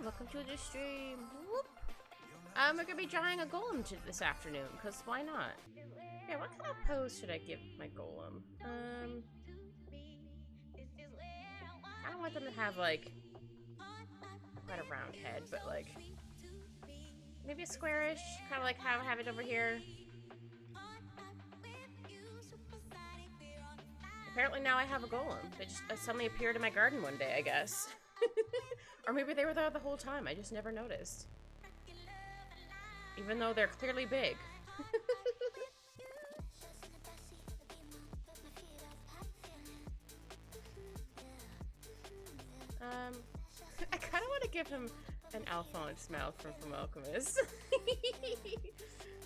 welcome to the stream. Whoop. We're gonna be drawing a golem this afternoon, because why not? Yeah, what kind of pose should I give my golem? I don't want them to have, like, quite a round head, but, like, maybe a squarish, kind of like how I have it over here. Apparently now I have a golem. They just suddenly appeared in my garden one day, I guess. Or maybe they were there the whole time, I just never noticed. Even though they're clearly big. I kind of want to give him an Alphonse mouth from Alchemist.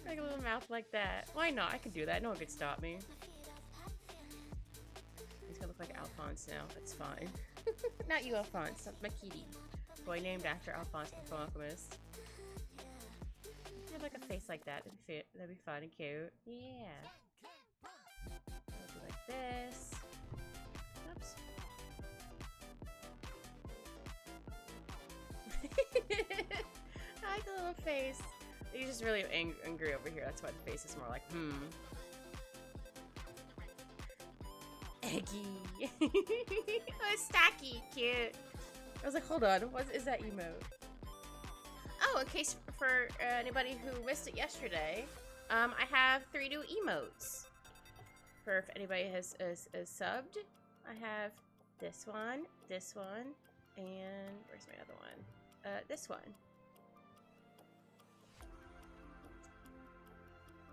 Like a little mouth like that. Why not? I could do that. No one could stop me. He's gonna look like Alphonse now. That's fine. Not you, Alphonse. That's my kitty. Boy named after Alphonse from Alchemist. Have like a face like that. That'd be fun and cute. Yeah. I'll do like this. Oops. I like the little face. He's just really angry over here. That's why the face is more like, Eggy. Oh, Stacky. Cute. I was like, hold on. What is that emote? Oh, in case for anybody who missed it yesterday, I have 3 new emotes. For if anybody has subbed, I have this one, and where's my other one? This one.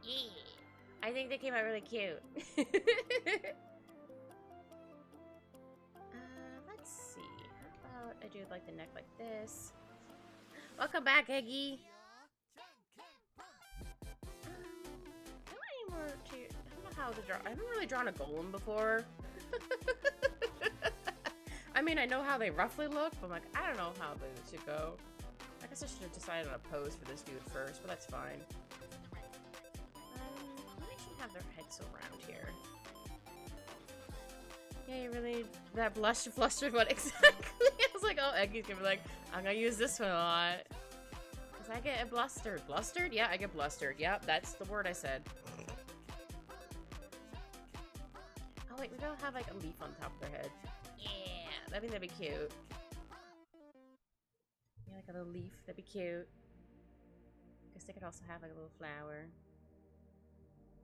Yeah, I think they came out really cute. Let's see. How about I do like the neck like this? Welcome back, Eggy. I don't know how to draw. I haven't really drawn a golem before. I mean, I know how they roughly look, but I'm like, I don't know how they should go. I guess I should have decided on a pose for this dude first, but that's fine. Maybe I should have their head so round here. Yeah, you really that flustered one exactly. I was like, oh, Eggy's gonna be like, I'm gonna use this one a lot. Cause I get blustered. Blustered? Yeah, I get blustered. Yep, that's the word I said. Oh wait, we don't have like a leaf on top of their head. Yeah, I think that'd be cute. Yeah, like a little leaf. That'd be cute. Guess they could also have like a little flower.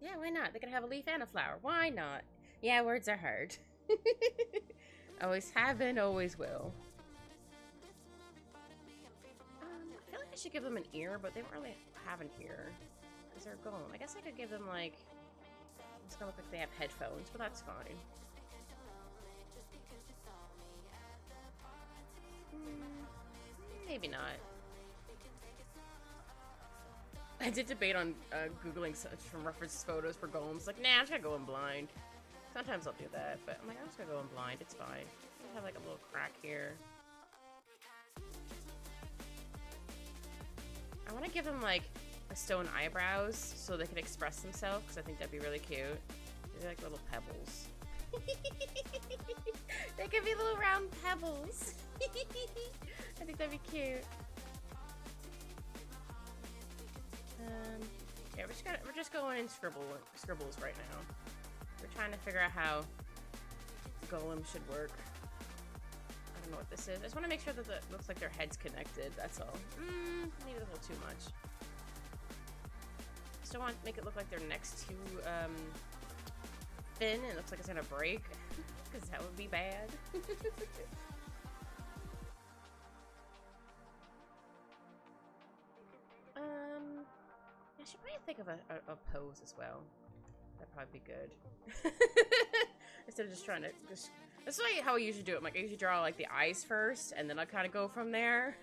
Yeah, why not? They could have a leaf and a flower. Why not? Yeah, words are hard. Always have been, always will. I feel like I should give them an ear, but they don't really have an ear. Because they're golem. I guess I could give them like... It's gonna look like they have headphones, but that's fine. Maybe not. I did debate on Googling some reference photos for golems. Like, nah, I'm just gonna go in blind. Sometimes I'll do that, but I'm like, I'm just gonna go in blind. It's fine. I have like a little crack here. I want to give them like a stone eyebrows so they can express themselves, because I think that'd be really cute. They're like little pebbles. They could be little round pebbles. I think that'd be cute. Yeah, we're just going in scribbles right now. We're trying to figure out how Golem should work. I don't know what this is. I just want to make sure that it looks like their head's connected. That's all. Maybe a little too much. Just don't want to make it look like their neck's too thin. It looks like it's gonna break, because that would be bad. I should probably think of a pose as well. That'd probably be good. Instead of just trying to that's like how I usually do it. Like I usually draw like the eyes first, and then I kind of go from there.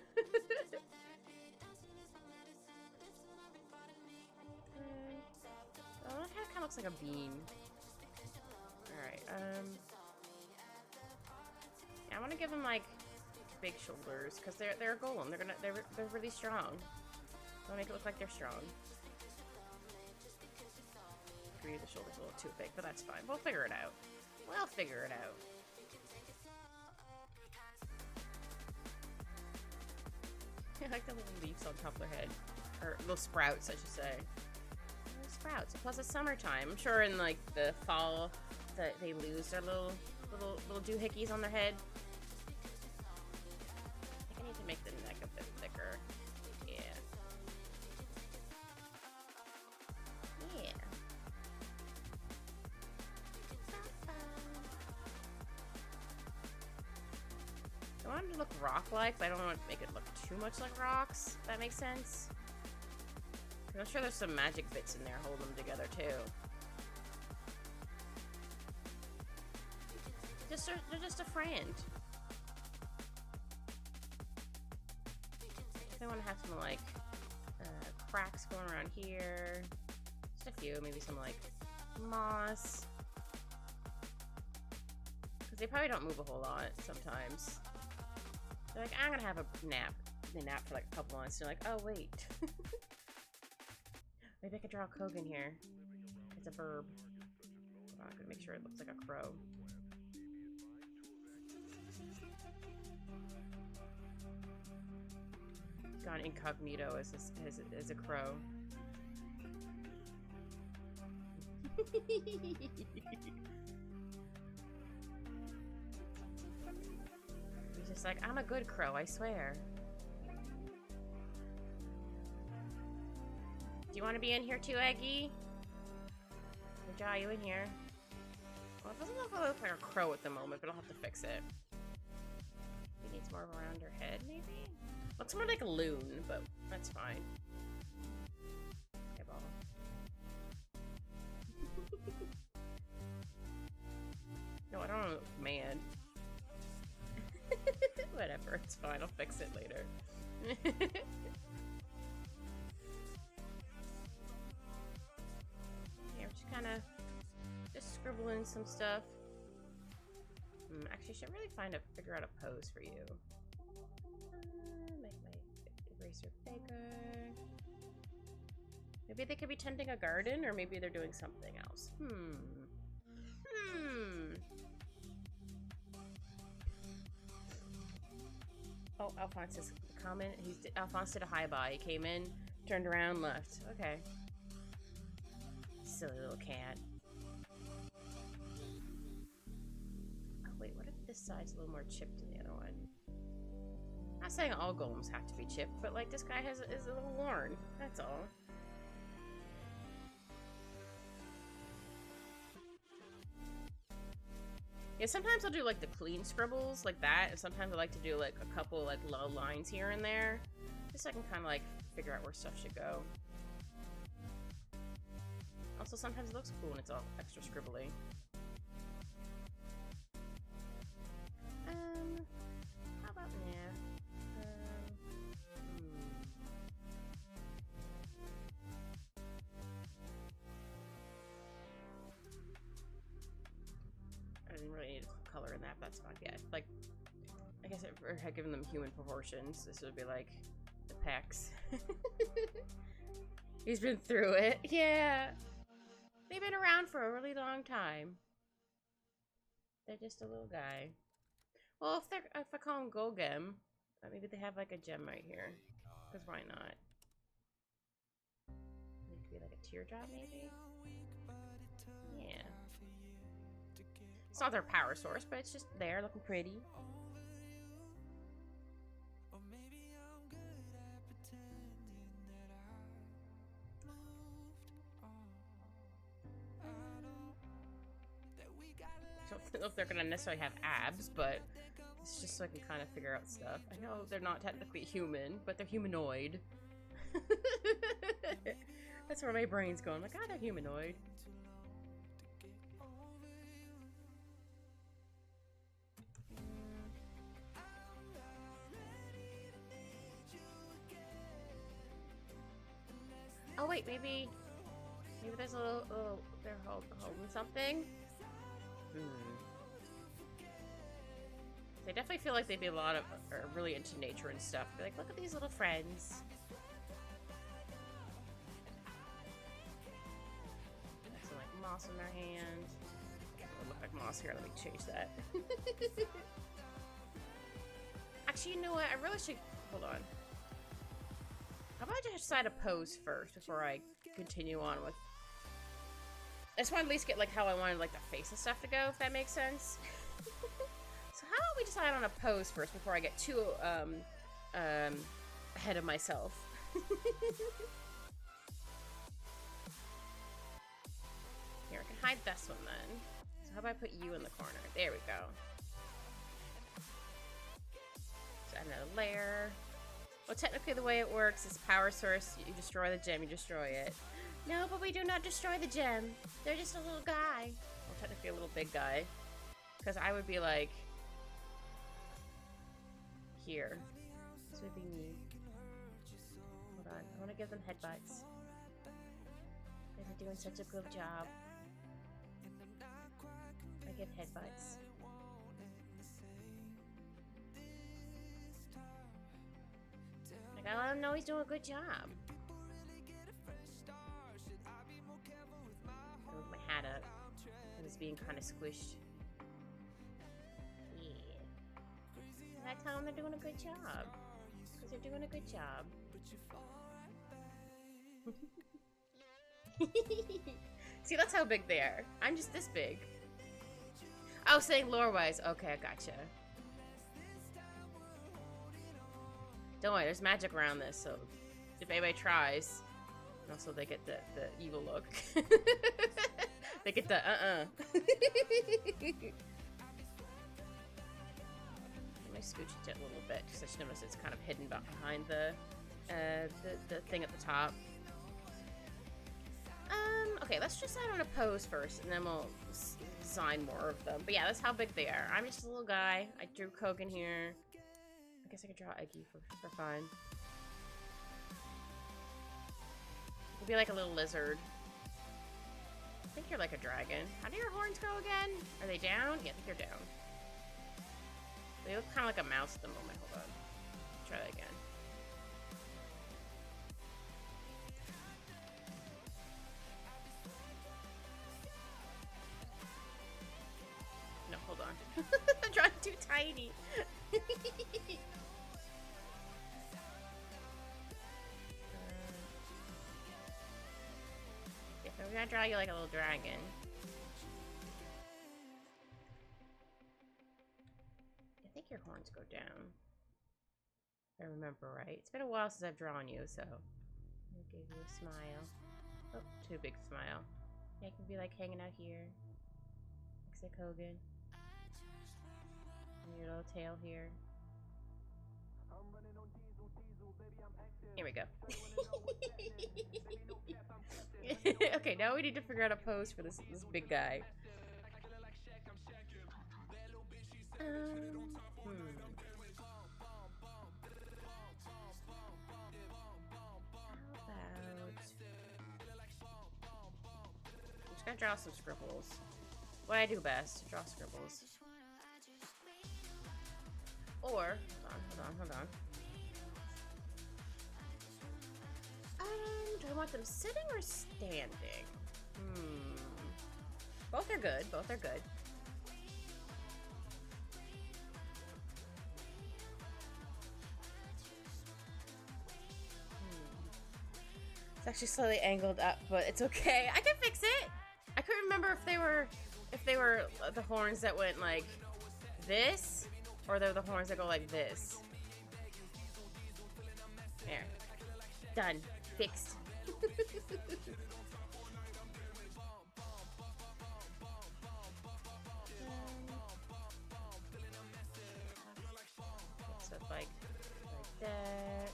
Oh, that kind of looks like a bean. All right. Yeah, I want to give them like big shoulders because they're a golem. They're really strong. I want to make it look like they're strong. Agree, the shoulders a little too big, but that's fine. We'll figure it out. We'll figure it out. like the little leaves on top of their head. Or little sprouts, I should say. Little sprouts. Plus it's summertime. I'm sure in like the fall that they lose their little doohickeys on their head. I think I need to make the neck a bit thicker. Yeah. Yeah. I want it to look rock-like, but I don't want to make it look too much like rocks, if that makes sense. I'm sure there's some magic bits in there holding them together, too. They're just a friend. I want to have some, like, cracks going around here. Just a few, maybe some, like, moss. Because they probably don't move a whole lot sometimes. They're like, I'm gonna have a nap. They nap for like a couple months. And you're like, oh wait. Maybe I could draw a Kogan here. It's a verb. Oh, I'm gonna make sure it looks like a crow. Gone incognito as a crow. He's just like, I'm a good crow, I swear. Do you want to be in here too, Eggy? Hey, Jaw, you in here? Well, it doesn't look like a crow at the moment, but I'll have to fix it. It needs more around her head, maybe? Looks more like a loon, but that's fine. Okay, ball. No, I don't know, man. Whatever, it's fine. I'll fix it later. Yeah, we're just kind of just scribbling some stuff. Actually, I should really figure out a pose for you. Make my eraser bigger. Maybe they could be tending a garden, or maybe they're doing something else. Oh, Alphonse is comment. Alphonse did a high bye. He came in, turned around, left. Okay. Silly little cat. Oh wait, what if this side's a little more chipped than the other one? I'm not saying all golems have to be chipped, but like this guy is a little worn. That's all. Yeah, sometimes I'll do like the clean scribbles like that, and sometimes I like to do like a couple like low lines here and there, just so I can kind of like figure out where stuff should go. Also, sometimes it looks cool when it's all extra scribbly. How about I didn't really need to color in that, but that's fine. Yeah, like, I guess if I had given them human proportions, this would be like the pecs. He's been through it. Yeah. They've been around for a really long time. They're just a little guy. Well, if I call him Golem, maybe they have like a gem right here. Because why not? It could be like a teardrop, maybe? Yeah. It's not their power source, but it's just there, looking pretty. I don't know if they're gonna necessarily have abs, but it's just so I can kind of figure out stuff. I know they're not technically human, but they're humanoid. That's where my brain's going. Like, they're humanoid. Oh wait, maybe there's a little they're holding something. They definitely feel like they'd be a lot of really into nature and stuff. Be like, look at these little friends. Some like moss in their hand. It look like moss here. Let me change that. Actually, you know what? I really should hold on. about I just decide a pose first before I continue on with... I just want to at least get like how I wanted like the face and stuff to go, if that makes sense. So how about we decide on a pose first before I get too ahead of myself. Here, I can hide this one then. So how about I put you in the corner? There we go. So add another layer. Well, technically the way it works is power source, you destroy the gem, you destroy it. No, but we do not destroy the gem. They're just a little guy. Well, technically a little big guy. Because I would be like... here. This would be me. Hold on, I want to give them headbutts. They're doing such a good job. I give headbutts. Like, I let him know he's doing a good job. I moved my hat up. It was being kind of squished. Yeah. And I tell them they're doing a good job. Because they're doing a good job. See, that's how big they are. I'm just this big. Oh, saying lore-wise. Okay, I gotcha. Don't worry, there's magic around this, so if anybody tries, also they get the evil look. They get the I might scooch it a little bit because I just noticed it's kind of hidden behind the thing at the top. Okay, let's just add on a pose first, and then we'll design more of them. But yeah, that's how big they are. I'm just a little guy. I drew Kogan here. I guess I could draw Eggy for fun. It'd be like a little lizard. I think you're like a dragon. How do your horns go again? Are they down? Yeah, I think they're down. They look kind of like a mouse at the moment. Hold on. Try that again. No, hold on. I'm drawing too tiny. We're gonna draw you like a little dragon. I think your horns go down. If I remember right. It's been a while since I've drawn you, so I'll give you a smile. Oh, too big smile. Yeah, I can be like hanging out here. Looks like Hogan. And your little tail here. Here we go. Okay, now we need to figure out a pose for this big guy. I'm just gonna draw some scribbles. What I do best, draw scribbles. Or, hold on. Do I want them sitting or standing? Both are good. Both are good. It's actually slightly angled up, but it's okay. I can fix it. I couldn't remember if they were the horns that went like this, or they're the horns that go like this. There. Done. Fixed. So it's like that.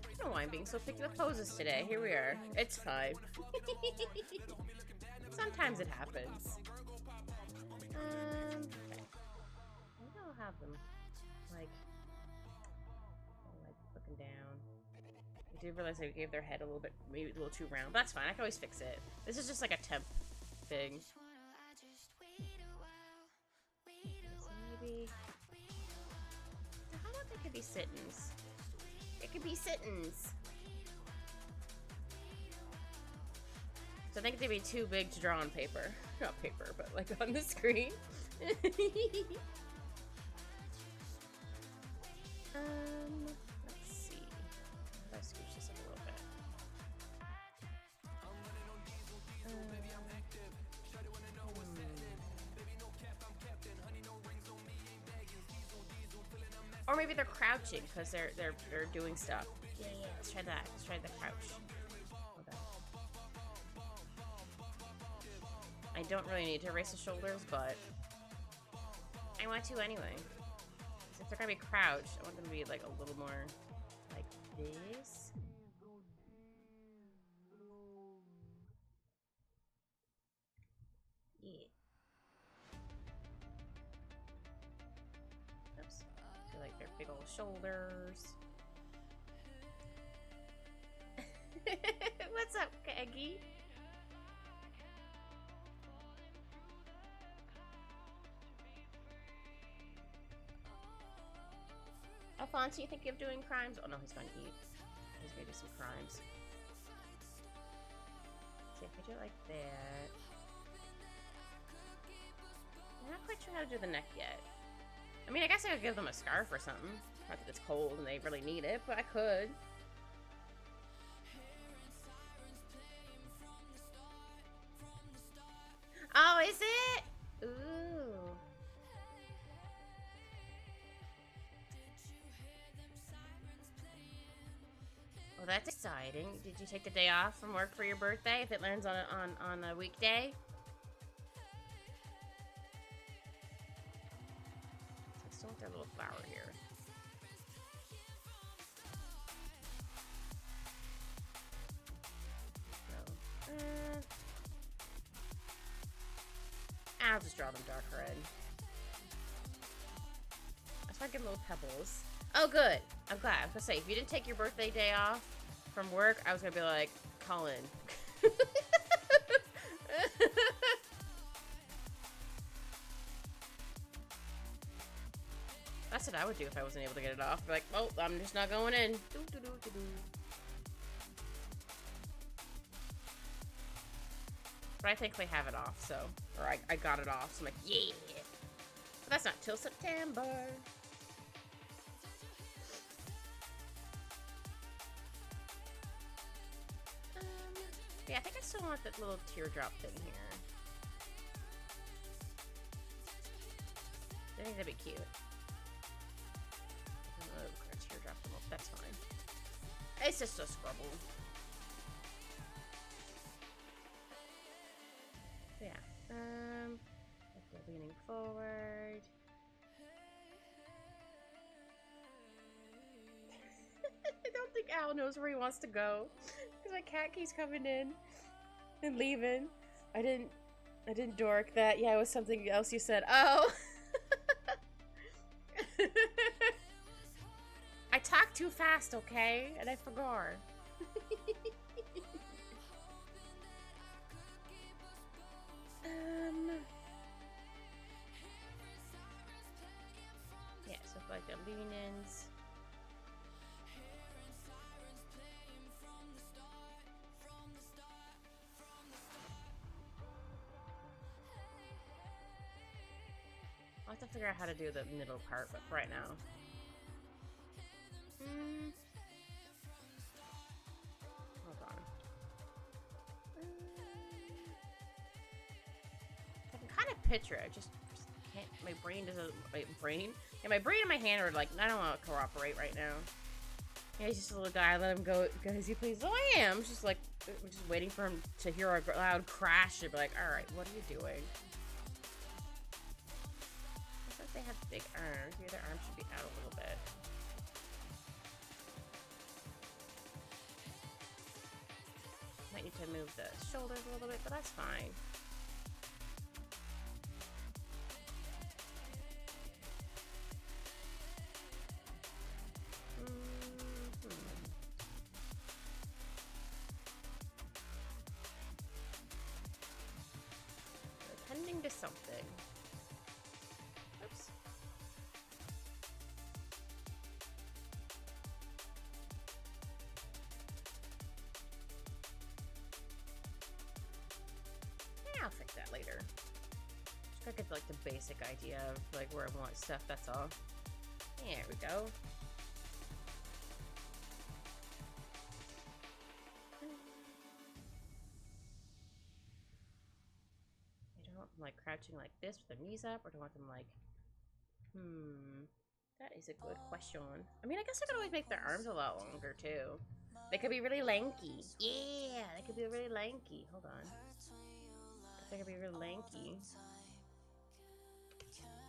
I don't know why I'm being so picky with poses today. Here we are. It's fine. Sometimes it happens. Okay. Maybe I'll have them like looking down. I did realize I gave their head a little bit, maybe a little too round. But that's fine. I can always fix it. This is just like a temp thing. So maybe. How about they could be sittings? It could be sittings. So I think they'd be too big to draw on paper. Not paper, but like on the screen. Let's see. Let's scooch this up a little bit. Or maybe they're crouching because they're doing stuff. Yeah, let's try that. Let's try the crouch. Okay. I don't really need to erase the shoulders, but I want to anyway. If they're gonna be crouched, I want them to be like a little more like this. Yeah. Oops. I feel like their big old shoulders. What's up, Keggy? Alfonso, you think of doing crimes? Oh no, he's gonna eat. He's gonna do some crimes. See if I do it like that. I'm not quite sure how to do the neck yet. I mean, I guess I could give them a scarf or something. Not that it's cold and they really need it, but I could. Oh, is it? Ooh. Well, that's exciting. Did you take the day off from work for your birthday if it lands on a weekday? I still want their little flower here. So, I'll just draw them dark red. That's why I get little pebbles. Oh, good. I'm glad. I was gonna say, if you didn't take your birthday day off from work, I was gonna be like, Colin. That's what I would do if I wasn't able to get it off. Be like, oh, I'm just not going in. But I thankfully have it off, so. Or I got it off, so I'm like, yeah. But that's not till September. Yeah, I think I still want that little teardrop thing here. I think that'd be cute. Oh, a teardrop them up. That's fine. It's just a scribble. So yeah. If they're leaning forward. I don't think Al knows where he wants to go. Because my cat keeps coming in and leaving. I didn't dork that. Yeah, it was something else you said. Oh. I talked too fast, okay? And I forgot. Yeah, so like the lean-ins. I'll have to figure out how to do the middle part, but for right now. Hold on. I can kind of picture it, just can't. My brain doesn't. My brain? Yeah, my brain and my hand are like, I don't want to cooperate right now. Yeah, he's just a little guy. Let him go as he pleases. Oh, I am. Just like, I'm just waiting for him to hear a loud crash and be like, all right, what are you doing? They have big arms. Maybe their arms should be out a little bit. Might need to move the shoulders a little bit, but that's fine. They're tending to something. Oops. that later. Just gotta get like the basic idea of like where I want stuff, that's all. There we go. I don't want them like crouching like this with their knees up, or do I want them like, that is a good question. I mean, I guess I could always make their arms a lot longer too. They could be really lanky. Yeah, they could be really lanky. Hold on. They could be really lanky.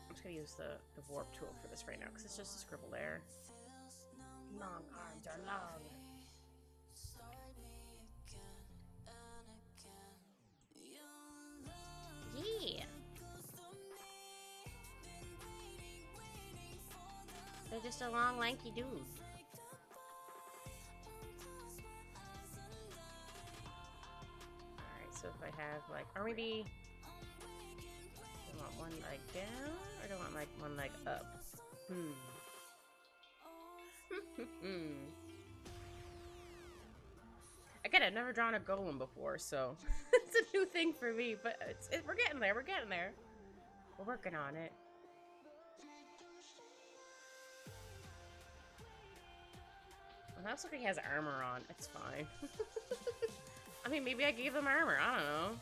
I'm just gonna use the warp tool for this right now because it's just a scribble there. Long arms are long. Yeah. They're just a long, lanky dude. Alright, so if I have like, or maybe do I want one leg down, or do I want like one leg up? Again, I've never drawn a golem before, so it's a new thing for me, but we're getting there, we're getting there. We're working on it. Well, that looks like he has armor on. It's fine. I mean, maybe I gave them armor. I don't know.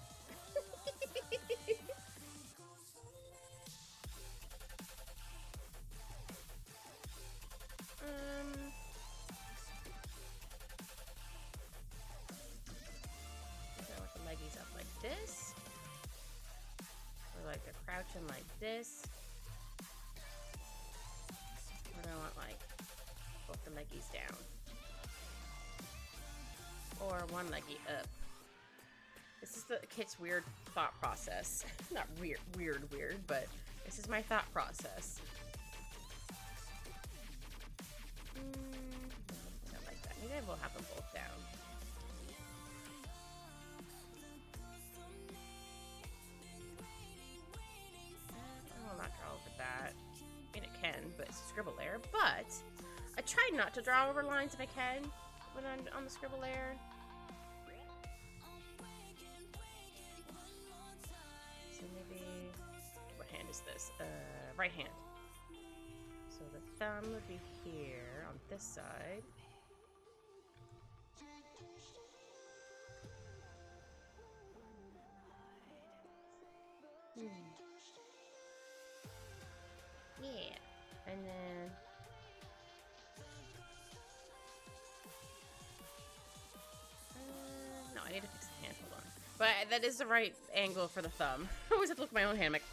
I want the leggies up like this. Or like they're crouching like this. Or do I want like both the leggies down? Or one leggy up. This is the kid's weird thought process. Not weird, but this is my thought process. Not like that. Maybe I will have them both down. I will not draw over that. I mean, it can, but it's a scribble layer. But I try not to draw over lines if I can when I'm on the scribble layer. So maybe, what hand is this? Right hand. So the thumb would be here on this side. Yeah, and then no, I need to fix the hand. Hold on. But that is the right angle for the thumb. I always have to look at my own hand. I'm like,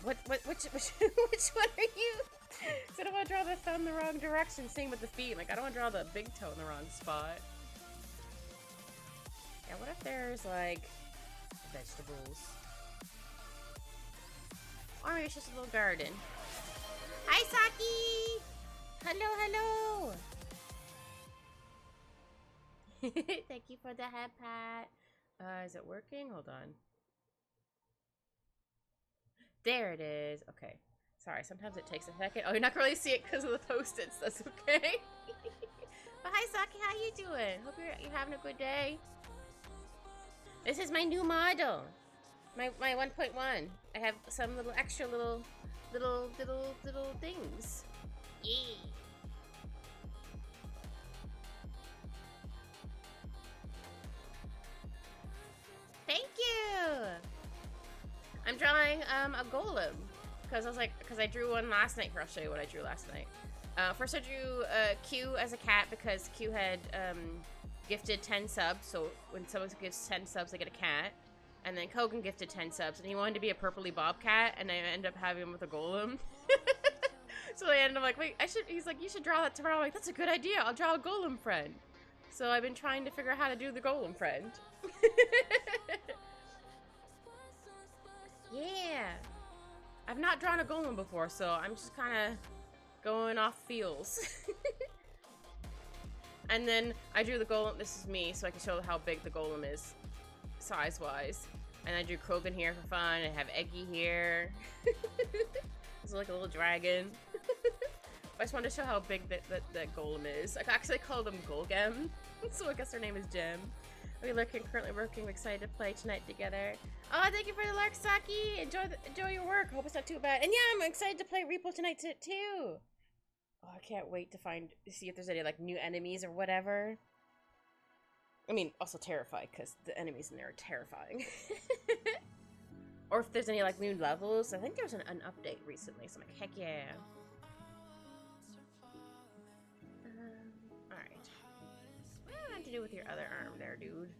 which one are you? So I don't want to draw the thumb the wrong direction. Same with the feet. Like, I don't want to draw the big toe in the wrong spot. Yeah, what if there's like vegetables? Or maybe it's just a little garden. Hi, Saki! Hello, hello! Thank you for the head pat. Is it working? Hold on. There it is. Okay. Sorry, sometimes it takes a second. Oh, you're not gonna really see it because of the post-its. That's okay. But hi, Saki. How you doing? Hope you're having a good day. This is my new model. My 1.1. I have some little extra little things. Yeah. Thank you. I'm drawing a golem because I drew one last night. I'll show you what I drew last night. First I drew Q as a cat because Q had gifted 10 subs. So when someone gives 10 subs, they get a cat. And then Kogan gifted 10 subs, and he wanted to be a purpley bobcat, and I ended up having him with a golem. So I ended up like, wait, he's like, you should draw that tomorrow. I'm like, that's a good idea. I'll draw a golem friend. So I've been trying to figure out how to do the golem friend. Yeah. I've not drawn a golem before, so I'm just kind of going off feels. And then I drew the golem. This is me, so I can show how big the golem is, size-wise. And I drew Krogan here for fun. I have Eggy here. It's like a little dragon. I just wanted to show how big that golem is. I actually called him Golem, so I guess her name is Gem. We lurking, currently working. We're excited to play tonight together. Oh, thank you for the lark, Saki. Enjoy your work. Hope it's not too bad. And yeah, I'm excited to play Repo tonight too. Oh, I can't wait to see if there's any like new enemies or whatever. I mean, also terrified because the enemies in there are terrifying. Or if there's any like new levels. I think there was an update recently, so I'm like, heck yeah. Alright. What do you want to do with your other arm there, dude?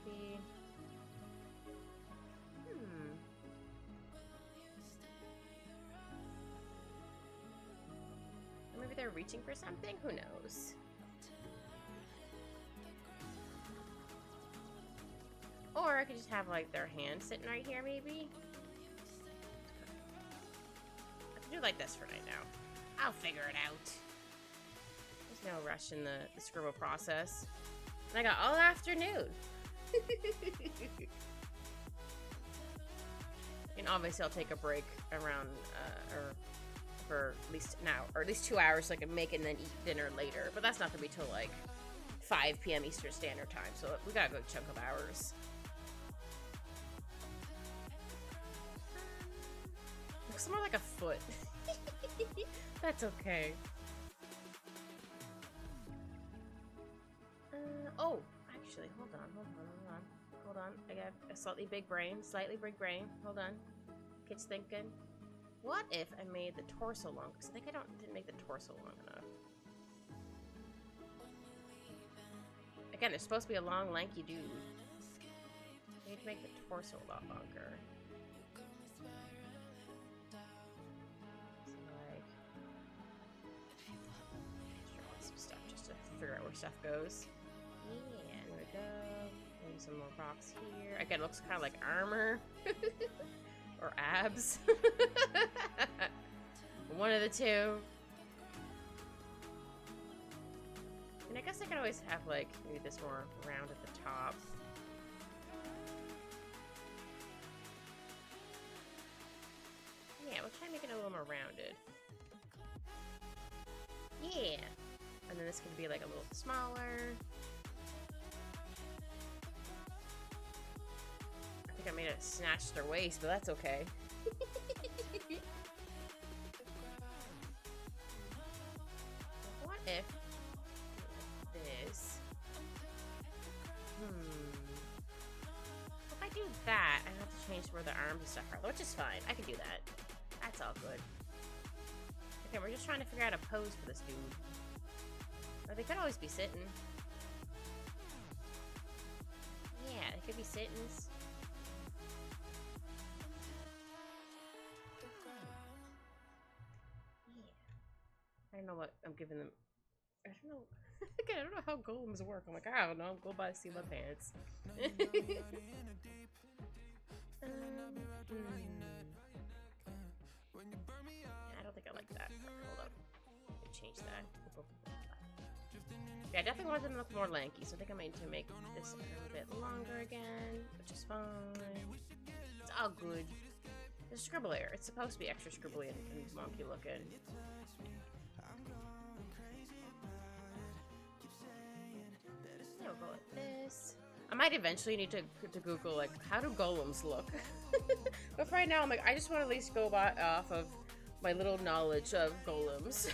Maybe... Maybe they're reaching for something? Who knows? Or I could just have like their hand sitting right here, maybe? I can do like this for right now. I'll figure it out. There's no rush in the scribble process. And I got all afternoon. And obviously I'll take a break around, or for at least an hour, or at least 2 hours so I can make it and then eat dinner later. But that's not gonna be till like 5 p.m. Eastern Standard Time, so we got a good chunk of hours. Looks more like a foot. That's okay. Oh, actually, hold on. I got a slightly big brain. Hold on. Kid's thinking. What if I made the torso long? Because I think didn't make the torso long enough. Again, it's supposed to be a long, lanky dude. I need to make the torso a lot longer. So some stuff just to figure out where stuff goes. Yeah, there we go. Maybe some more rocks here. Again, it looks kind of like armor. Or abs. One of the two. And I guess I could always have like maybe this more round at the top. Yeah, we'll try to make it a little more rounded. Yeah. And then this could be like a little smaller. I made it snatch their waist, but that's okay. What if this? If I do that, I have to change where the arms and stuff are, which is fine. I can do that. That's all good. Okay, we're just trying to figure out a pose for this dude. Or they could always be sitting. Yeah, they could be sitting. I don't know what I'm giving them. I don't know. Again, I don't know how golems work. I'm like, I don't know. Go by see my pants. I don't think I like that. Hold up. Let me change that. Yeah, I definitely want them to look more lanky, so I think I might need to make this a little bit longer again, which is fine. It's all good. The scribble layer. It's supposed to be extra scribbly and monkey looking. We'll go like this. I might eventually need to Google like how do golems look. But for right now I'm like I just want to at least go off of my little knowledge of golems.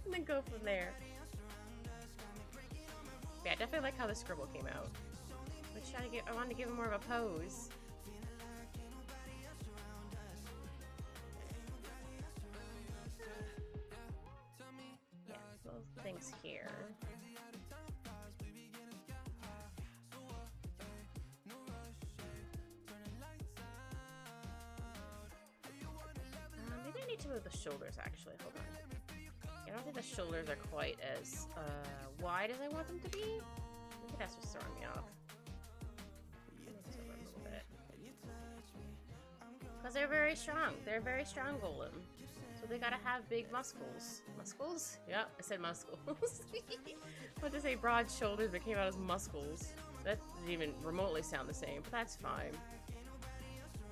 And then go from there. Yeah, I definitely like how the scribble came out. I wanted to give him more of a pose. Yeah, little things here. Maybe I need to move the shoulders actually. Hold on. I don't think the shoulders are quite as wide as I want them to be. Maybe that's what's throwing me off. Because they're very strong. They're a very strong golem. So they gotta have big muscles. Muscles? Yep, I said muscles. I want to say broad shoulders, but came out as muscles. That didn't even remotely sound the same, but that's fine.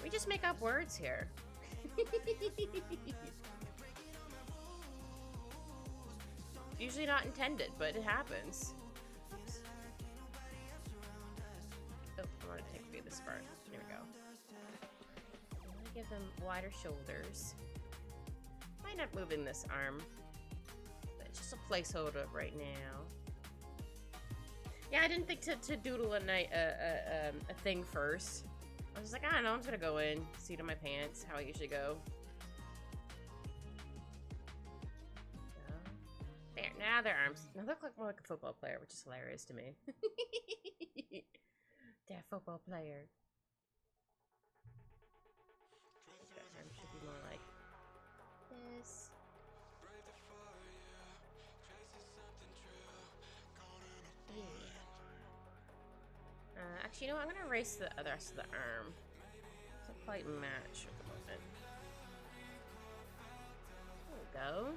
We just make up words here. usually not intended, but it happens. Oh, I want to take away this part. Here we go. I want to give them wider shoulders. Might not moving this arm, but it's just a placeholder right now. Yeah, I didn't think to doodle a thing first. I was like, I don't know, I'm just gonna go in, seat on my pants, how I usually go. There, now their arms. Now they look like more like a football player, which is hilarious to me. They're a football player. That arm should be more like this. Yeah. Actually, you know what? I'm gonna erase the rest of the arm. Doesn't quite match at the moment. There we go.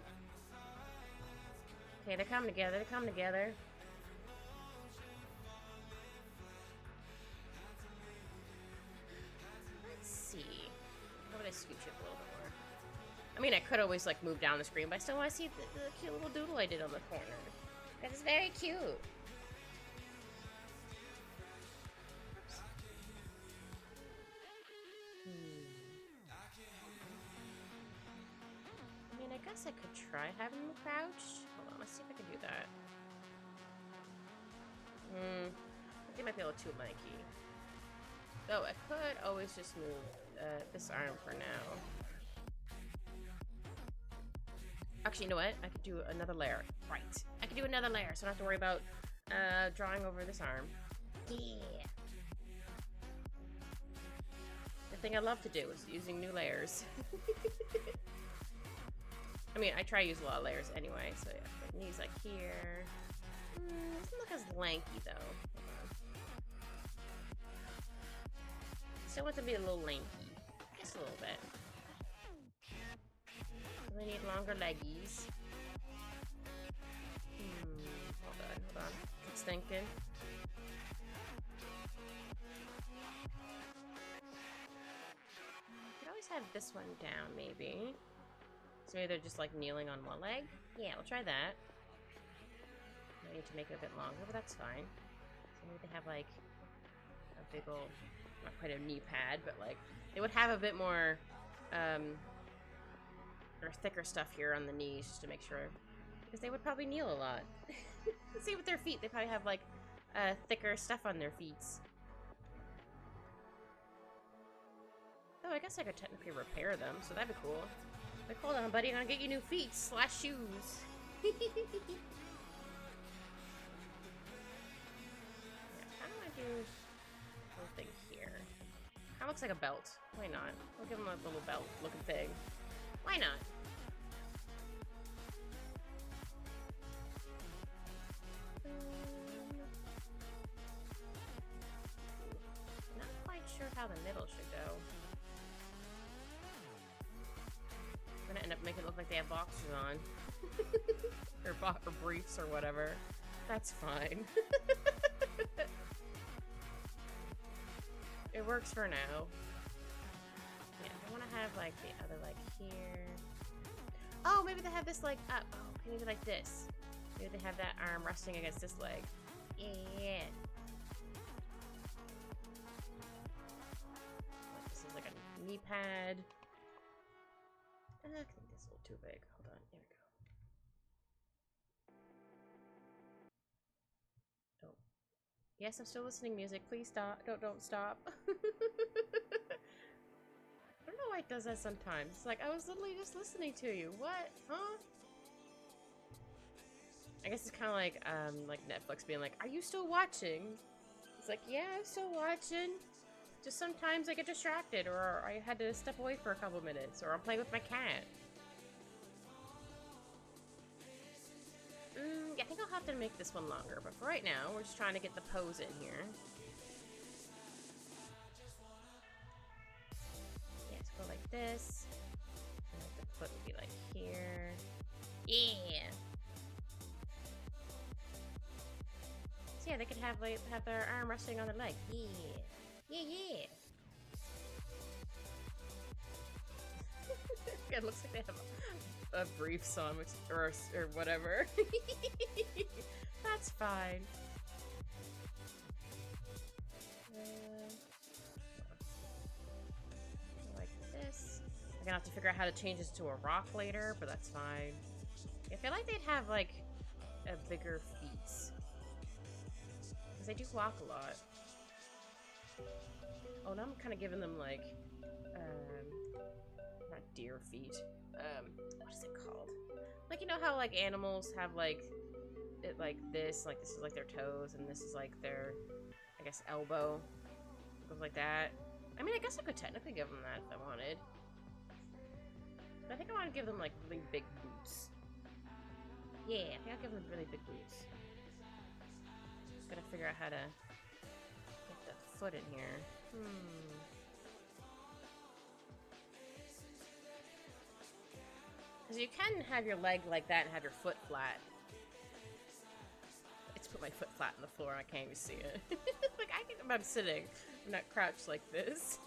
Okay, they're coming together. They're coming together. Let's see. How would I scooch it a little bit more? I mean, I could always like move down the screen, but I still want to see the cute little doodle I did on the corner. That is very cute. I guess I could try having them crouched. Hold on, let's see if I can do that. I think it might be a little too lanky. Though I could always just move this arm for now. Actually, you know what? I could do another layer. Right. I could do another layer, so I don't have to worry about drawing over this arm. Yeah. The thing I love to do is using new layers. I mean, I try to use a lot of layers anyway, so yeah. Like knees like here. Doesn't look as lanky though. Hold on. Still want them to be a little lanky. Just a little bit. So they need longer leggies. Hold on. It's thinking. Could always have this one down, maybe. So maybe they're just like kneeling on one leg. Yeah, we'll try that. I need to make it a bit longer, but that's fine. So maybe they have like a big old, not quite a knee pad, but like they would have a bit more or thicker stuff here on the knees just to make sure, because they would probably kneel a lot. Let's see with their feet. They probably have like thicker stuff on their feet. Oh, I guess I could technically repair them, so that'd be cool. Like, hold on, buddy, I'm gonna get you new feet / shoes. Yeah, how do I do a little thing here? That looks like a belt. Why not? We'll give him a little belt looking thing. Why not? Not quite sure how the middle should go. I'm gonna end up making it look like they have boxers on. or briefs or whatever. That's fine. It works for now. Yeah, I want to have like the other leg here. Oh, maybe they have this leg up. Oh, maybe like this. Maybe they have that arm resting against this leg. Yeah. This is like a knee pad. I think this is a little too big. Hold on. Here we go. Oh. Yes, I'm still listening music. Please stop. Don't stop. I don't know why it does that sometimes. It's like, I was literally just listening to you. What? Huh? I guess it's kind of like Netflix being like, are you still watching? It's like, yeah, I'm still watching. Just sometimes I get distracted, or I had to step away for a couple minutes, or I'm playing with my cat. Yeah, I think I'll have to make this one longer, but for right now, we're just trying to get the pose in here. Yeah, let's go like this. And the foot would be like here. Yeah! So yeah, they could have their arm resting on their leg. Yeah! Yeah, yeah! It looks like they have a briefs on, which or whatever. That's fine. Like this. I'm gonna have to figure out how to change this to a rock later, but that's fine. I feel like they'd have like a bigger feet. Because they do walk a lot. Oh, now I'm kind of giving them like, not deer feet. What is it called? Like, you know how like animals have like, it like this is like their toes, and this is like their, I guess, elbow. It goes like that. I mean, I guess I could technically give them that if I wanted. But I think I want to give them like really big boots. Yeah, I think I'll give them really big boots. Just gotta figure out how to get the foot in here. Because you can have your leg like that and have your foot flat. I just put my foot flat on the floor and I can't even see it. Like, I'm sitting. I'm not crouched like this.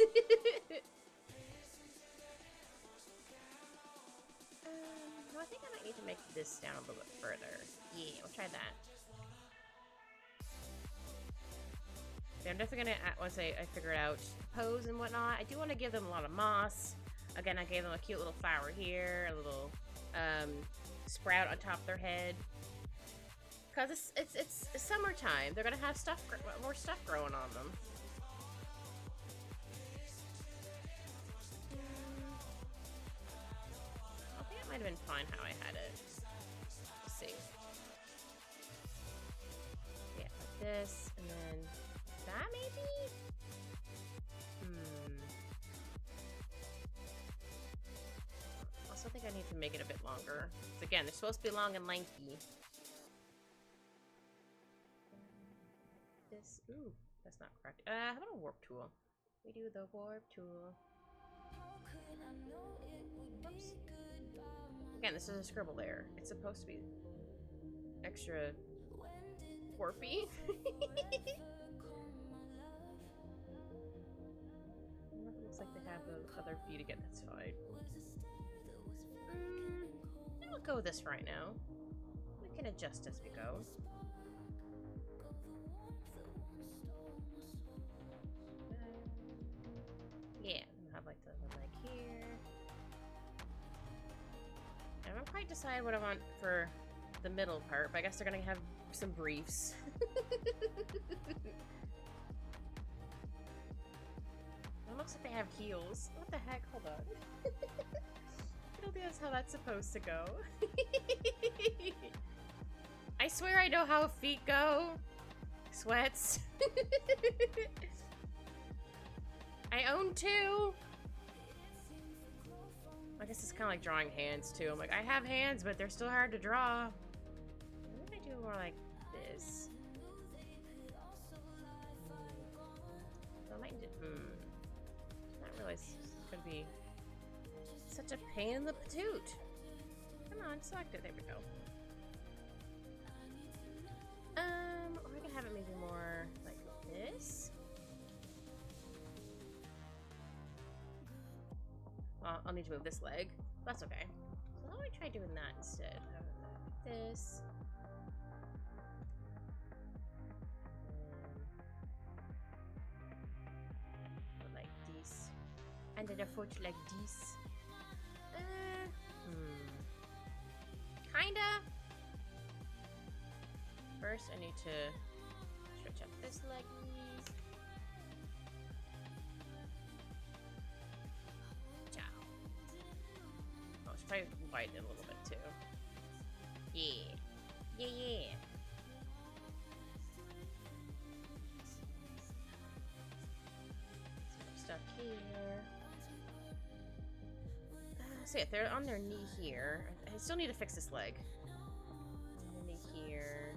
No, I think I might need to make this down a little bit further. Yeah, we'll try that. I'm definitely gonna, once I figure out pose and whatnot, I do want to give them a lot of moss. Again, I gave them a cute little flower here, a little sprout on top of their head. Cause it's summertime. They're gonna have stuff, more stuff growing on them. I think it might have been fine how I had it. Let's see. Yeah, like this, and then that maybe? I also think I need to make it a bit longer. Because again, they're supposed to be long and lanky. This, ooh, that's not correct. How about a warp tool? We do the warp tool. Oops. Again, this is a scribble layer. It's supposed to be extra warpy. Looks like they have the other feet again. That's fine. We'll go with this for right now. We can adjust as we go. Yeah, I'll have like the leg here. I haven't quite decided what I want for the middle part, but I guess they're gonna have some briefs. It looks like they have heels. What the heck? Hold on. I don't think that's how that's supposed to go. I swear I know how feet go. Sweats. I own two. I guess it's kind of like drawing hands too. I'm like, I have hands, but they're still hard to draw. What if I do more like this? I might do, I realize this could be such a pain in the patoot. Come on, select it. There we go. Or I can have it maybe more like this. Well, I'll need to move this leg. That's okay. So how do I try doing that instead? Like this. Like this. And then a foot like this. Kinda. First, I need to stretch out this leg. Ciao. Oh, I should probably widen it a little bit too. Yeah. Yeah, yeah. Some stuff here. So yeah, they're on their knee here. I still need to fix this leg. On the knee here.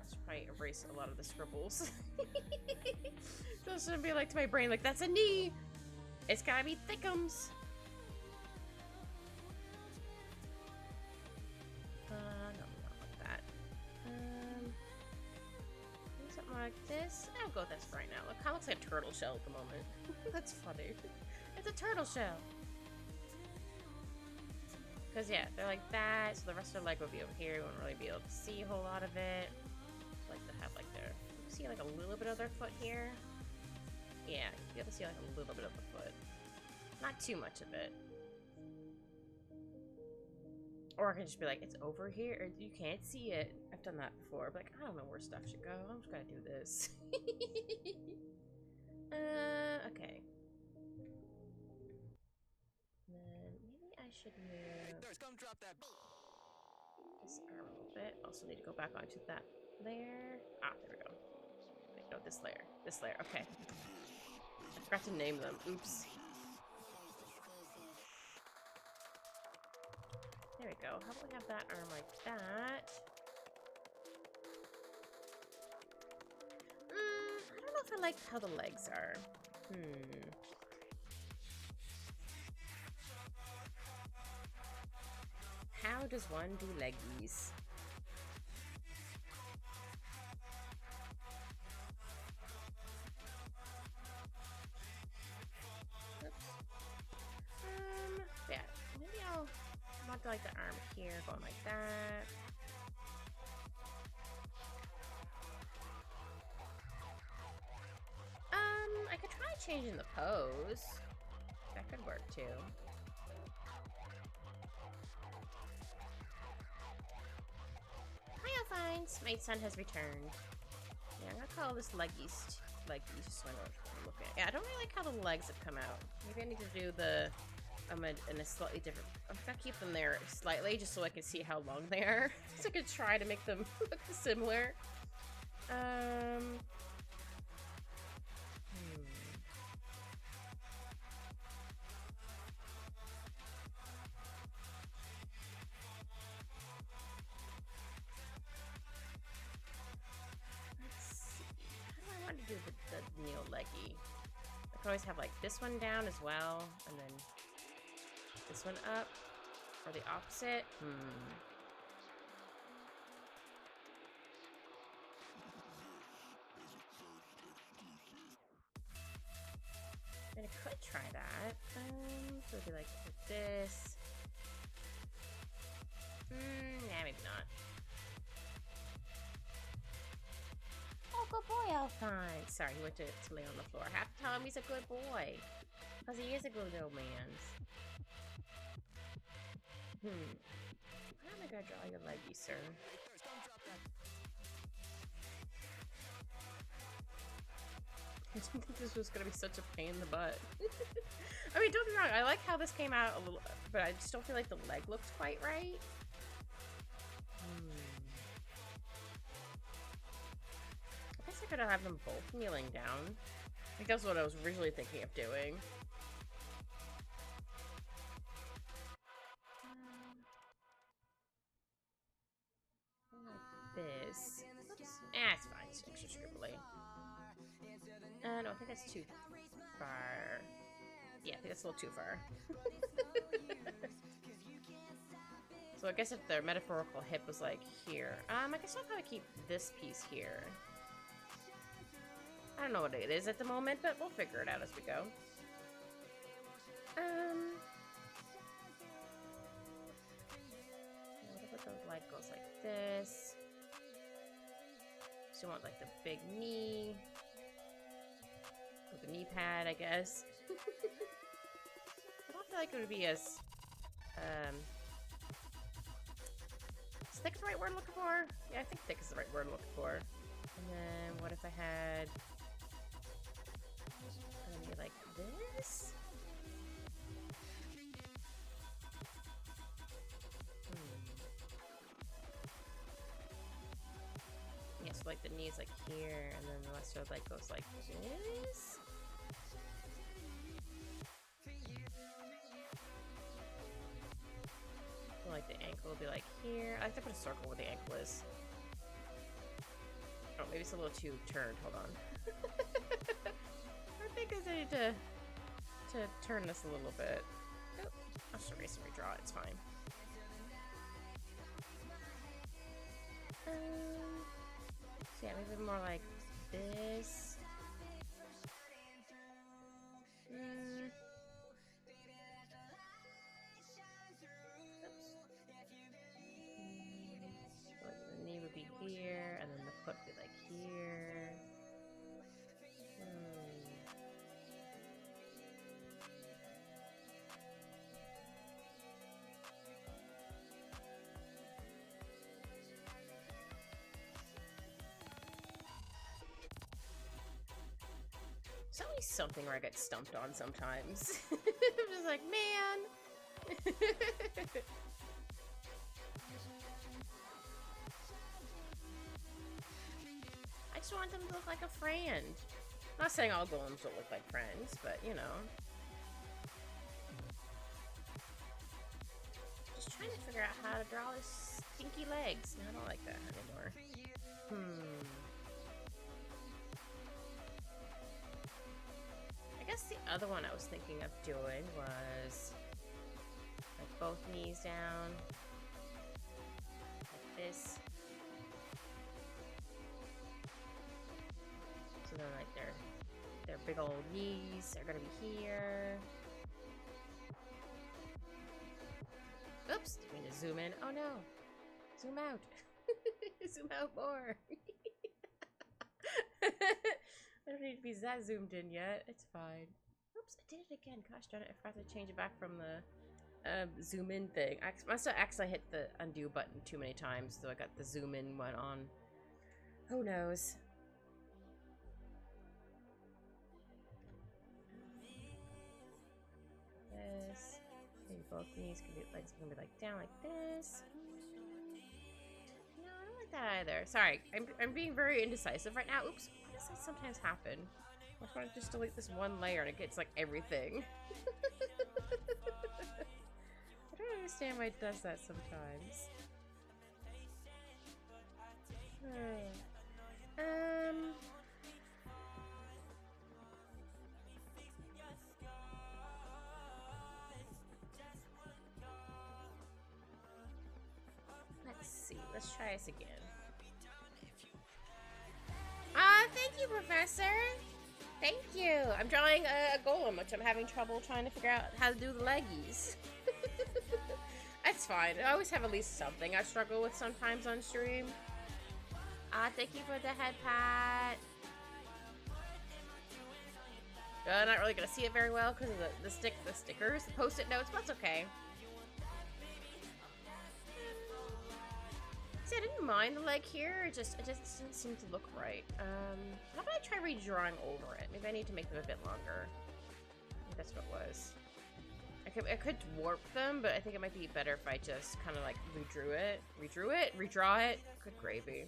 I should probably erase a lot of the scribbles. Those shouldn't be like to my brain, like, that's a knee! It's gotta be thickums! No, not like that. Something like this. I'll go with this for right now. It kind of looks like a turtle shell at the moment. That's funny. It's a turtle shell! Because, yeah, they're like that, so the rest of the leg would be over here. You wouldn't really be able to see a whole lot of it. Like to have, like, their... See, like, a little bit of their foot here? Yeah, you have to see, like, a little bit of the foot. Not too much of it. Or I can just be like, it's over here, or you can't see it. I've done that before. But like, I don't know where stuff should go. I'm just gonna do this. Okay. Then maybe I should move this arm a little bit. Also need to go back onto that layer. Ah, there we go. Wait, no, this layer. This layer. Okay. I forgot to name them. Oops. There we go. How about we have that arm like that? I don't know if I like how the legs are. How does one do leggies? Oops. Yeah, maybe I'll want to like the arm here going like that. I could try changing the pose. That could work too. Hi, Alphines. My son has returned. Yeah, I'm gonna call this leggies. Leggies, just so I know what I'm looking at. Yeah, I don't really like how the legs have come out. Maybe I need to do the in a slightly different. I'm gonna keep them there slightly just so I can see how long they are. So I could try to make them look similar. Let's see. How do I want to do the Neo leggy? I could always have like this one down as well, and then this one up, or the opposite. And I could try that. So it'd be like this. Nah, maybe not. Oh, good boy, Alphine. Sorry, he went to lay on the floor. Half the time he's a good boy. Because he is a good old man. How am I going to draw your leggy, sir? I didn't think this was going to be such a pain in the butt. I mean, don't be wrong. I like how this came out a little, but I just don't feel like the leg looks quite right. I guess I could have them both kneeling down. I think that's what I was originally thinking of doing. Like this. Oops. It's fine. It's extra scribbly. No, I think that's too far. Yeah, I think that's a little too far. So I guess if their metaphorical hip was like here, I guess I'll probably keep this piece here. I don't know what it is at the moment, but we'll figure it out as we go. What if the leg goes like this? So you want like the big knee. With the knee pad, I guess. I don't feel like it would be as is thick the right word I'm looking for? Yeah, I think thick is the right word I'm looking for. And then what if I had maybe like this? Yeah, so like the knees like here, and then the rest of the leg goes like this. Like the ankle will be like here. I have to put a circle where the ankle is. Oh, maybe it's a little too turned. Hold on. I think I need to turn this a little bit. Oh, I'll just erase and redraw it. It's fine. So yeah, maybe more like this. Oops. There's always something where I get stumped on sometimes. I'm just like, man. I just want them to look like a friend. I'm not saying all golems don't look like friends, but you know. Just trying to figure out how to draw his stinky legs. No, I don't like that anymore. I guess the other one I was thinking of doing was like both knees down, like this. So then like their big old knees are gonna be here. Oops, didn't mean to zoom in. Oh no. Zoom out. Zoom out more. I don't need to be that zoomed in yet. It's fine. Oops, I did it again. Gosh darn it. I forgot to change it back from the zoom in thing. I must have accidentally hit the undo button too many times, so I got the zoom in one on. Who knows? This. Maybe both knees can be, legs can be like down like this. No, I don't like that either. Sorry, I'm being very indecisive right now. Oops, why does that sometimes happen? I want to just delete this one layer and it gets like everything. I don't understand why it does that sometimes. Let's see. Let's try this again. Thank you, Professor. Thank you. I'm drawing a golem, which I'm having trouble trying to figure out how to do the leggies. That's fine. I always have at least something I struggle with sometimes on stream. Thank you for the head pat. Not really gonna see it very well because of the stickers, the post-it notes, but that's okay. See, I didn't mind the leg here. It just didn't seem to look right. How about I try redrawing over it? Maybe I need to make them a bit longer. I think that's what it was. I could warp them, but I think it might be better if I just kind of like redraw it. Good gravy.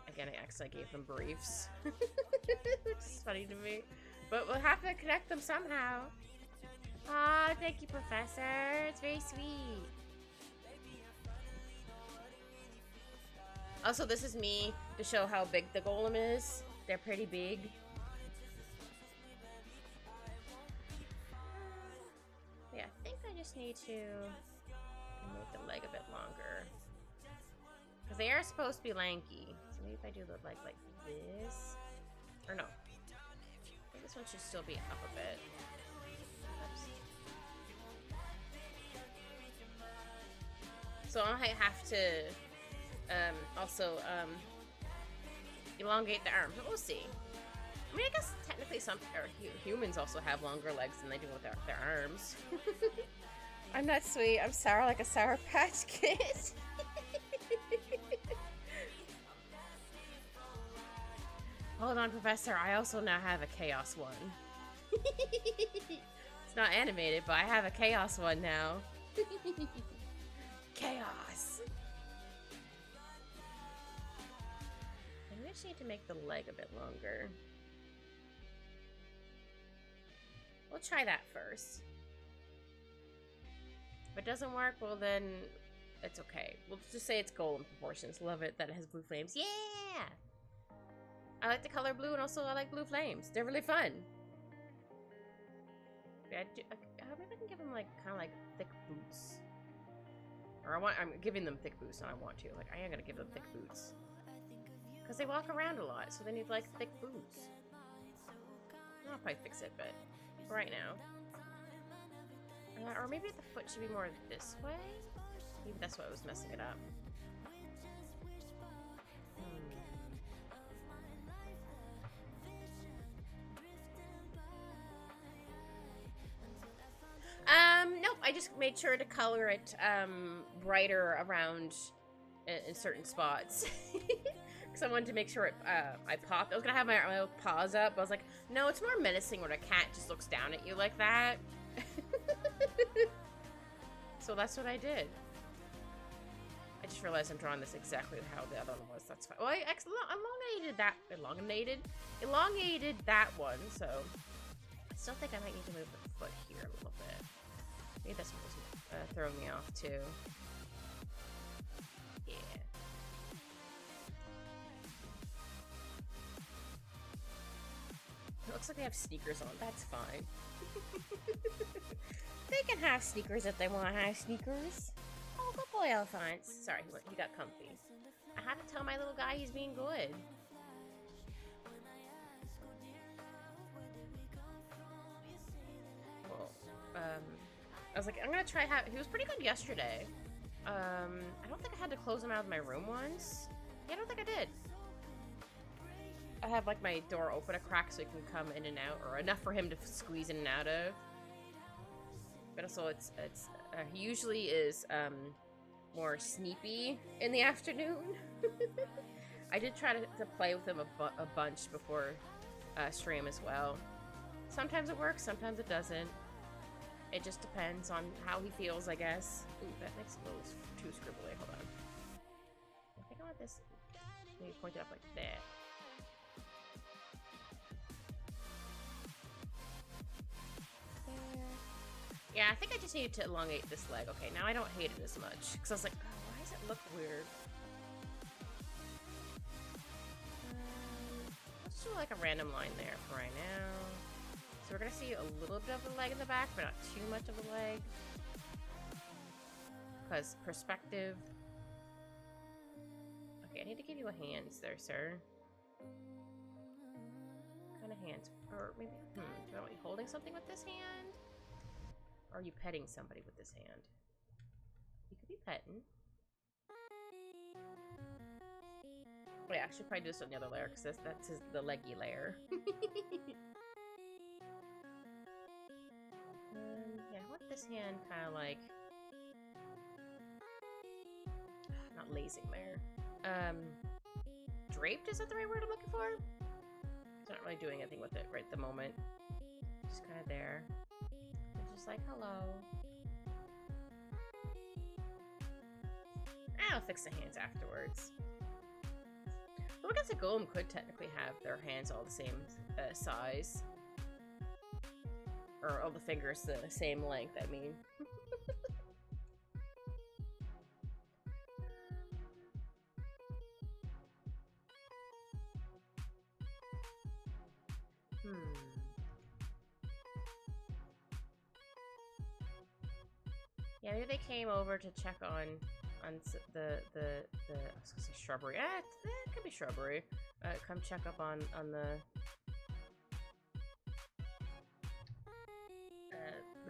Again, I accidentally gave them briefs. Which is funny to me. But we'll have to connect them somehow. Aw, thank you, Professor. It's very sweet. Also, this is me to show how big the golem is. They're pretty big. Yeah, I think I just need to make the leg a bit longer. Because they are supposed to be lanky. So maybe if I do the leg like this. Or no. I think this one should still be up a bit. Oops. So I have to also elongate the arms. But we'll see. I mean, I guess technically humans also have longer legs than they do with their arms. I'm not sweet. I'm sour like a Sour Patch Kid. Hold on, Professor. I also now have a Chaos one. It's not animated, but I have a Chaos one now. Chaos. I just need to make the leg a bit longer. We'll try that first. If it doesn't work, well then, it's okay. We'll just say it's golem proportions. Love it that it has blue flames. Yeah! I like the color blue, and also I like blue flames. They're really fun. Yeah, maybe I can give them like kind of like thick boots. Or I'm giving them thick boots, and I want to. Like, I am gonna give them thick boots. Because they walk around a lot, so they need like thick boots. I'll probably fix it, but for right now. Or maybe the foot should be more this way? Maybe that's what was messing it up. Nope, I just made sure to color it brighter around in certain spots. Because I wanted to make sure I popped. I was gonna have my paws up, but I was like, no, it's more menacing when a cat just looks down at you like that. So that's what I did. I just realized I'm drawing this exactly how the other one was. That's fine. Well, I elongated that one, so I still think I might need to move the foot here a little bit. Maybe that's what's throwing me off too. Yeah. It looks like they have sneakers on. That's fine. They can have sneakers if they want to have sneakers. Oh, good boy, Alphonse. Sorry, he got comfy. I have to tell my little guy he's being good. Well, I was like, I'm gonna try he was pretty good yesterday. I don't think I had to close him out of my room once. Yeah, I don't think I did. I have like my door open a crack so he can come in and out, or enough for him to squeeze in and out of. But also, he usually is more sneepy in the afternoon. I did try to play with him a bunch before stream as well. Sometimes it works, sometimes it doesn't. It just depends on how he feels, I guess. Ooh, that makes it a little too scribbly. Hold on. I think I want this maybe pointed up like that. There. Yeah, I think I just needed to elongate this leg. Okay, now I don't hate it as much. Because I was like, oh, why does it look weird? Let's do like a random line there for right now. So we're going to see a little bit of the leg in the back, but not too much of the leg. Because perspective. Okay, I need to give you a hands there, sir. What kind of hands? Or maybe, do I want you holding something with this hand? Or are you petting somebody with this hand? You could be petting. Oh yeah, I should probably do this on the other layer, because that's the leggy layer. Yeah, I want this hand kind of like... not lazing there. Draped, is that the right word I'm looking for? It's not really doing anything with it right at the moment. Just kind of there. Just like, hello. I'll fix the hands afterwards. Well, I guess a golem could technically have their hands all the same size. Or all the fingers the same length, I mean. Yeah, maybe they came over to check on the I was gonna say shrubbery. It could be shrubbery. Come check up on the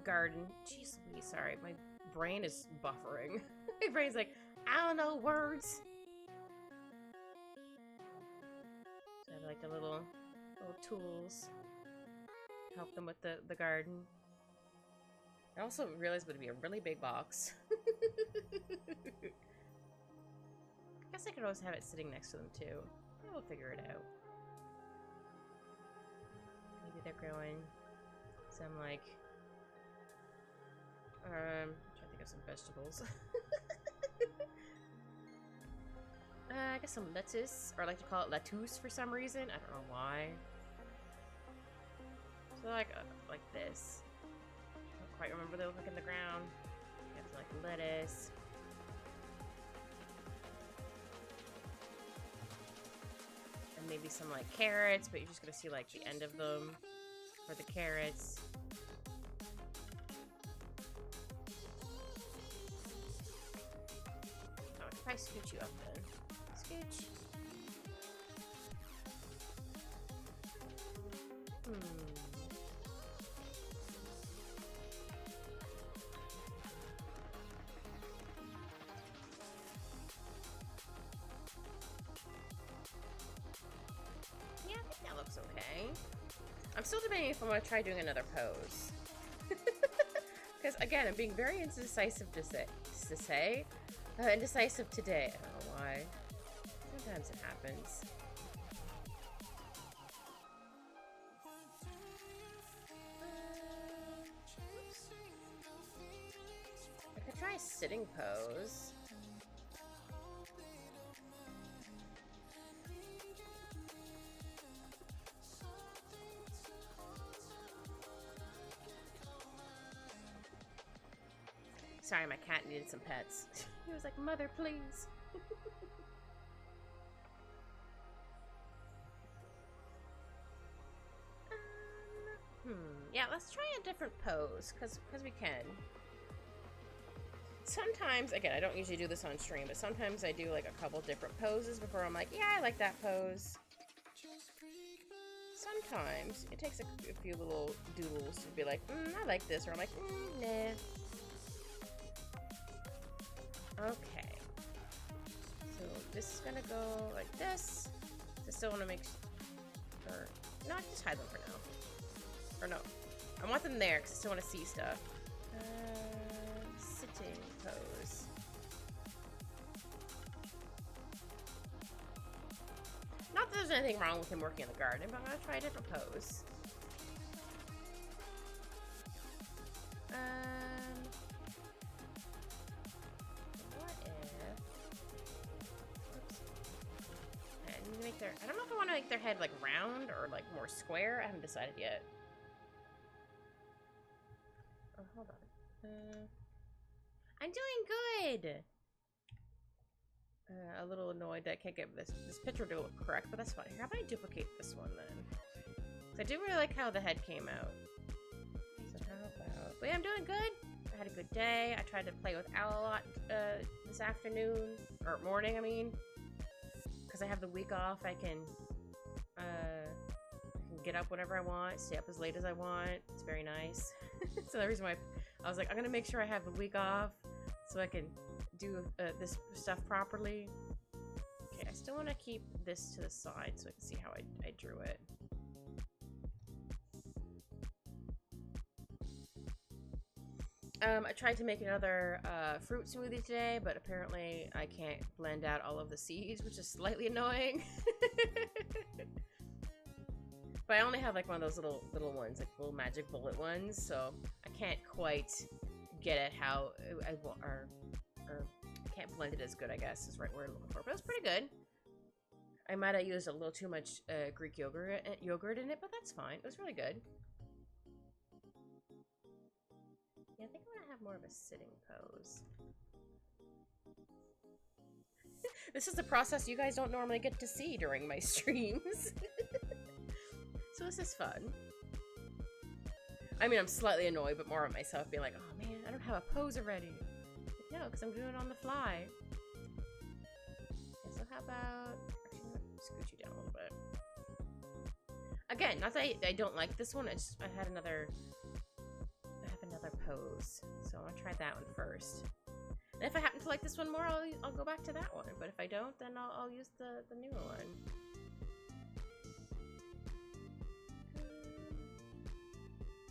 garden. Jeez Louise, sorry, my brain is buffering. My brain's like, I don't know words. So I have like the little tools. Help them with the garden. I also realized it would be a really big box. I guess I could always have it sitting next to them too. We'll figure it out. Maybe they're growing some like I'm trying to think of some vegetables. I guess some lettuce, or I like to call it lettuce for some reason. I don't know why. So like this. I don't quite remember they look like in the ground. You have like lettuce. And maybe some like carrots, but you're just gonna see like the end of them for the carrots. Oh, I could probably scooch you up then. Scooch. Yeah, I think that looks okay. I'm still debating if I want to try doing another pose. Because again, I'm being very indecisive indecisive today. I don't know why. Sometimes it happens. I could try a sitting pose. Sorry, my cat needed some pets. He was like, "Mother, please." Yeah, let's try a different pose, cause we can. Sometimes, again, I don't usually do this on stream, but sometimes I do like a couple different poses before I'm like, yeah, I like that pose. Sometimes it takes a few little doodles to be like, I like this, or I'm like, nah. Okay. So this is gonna go like this. Just still want to make sure. No, I can just hide them for now. Or no. I want them there because I still want to see stuff. Sitting pose. Not that there's anything wrong with him working in the garden, but I'm gonna try a different pose. What if? Oops. I need to make their. I don't know if I want to make their head like round or like more square. I haven't decided yet. Oh, hold on. I'm doing good. A little annoyed that I can't get this picture to look correct, but that's fine. How about I duplicate this one then? So I do really like how the head came out. So how about? But yeah, I'm doing good. I had a good day. I tried to play with Al a lot this afternoon or morning. I mean, because I have the week off, I can get up whenever I want, stay up as late as I want. It's very nice. So the reason why I was like, I'm gonna make sure I have the week off so I can do this stuff properly. Okay, I still want to keep this to the side so I can see how I drew it. I tried to make another fruit smoothie today, but apparently I can't blend out all of the seeds, which is slightly annoying. But I only have like one of those little ones, like little magic bullet ones, so I can't quite get at how I want, or can't blend it as good, I guess, is the right word I'm looking for. But it was pretty good. I might have used a little too much Greek yogurt in it, but that's fine. It was really good. Yeah, I think I'm gonna have more of a sitting pose. This is the process you guys don't normally get to see during my streams. So this is fun. I mean, I'm slightly annoyed, but more at myself, being like, oh man, I don't have a pose already. Like, no, because I'm doing it on the fly. Okay, so how about... Actually, I'm gonna scoot you down a little bit. Again, not that I don't like this one, I have another pose. So I'm gonna try that one first. And if I happen to like this one more, I'll go back to that one. But if I don't, then I'll use the newer one.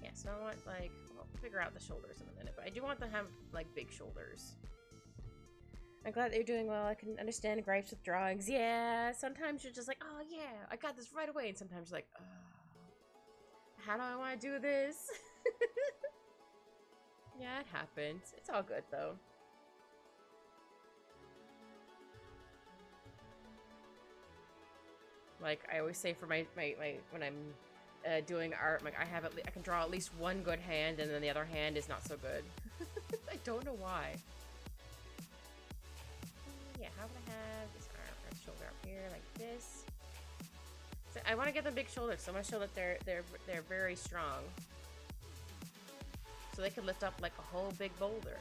Yeah, so I want, like, I'll figure out the shoulders in a minute, but I do want them to have, like, big shoulders. I'm glad that you're doing well. I can understand gripes with drawings. Yeah, sometimes you're just like, oh yeah, I got this right away, and sometimes you're like, how do I want to do this? Yeah, it happens. It's all good, though. Like, I always say for my when I'm doing art, like I can draw at least one good hand, and then the other hand is not so good. I don't know why. Yeah, how would I have this arm or shoulder up here like this? So I want to get them big shoulders, so I want to show that they're very strong, so they could lift up like a whole big boulder.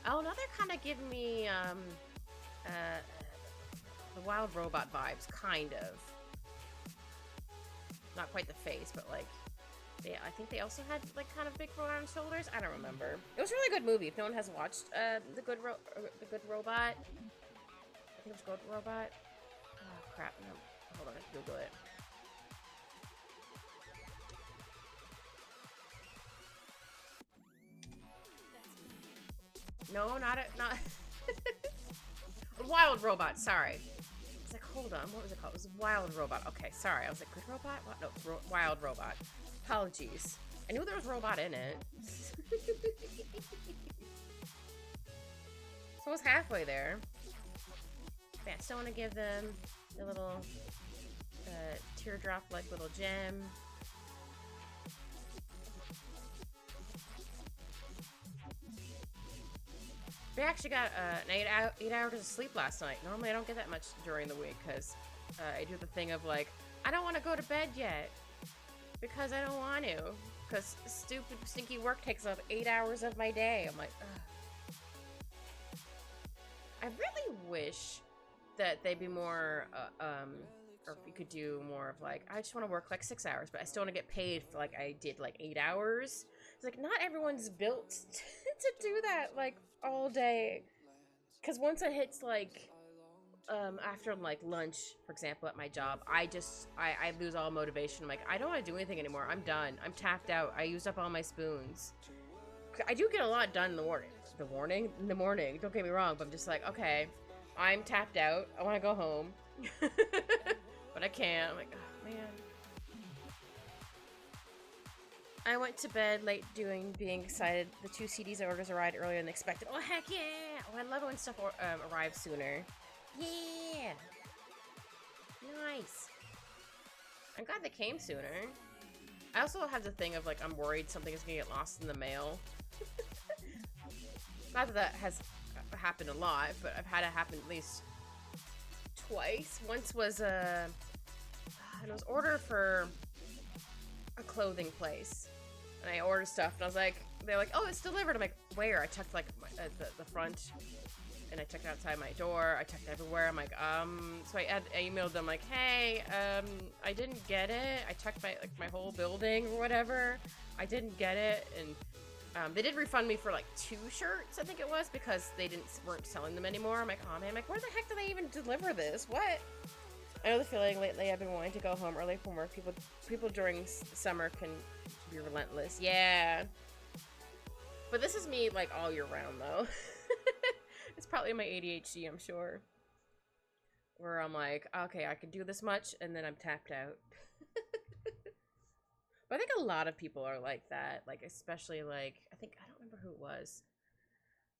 Oh, now they're kind of giving me the wild robot vibes, kind of. Not quite the face, but like, I think they also had like kind of big round shoulders. I don't remember. It was a really good movie. If no one has watched the Good Robot, I think it was Good Robot. Oh crap! No, hold on, I can Google it. No, not. Wild Robot, sorry. I was like, hold on, what was it called? It was Wild Robot. Okay, sorry. I was like, Good Robot? What? No, Wild Robot. Apologies. I knew there was a robot in it. So I was halfway there. But I still want to give them a little teardrop-like little gem. We actually got 8 hours of sleep last night. Normally I don't get that much during the week because I do the thing of like, I don't want to go to bed yet because I don't want to. Because stupid, stinky work takes up 8 hours of my day. I'm like, ugh. I really wish that they'd be more, or if you could do more of like, I just want to work like 6 hours, but I still want to get paid for like I did like 8 hours. It's like, not everyone's built to do that like all day. Because once it hits like, after like lunch, for example, at my job, I lose all motivation. I'm like, I don't want to do anything anymore. I'm done. I'm tapped out. I used up all my spoons. I do get a lot done in the morning. In the morning. Don't get me wrong, but I'm just like, okay, I'm tapped out. I want to go home. But I can't. I'm like, oh, man. I went to bed late being excited. The 2 CDs I ordered arrived earlier than expected. Oh, heck yeah! Oh, I love it when stuff arrives sooner. Yeah! Nice. I'm glad they came sooner. I also have the thing of, like, I'm worried something is gonna get lost in the mail. Not that has happened a lot, but I've had it happen at least twice. Once was it was order for a clothing place. And I ordered stuff, and I was like, they're like, oh, it's delivered. I'm like, where? I checked, like, the front, and I checked outside my door. I checked everywhere. I'm like, so I emailed them, like, hey, I didn't get it. I checked my whole building or whatever. I didn't get it, and they did refund me for, like, 2 shirts, I think it was, because they weren't selling them anymore. I'm like, oh, man, I'm like, where the heck do they even deliver this? What? I know the feeling. Lately I've been wanting to go home early from work. People during summer can be relentless. Yeah. But this is me, like, all year round, though. It's probably my ADHD, I'm sure. Where I'm like, okay, I can do this much, and then I'm tapped out. But I think a lot of people are like that. Like, especially, like, I don't remember who it was.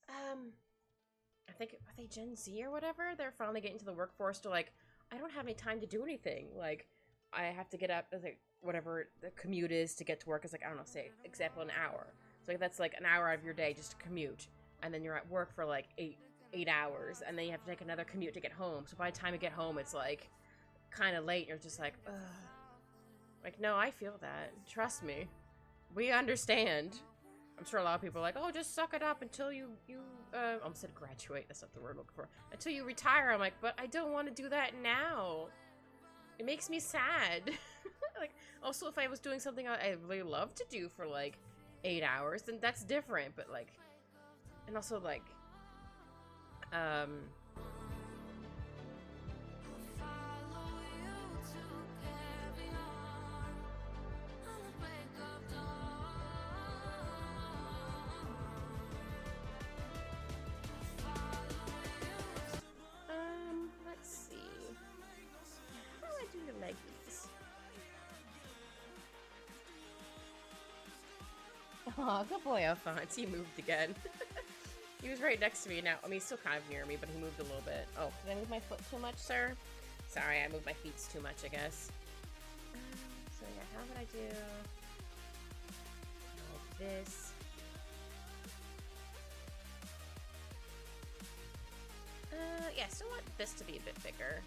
I think, are they Gen Z or whatever? They're finally getting to the workforce to, like, I don't have any time to do anything. Like, I have to get up, like, whatever the commute is to get to work is, like, I don't know, say, example, an hour. So like, that's, like, an hour of your day just to commute. And then you're at work for, like, eight hours. And then you have to take another commute to get home. So by the time you get home, it's, like, kind of late. And you're just like, ugh. Like, no, I feel that. Trust me. We understand. I'm sure a lot of people are like, oh, just suck it up until you I almost said graduate. That's not the word I'm looking for. Until you retire. I'm like, but I don't want to do that now. It makes me sad. Like, also, if I was doing something I really love to do for, like, 8 hours, then that's different. But, like, and also, like, let's see. How do I do the leggies? Aw, good boy, Alphonse. He moved again. He was right next to me now. I mean, he's still kind of near me, but he moved a little bit. Oh, did I move my foot too much, sir? Sorry, I moved my feet too much, I guess. So yeah, how would I do like this? Yeah, I still want this to be a bit bigger.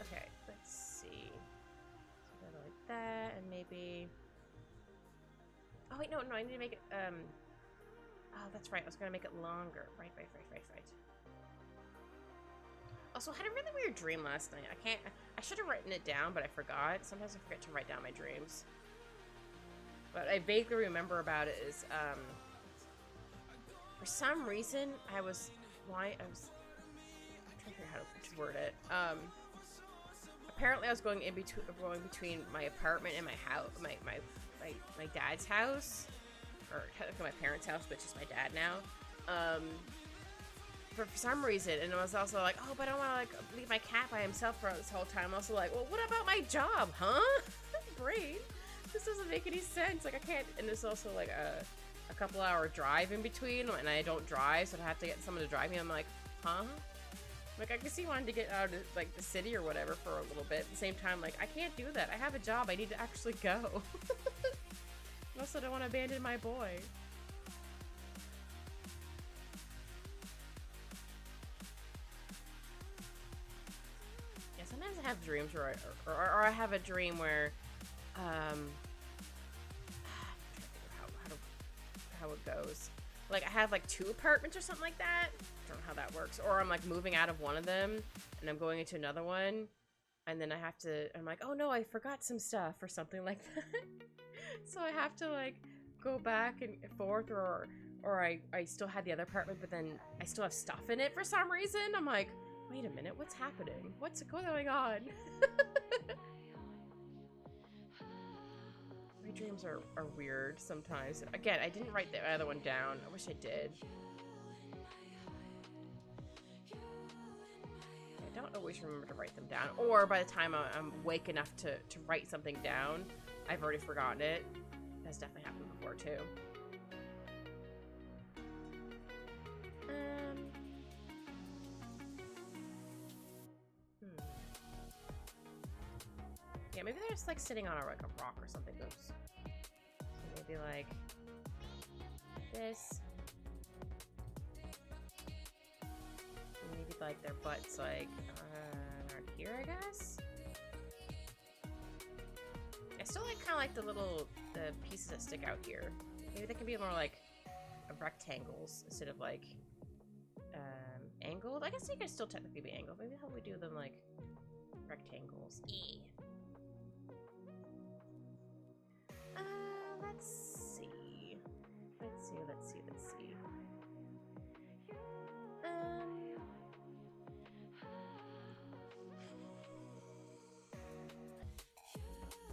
Okay, let's see. So go like that, and maybe. Oh wait, no, I need to make it. Oh, that's right. I was gonna make it longer. Right. Also, I had a really weird dream last night. I should have written it down, but I forgot. Sometimes I forget to write down my dreams. But I vaguely remember about it is, for some reason, I'm trying to figure out how to word it. Apparently I was going between my apartment and my house, my dad's house. or technically my parents' house, but just my dad now. For some reason, and I was also like, oh, but I don't want to like leave my cat by himself for this whole time. I'm also like, well, what about my job, huh? Brain, this doesn't make any sense. Like I can't, and there's also like a couple hour drive in between, and I don't drive, so I have to get someone to drive me. I'm like, huh? Like I can see wanting to get out of like the city or whatever for a little bit. At the same time, like I can't do that. I have a job. I need to actually go. I also don't want to abandon my boy. Sometimes I have dreams where or I have a dream where, I'm trying to figure out how it goes. Like I have like 2 apartments or something like that. I don't know how that works. Or I'm like moving out of one of them and I'm going into another one, and then I'm like, oh no, I forgot some stuff or something like that. So I have to like go back and forth, or I still had the other apartment, but then I still have stuff in it for some reason. I'm like, wait a minute, what's happening? What's going on? My dreams are weird sometimes. Again, I didn't write the other one down. I wish I did. I don't always remember to write them down. Or by the time I'm awake enough to write something down, I've already forgotten it. That's definitely happened before too. Yeah, maybe they're just like sitting on like a rock or something. Oops. So maybe like this. Maybe like their butts like around here, I guess. I still like kind of like the pieces that stick out here. Maybe they can be more like rectangles instead of like angled. I guess they can still technically be angled. Maybe how we do them like rectangles. Let's see.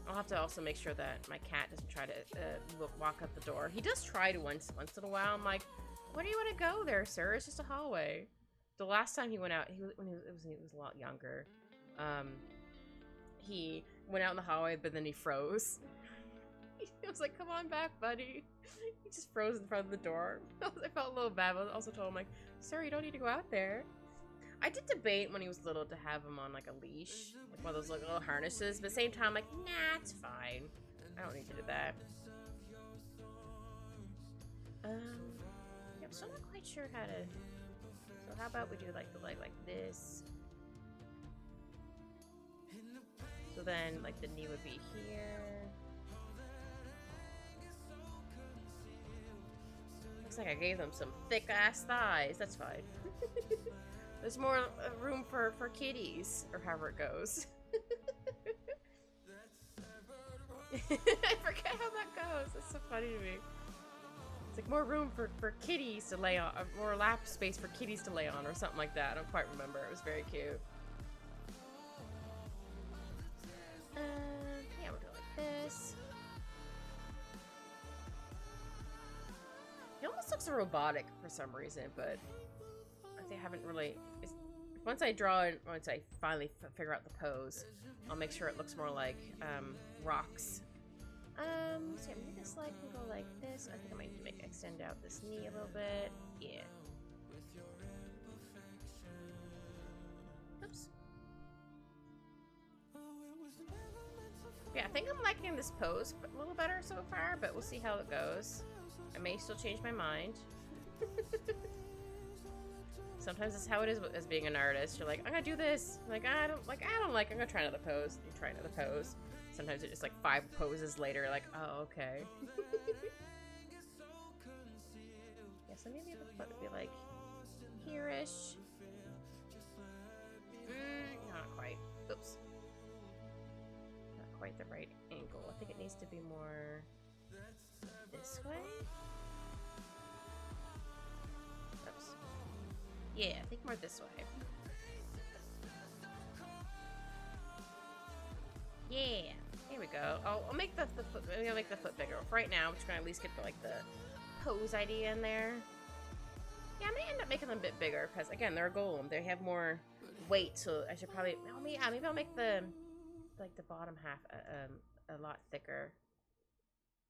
I'll have to also make sure that my cat doesn't try to walk up the door. He does try to once in a while. I'm like, where do you want to go there, sir? It's just a hallway. The last time he went out, when he was a lot younger. He went out in the hallway, but then he froze. I was like, come on back, buddy. He just froze in front of the door. I felt a little bad, but I also told him, like, sir, you don't need to go out there. I did debate when he was little to have him on, like, a leash. Like, one of those little harnesses. But at the same time, like, nah, it's fine. I don't need to do that. Yeah, I'm still not quite sure how to... So how about we do, like, the leg like this. So then, like, the knee would be here. Looks like I gave them some thick-ass thighs. That's fine. There's more room for kitties, or however it goes. I forget how that goes. That's so funny to me. It's like more room for kitties to lay on, more lap space for kitties to lay on, or something like that. I don't quite remember. It was very cute. Yeah, we'll do it like this. It almost looks robotic for some reason, but I haven't really. Once I draw and once I finally figure out the pose, I'll make sure it looks more like rocks. So maybe this leg can go like this. I think I might need to extend out this knee a little bit. Yeah. Oops. Yeah, I think I'm liking this pose a little better so far, but we'll see how it goes. I may still change my mind. Sometimes that's how it is as being an artist. You're like, I'm gonna do this. I'm like, I don't like. I'm gonna try another pose. You try another pose. Sometimes it's just like 5 poses later. Like, oh, okay. Yeah, so maybe the foot would be like here-ish. Not quite. Oops. Not quite the right angle. I think it needs to be more this way. Oops. Yeah, I think more this way. Yeah, here we go. I'll make make the foot, maybe I'll make the foot bigger. For right now, I'm just gonna at least get the, like, the pose idea in there. Yeah, I may end up making them a bit bigger, because, again, they're a golem. They have more weight, so I should probably... Oh, maybe I'll make the, like, the bottom half a lot thicker.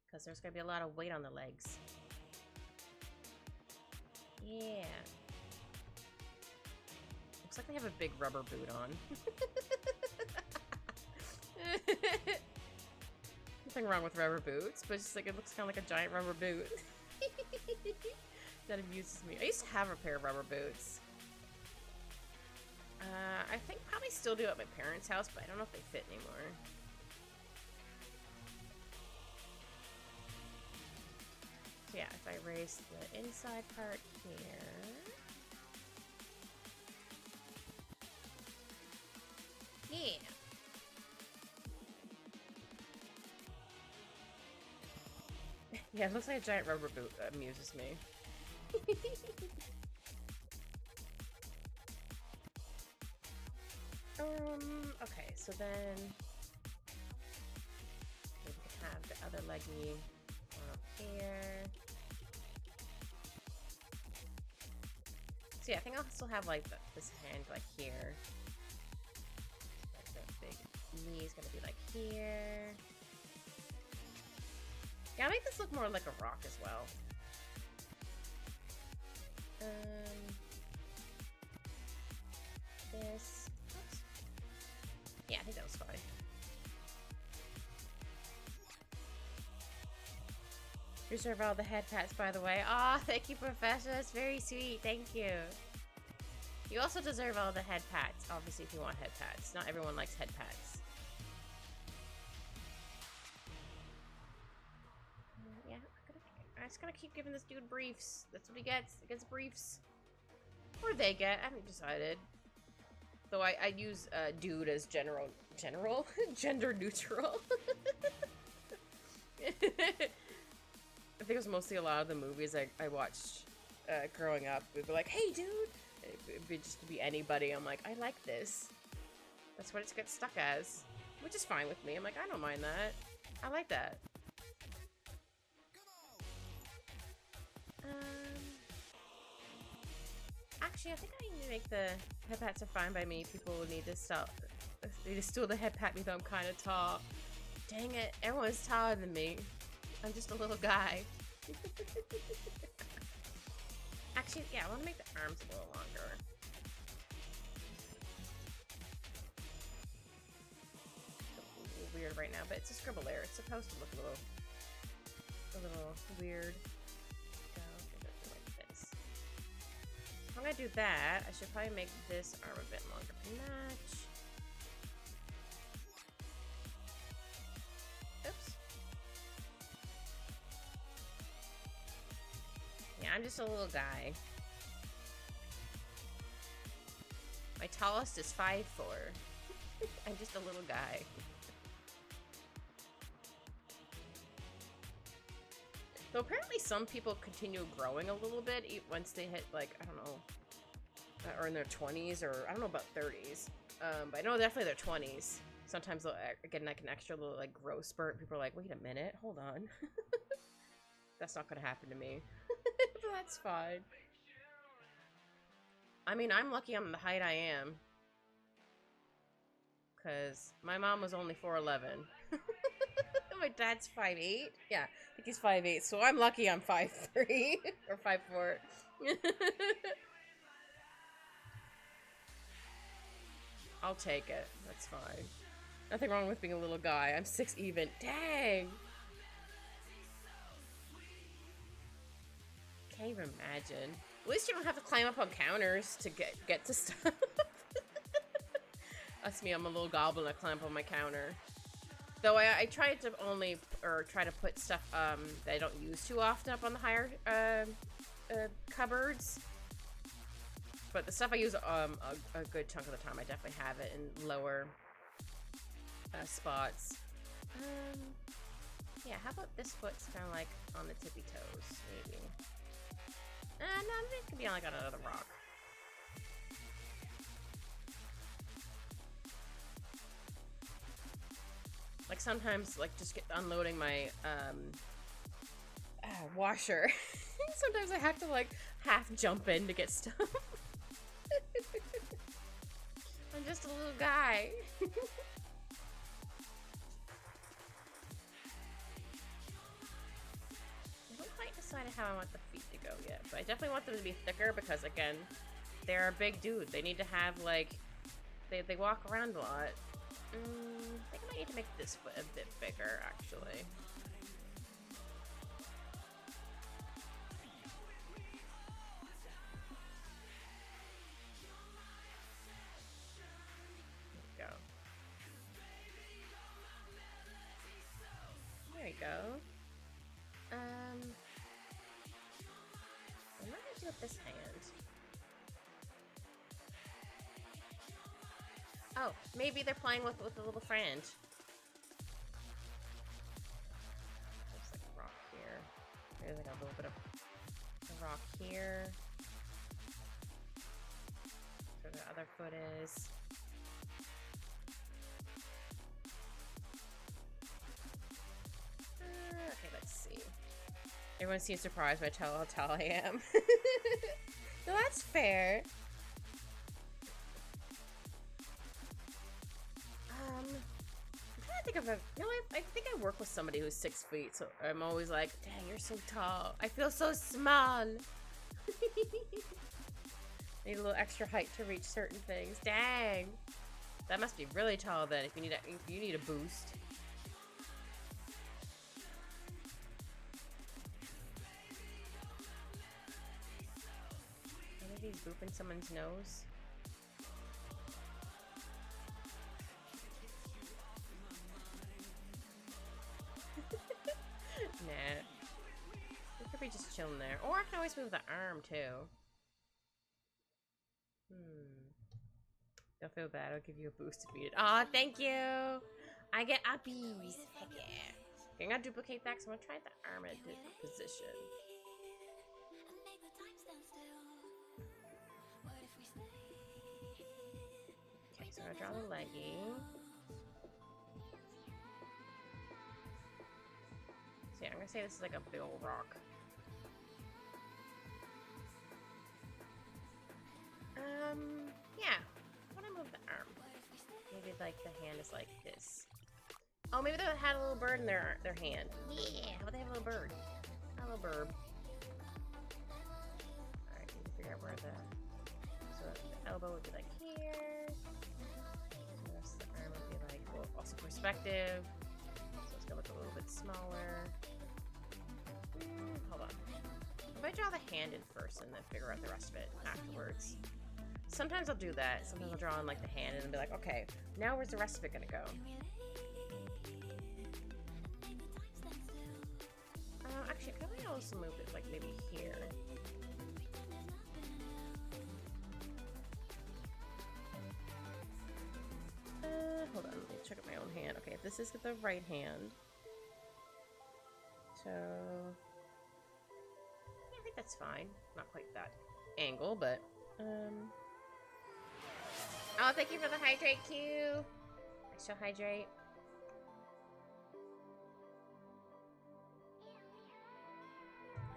Because there's going to be a lot of weight on the legs. Yeah. Looks like they have a big rubber boot on. Nothing wrong with rubber boots, but it's like, it looks kind of like a giant rubber boot. That amuses me. I used to have a pair of rubber boots. I think probably still do at my parents' house, but I don't know if they fit anymore. So yeah, if I erase the inside part here. Yeah. Yeah, it looks like a giant rubber boot. That amuses me. Okay, so then we can have the other leggy one up here. So yeah, I think I'll still have like this hand like here. Like the big knee is gonna be like here. Yeah, I'll make this look more like a rock as well. This. Oops. Yeah, I think that was fine. Reserve all the head pats, by the way. Aw, thank you, Professor. That's very sweet. Thank you. You also deserve all the head pats, obviously, if you want head pats. Not everyone likes head pats. Yeah, I'm just gonna keep giving this dude briefs. That's what he gets. He gets briefs. Or they get. I haven't decided. Though I use dude as general gender neutral. I think it was mostly a lot of the movies I watched growing up. We'd be like, hey dude! It'd be just to be anybody. I'm like, I like this. That's what it gets stuck as. Which is fine with me. I'm like, I don't mind that. I like that. Actually, I think I need to make the head pats are fine by me. People need to stop. They need to steal the head pat me though I'm kind of tall. Dang it, everyone's taller than me. I'm just a little guy. Actually, yeah, I want to make the arms a little longer. It's a little weird right now, but it's a scribble layer. It's supposed to look a little weird. If I'm gonna do that, I should probably make this arm a bit longer to match. Oops. Yeah, I'm just a little guy. My tallest is 5'4". I'm just a little guy. So apparently some people continue growing a little bit once they hit, like, I don't know, or in their 20s, or I don't know about 30s. But I know definitely their 20s. Sometimes they'll get like an extra little like growth spurt. People are like, wait a minute, hold on. That's not gonna happen to me. But that's fine. I mean, I'm lucky I'm the height I am. Because my mom was only 4'11". My dad's 5'8". Yeah, I think he's 5'8". So I'm lucky I'm 5'3". Or 5'4". I'll take it. That's fine. Nothing wrong with being a little guy. I'm 6 even. Dang! Can't even imagine. At least you don't have to climb up on counters to get to stuff. That's me, I'm a little goblin. I climb up on my counter. Though I try to try to put stuff that I don't use too often up on the higher cupboards. But the stuff I use a good chunk of the time, I definitely have it in lower spots. Yeah, how about this foot's kind of like on the tippy toes, maybe? No, I think it could be on like on another rock. Like sometimes, like, just unloading my, washer. Sometimes I have to, like, half jump in to get stuff. I'm just a little guy. I haven't quite decided how I want the feet to go yet, but I definitely want them to be thicker because, again, they're a big dude. They need to have, like, they walk around a lot. I think I might need to make this foot a bit bigger, actually. There you go. What am I gonna do with this hand? Oh, maybe they're playing with a little friend. Looks like a rock here. There's like a little bit of a rock here. Where the other foot is. Okay, let's see. Everyone seems surprised when I tell how tall I am. No, that's fair. I'm trying to think of a. You know, I think I work with somebody who's 6 feet, so I'm always like, dang, you're so tall. I feel so small. Need a little extra height to reach certain things. Dang. That must be really tall then if you need a boost. Maybe he's booping someone's nose. Nah. We could be just chilling there. Or I can always move the arm too. Don't feel bad. I'll give you a boost if needed. Aw, thank you. I get uppies. Heck yeah. Okay, I'm gonna duplicate that because I'm gonna try the arm in a different position. Okay, so I'm gonna draw the leggy. So yeah, I'm gonna say this is like a big old rock. Yeah. I wanna move the arm. Maybe like the hand is like this. Oh, maybe they had a little bird in their hand. Yeah, how about they have a little bird? A little bird. Alright, need to figure out where the elbow would be like here. The rest of the arm would be like, well, also perspective. So it's gonna look a little bit smaller. Hold on. If I draw the hand in first and then figure out the rest of it afterwards. Sometimes I'll do that. Sometimes I'll draw in like the hand and be like, okay, now where's the rest of it gonna go? Actually, can I also move it like maybe here? Hold on, let me check out my own hand. Okay, this is the right hand. So, yeah, I think that's fine. Not quite that angle, but, Oh, thank you for the hydrate cue. I shall hydrate.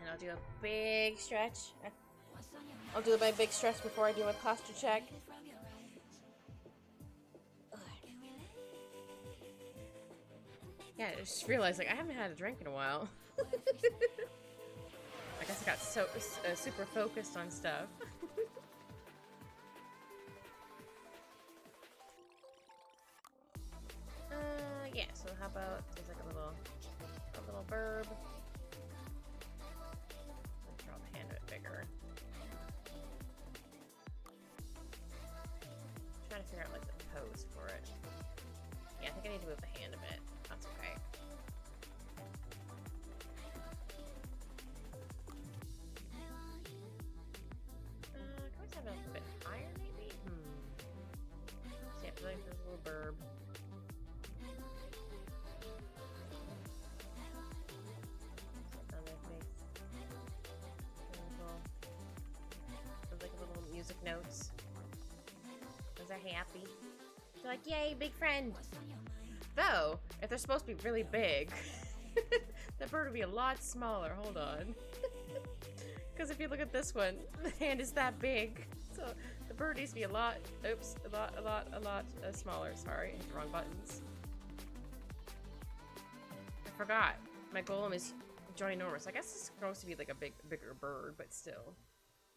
And I'll do a big stretch. I'll do my big stretch before I do my posture check. Ugh. Yeah, I just realized, like, I haven't had a drink in a while. I guess I got so super focused on stuff. Yeah, so how about there's like a little verb. Let's draw the hand a bit bigger. Trying to figure out like the pose for it. Yeah, I think I need to move the hand a bit. That's okay. Can we have it a bit higher maybe? So yeah, I feel like there's a little verb. Music notes. Those are happy. They're like, yay, big friend. Though, if they're supposed to be really big, the bird would be a lot smaller. Hold on. Because if you look at this one, the hand is that big. So the bird needs to be a lot, oops, a lot smaller. Sorry, hit the wrong buttons. I forgot. My golem is ginormous. I guess it's supposed to be like a bigger bird, but still.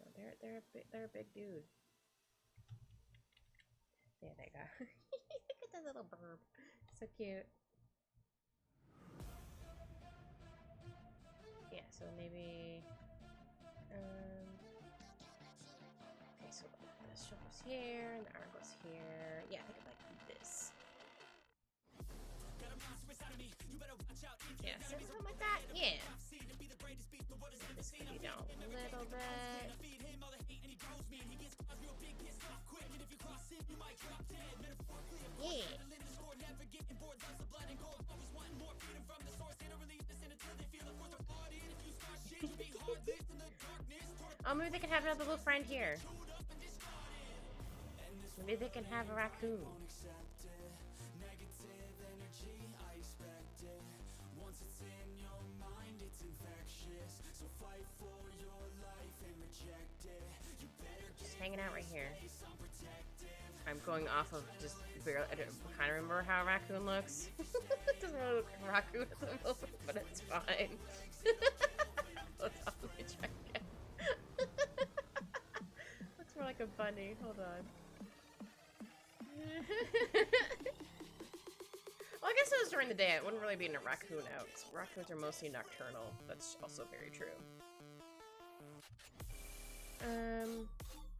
No, they're a big dude. Yeah, there you go. Look at that little bird. So cute. Yeah, so maybe okay, so the shoulder goes here and the arm goes here. Yeah, I think I like this. Yeah, so something like that. Yeah. This could be down a little bit. Yeah. Oh, maybe they can have another little friend here. Maybe they can have a raccoon. Just hanging out right here. I'm going off of just barely. I kind of remember how a raccoon looks. It doesn't really look like a raccoon at the moment, but it's fine. Hold on, let me check again. Looks more like a bunny. Hold on. Well, I guess it was during the day. It wouldn't really be in a raccoon out. Raccoons are mostly nocturnal. That's also very true. How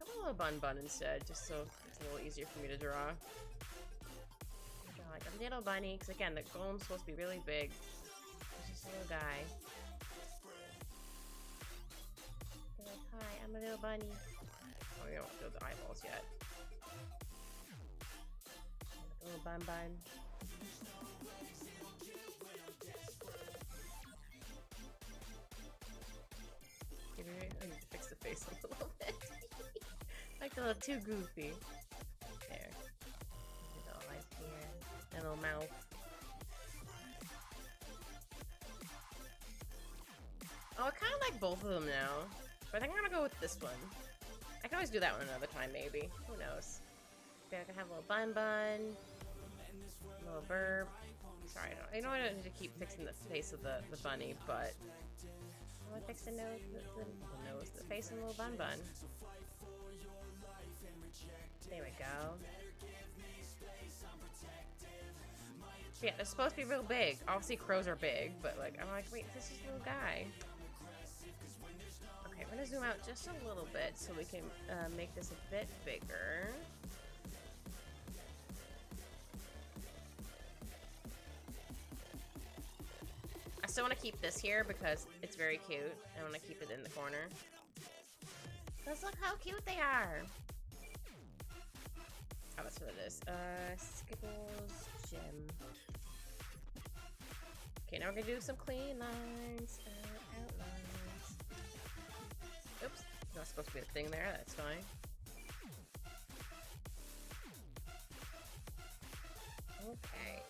about a little bun instead, just so it's a little easier for me to draw. Draw like a little bunny, because again, the golem's supposed to be really big. It's just a little guy. They're like, hi, I'm a little bunny. Oh, we don't do the eyeballs yet. Like a little bun. I need to fix the face a little bit. Like a little too goofy. There. Little eyes here. And a little mouth. Oh, I kind of like both of them now. But I think I'm gonna go with this one. I can always do that one another time, maybe. Who knows? Maybe I can have a little bun. A little burp. Sorry, I know I don't need to keep fixing the face of the bunny, but I want to fix the nose, the face, and a little bun. There we go. Yeah, they're supposed to be real big. Obviously, crows are big, but like, I'm like, wait, this is a little guy. Okay, we're gonna zoom out just a little bit so we can make this a bit bigger. I still want to keep this here because it's very cute. I want to keep it in the corner. Because look how cute they are. Oh, that's what it is. Skittles Gem. Okay, now we're going to do some clean lines. Outlines. Oops. Not supposed to be a thing there. That's fine. Okay.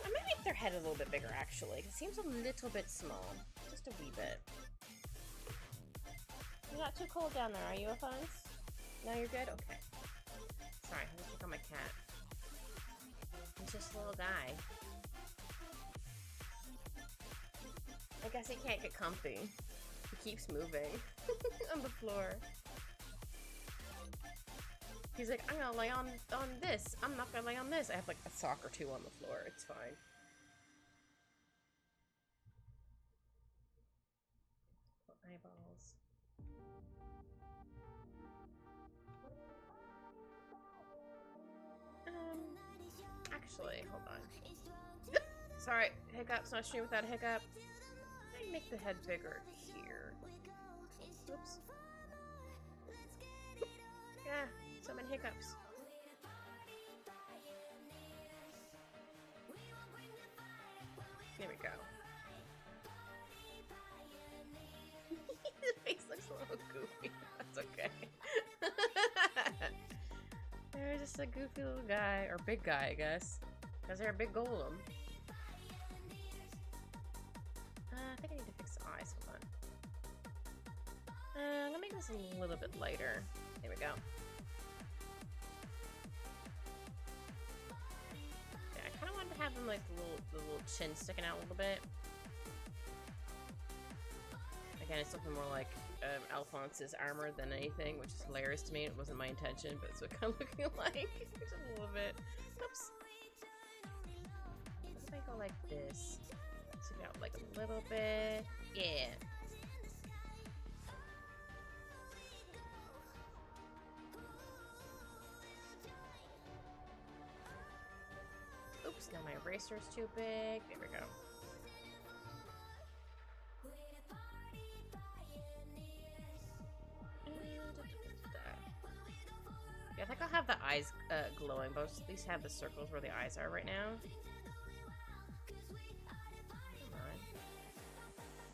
I might make their head a little bit bigger, actually. It seems a little bit small. Just a wee bit. You're not too cold down there, are you, Alphonse? No, you're good? Okay. Sorry, I just look on my cat. He's just a little guy. I guess he can't get comfy. He keeps moving on the floor. He's like, I'm gonna lay on this. I'm not gonna lay on this. I have like a sock or two on the floor. It's fine. Eyeballs. Actually, hold on. Sorry, hiccups. Not stream without a hiccup. I make the head bigger here. Oops. Yeah. So many hiccups. There we go. The face looks a little goofy. That's okay. just a goofy little guy, or big guy, I guess. Because they're a big golem. I think I need to fix the eyes. Hold on. I'm gonna make this a little bit lighter. There we go. Yeah, I kind of wanted to have them like the little chin sticking out a little bit. Again, it's looking more like Alphonse's armor than anything, which is hilarious to me. It wasn't my intention, but it's what kind of looking like. Just a little bit. Oops. What if I go like this? Stick out like a little bit. Yeah. Oops, now my eraser's too big. There we go. Yeah, I think I'll have the eyes glowing, but at least have the circles where the eyes are right now. Come on.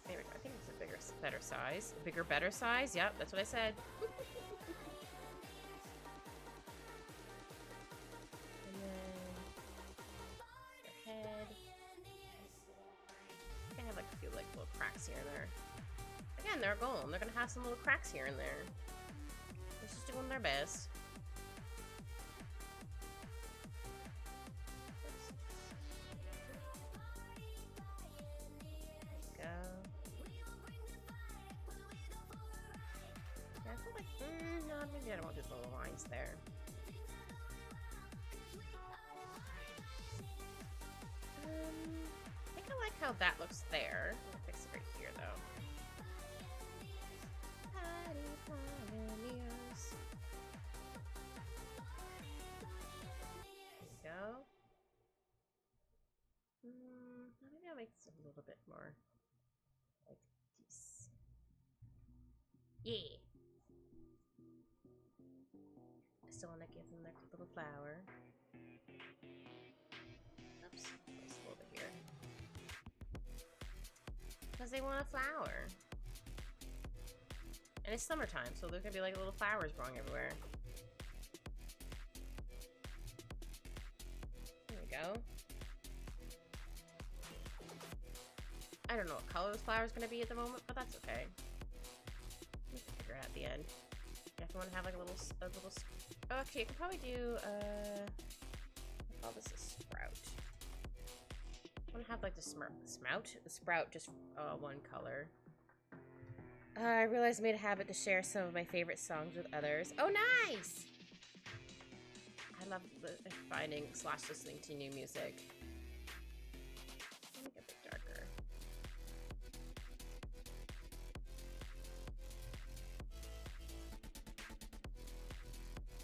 There we go. I think it's a bigger, better size. Bigger, better size? Yep, that's what I said. And then their head. I have like a few like little cracks here and there. Again, they're a golem. They're gonna have some little cracks here and there. They're just doing their best. Maybe I don't want these little lines there. I think I like how that looks there. I'm gonna fix it right here, though. There we go. Maybe I'll make this a little bit more like this. Yeah. Still want to give them their little flower. Oops, just a little bit here. Because they want a flower. And it's summertime, so there's gonna be like little flowers growing everywhere. There we go. I don't know what color this flower is gonna be at the moment, but that's okay. We'll figure it out at the end. Definitely want to have like a little. Oh, actually, I could probably do, I call this a sprout. I want to have like the sprout, just one color. I realized I made a habit to share some of my favorite songs with others. Oh, nice! I love finding / listening to new music. Let me get a bit darker.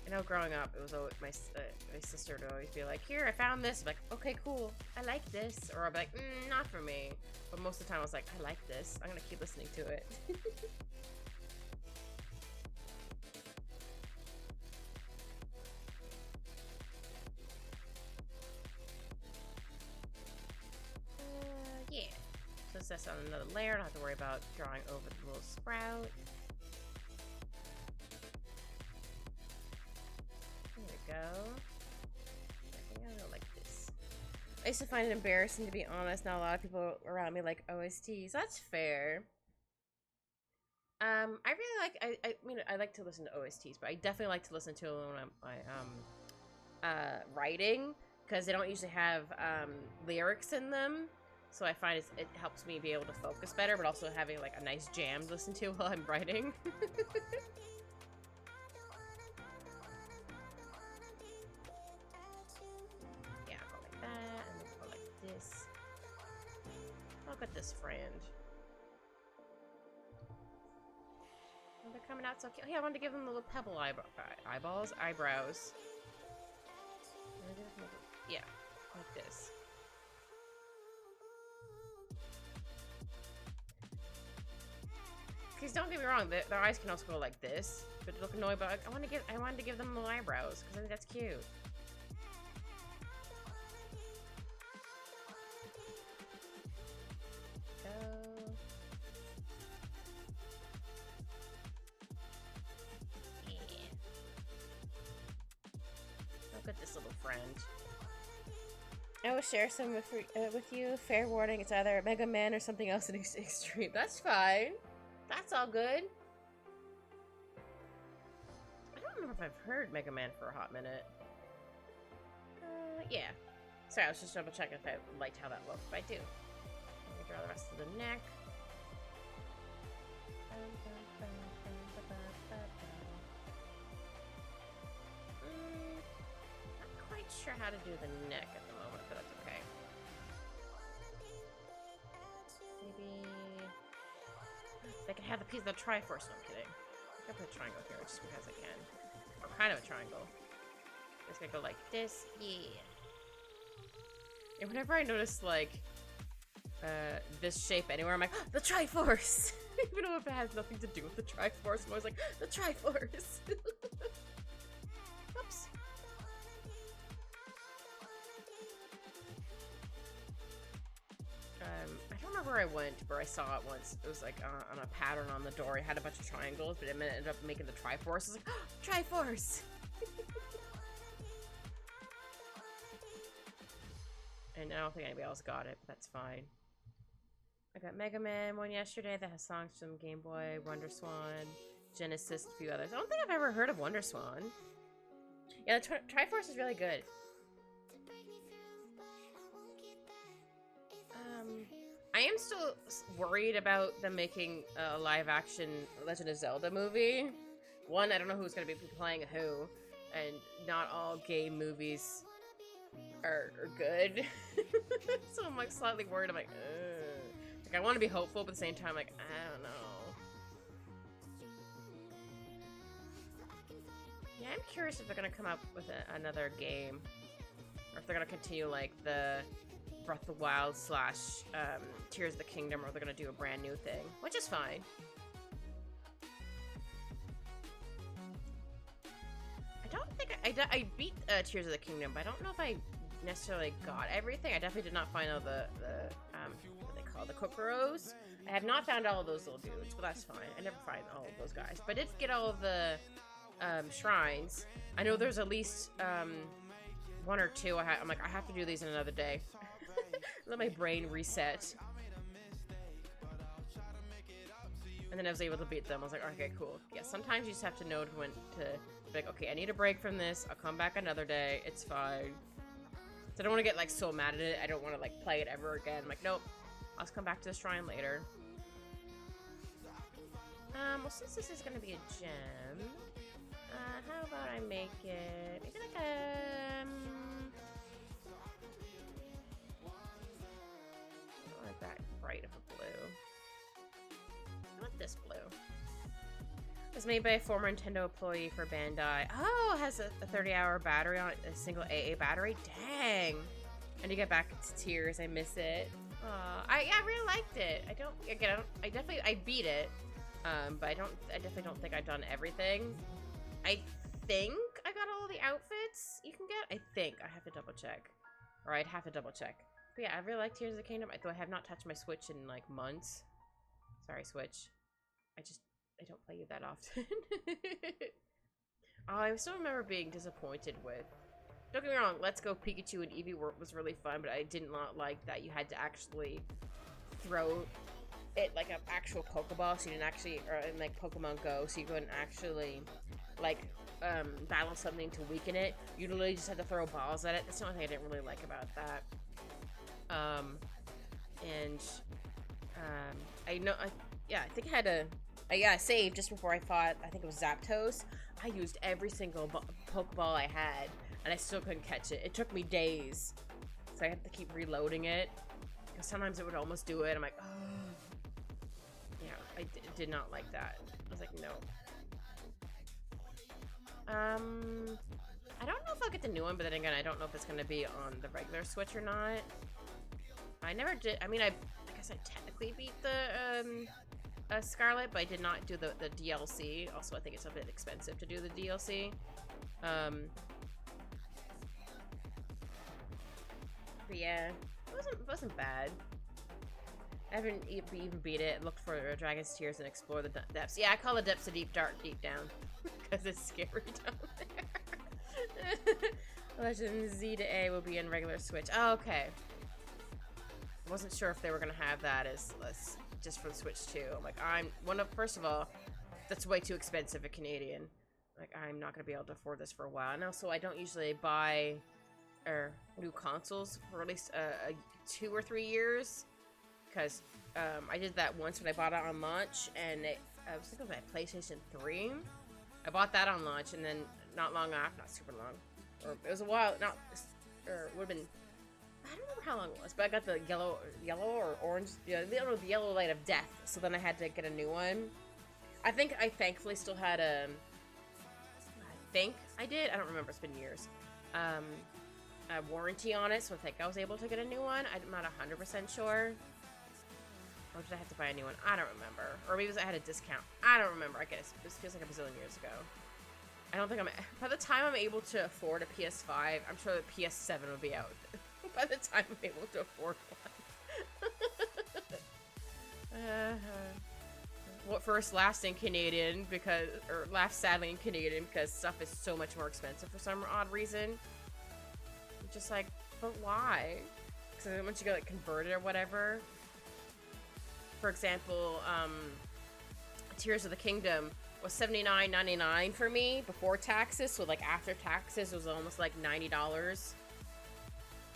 I know growing up, it was always my sister would always be like, "Here, I found this." I'm like, okay, cool, I like this, or I'd be like, "Not for me." But most of the time, I was like, "I like this. I'm gonna keep listening to it." Yeah. So that's on another layer. I don't have to worry about drawing over the little sprout. Go. I think I'll go like this. I used to find it embarrassing, to be honest. Not a lot of people around me like OSTs. That's fair. I really like. I mean, I like to listen to OSTs, but I definitely like to listen to them when I'm writing, because they don't usually have lyrics in them. So I find it helps me be able to focus better, but also having like a nice jam to listen to while I'm writing. Look at this friend. Oh, they're coming out so cute. Yeah, I wanted to give them little pebble eyebrows. Yeah, like this. Because don't get me wrong, their eyes can also go like this, but look annoying. But I wanted to give them little eyebrows because I think that's cute. Look at this little friend. I will share some with you. Fair warning, it's either Mega Man or something else in extreme. That's fine. That's all good. I don't remember if I've heard Mega Man for a hot minute. Yeah. Sorry, I was just double checking if I liked how that looked, but I do. Let me draw the rest of the neck. Not quite sure how to do the neck at the moment, but that's okay. Maybe they can have the piece of the Triforce. No, I'm kidding. I can put a triangle here just because I can. Or kind of a triangle. It's gonna go like this. Yeah. And whenever I notice like this shape anywhere, I'm like, oh, the Triforce! Even though if it has nothing to do with the Triforce, I'm always like, the Triforce! Oops. I don't remember where I went, where I saw it once. It was like on a pattern on the door. It had a bunch of triangles, but it ended up making the Triforce. I was like, oh, Triforce! And I don't think anybody else got it, but that's fine. I got Mega Man one yesterday that has songs from Game Boy, Wonder Swan, Genesis, a few others. I don't think I've ever heard of Wonder Swan. Yeah, the Triforce is really good. I am still worried about them making a live-action Legend of Zelda movie. One, I don't know who's going to be playing who, and not all game movies are good. So I'm like slightly worried. I'm like, ugh. Like I want to be hopeful, but at the same time, like I don't know. Yeah, I'm curious if they're gonna come up with another game, or if they're gonna continue like the Breath of the Wild / Tears of the Kingdom, or they're gonna do a brand new thing, which is fine. I don't think I beat Tears of the Kingdom, but I don't know if I necessarily got everything. I definitely did not find all the what they call the Kokoros. I have not found all of those little dudes, but that's fine. I never find all of those guys, but I did get all of the shrines. I know there's at least one or two. I'm like, I have to do these in another day. Let my brain reset. And then I was able to beat them. I was like, okay, cool. Yeah, sometimes you just have to know when to be like, okay, I need a break from this. I'll come back another day. It's fine. So I don't want to get like so mad at it. I don't want to like play it ever again. I'm like, nope. I'll just come back to the shrine later. Well, since this is gonna be a gem, how about I make it maybe like a I like that bright of a blue. I like this blue. It's made by a former Nintendo employee for Bandai. Oh, it has a 30-hour battery on it, a single AA battery. Dang! I need to get back to Tears. I miss it. I really liked it. I beat it, but I definitely don't think I've done everything. I think I got all the outfits you can get. I think I have to double check, or I'd have to double check. But yeah, I really like Tears of the Kingdom. Though I have not touched my Switch in like months. Sorry, Switch. I don't play you that often. Oh, I still remember being disappointed with. Don't get me wrong, Let's Go Pikachu and Eevee was really fun, but I did not like that you had to actually throw it like an actual Pokeball, so you didn't actually, or in like Pokemon Go, so you couldn't actually like battle something to weaken it. You literally just had to throw balls at it. That's the only thing I didn't really like about that. I think I had a. I saved just before I fought, I think it was Zapdos. I used every single Pokeball I had, and I still couldn't catch it. It took me days. So I had to keep reloading it. Because sometimes it would almost do it. I'm like, oh. Yeah, I did not like that. I was like, no. I don't know if I'll get the new one, but then again, I don't know if it's going to be on the regular Switch or not. I never did. I mean, I guess I technically beat the, Scarlet, but I did not do the DLC. Also, I think it's a bit expensive to do the DLC. But yeah, it wasn't bad. I haven't even beat it. Looked for Dragon's Tears and explore the depths. Yeah, I call the depths a deep down, because it's scary down there. Legend Z to A will be in regular Switch. Oh, okay. I wasn't sure if they were gonna have that as just for the Switch too. Like, first of all, that's way too expensive a Canadian. Like, I'm not gonna be able to afford this for a while. And also, I don't usually buy new consoles for at least 2 or 3 years, because I did that once when I bought it on launch, and I was thinking of my PlayStation 3. I bought that on launch, and then not long after, not super long, or it was a while, or it would have been, I don't remember how long it was, but I got the yellow or orange, the yellow light of death, so then I had to get a new one. I think I thankfully still had I think I did, I don't remember, it's been years, a warranty on it, so I think I was able to get a new one. I'm not 100% sure. Or did I have to buy a new one? I don't remember. Or maybe I had a discount. I don't remember. I guess this feels like a bazillion years ago. I don't think by the time I'm able to afford a PS5, I'm sure the PS7 will be out. By the time I'm able to afford one. What first last in Canadian last sadly in Canadian because stuff is so much more expensive for some odd reason. I'm just like, but why? Because once you get like converted or whatever. For example, Tears of the Kingdom was $79.99 for me before taxes, so like after taxes it was almost like $90. I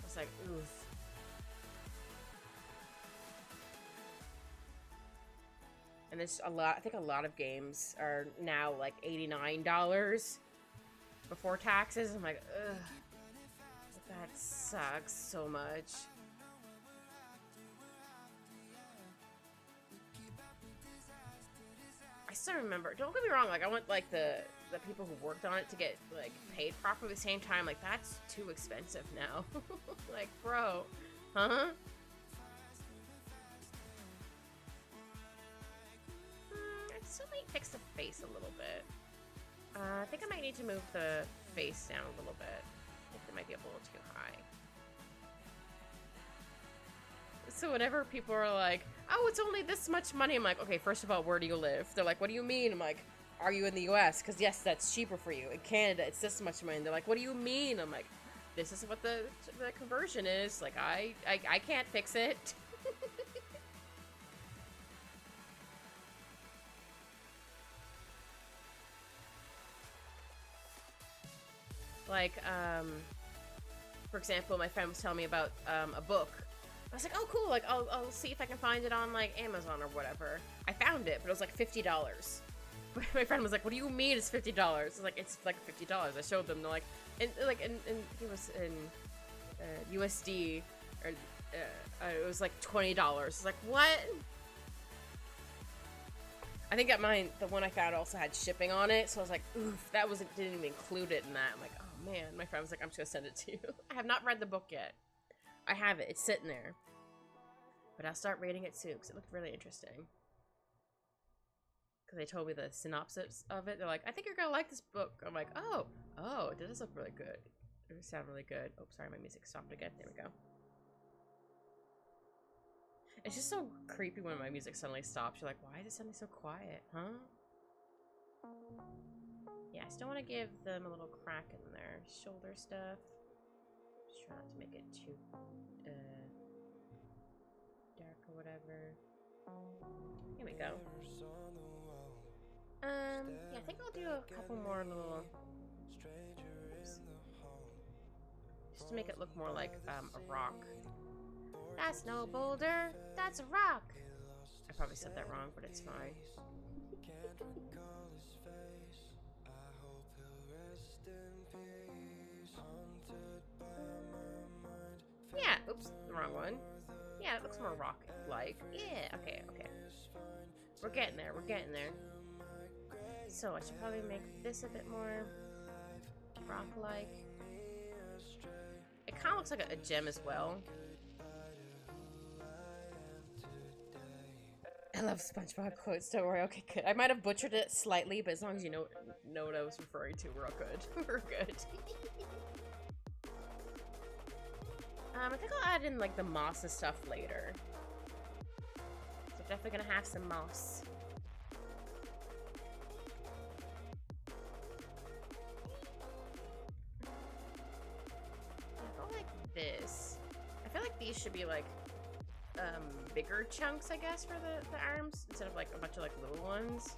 was like, oof. And there's I think a lot of games are now like $89 before taxes. I'm like, ugh. That sucks so much. I still remember, don't get me wrong, like I want like the people who worked on it to get like paid properly at the same time. Like that's too expensive now. Like, bro, huh? I still might fix the face a little bit. I think I might need to move the face down a little bit. I think it might be a little too high. So whenever people are like, oh, it's only this much money, I'm like, okay, first of all, where do you live? They're like, what do you mean? I'm like, are you in the US? Because yes, that's cheaper for you. In Canada, it's this much money. And they're like, what do you mean? I'm like, this is what the conversion is. Like, I can't fix it. Like, for example, my friend was telling me about a book. I was like, oh, cool, like, I'll see if I can find it on, like, Amazon or whatever. I found it, but it was, like, $50. But my friend was like, what do you mean it's $50? I was like, it's, like, $50. I showed them, they're like, and it was in USD, or, it was, like, $20. I was like, what? I think that the one I found also had shipping on it, so I was like, oof, didn't even include it in that. I'm like, oh, man. My friend was like, I'm just gonna send it to you. I have not read the book yet. I have it. It's sitting there. But I'll start reading it soon, because it looked really interesting. Because they told me the synopsis of it. They're like, I think you're going to like this book. I'm like, oh, it does look really good. It does sound really good. Oh, sorry, my music stopped again. There we go. It's just so creepy when my music suddenly stops. You're like, why is it suddenly so quiet, huh? Yeah, I still want to give them a little crack in their shoulder stuff. Just try not to make it too dark or whatever. Here we go. Yeah, I think I'll do a couple more little... Oops. Just to make it look more like a rock. That's no boulder, that's a rock. I probably said that wrong, but it's fine. Yeah, oops, the wrong one. Yeah, it looks more rock-like. Yeah, okay. We're getting there, So I should probably make this a bit more rock-like. It kind of looks like a gem as well. I love SpongeBob quotes, don't worry, okay, good. I might have butchered it slightly, but as long as you know what I was referring to, we're all good. We're good. I think I'll add in, like, the moss and stuff later. So definitely gonna have some moss. these should be like bigger chunks, I guess, for the arms instead of like a bunch of like little ones.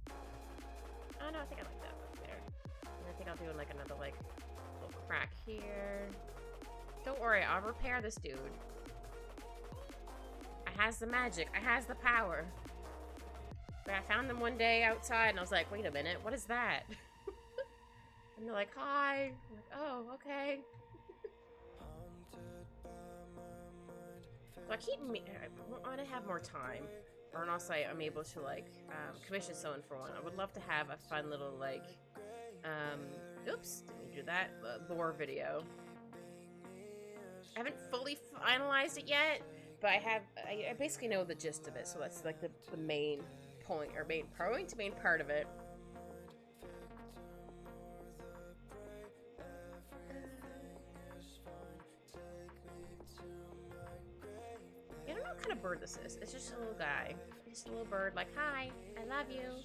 Oh no, I think I like that one there. And I think I'll do like another like little crack here. Don't worry, I'll repair this dude. I has the magic. I has the power. But I found them one day outside and I was like, wait a minute, what is that? And they're like, hi. I'm like, oh, okay. So I want to have more time. Or also I'm able to like commission someone for one. I would love to have a fun little like, oops, didn't do that, lore video. I haven't fully finalized it yet, but I basically know the gist of it. So that's like the main point, or main part of it. I don't know what kind of bird this is. It's just a little guy. Just a little bird like, hi, I love you.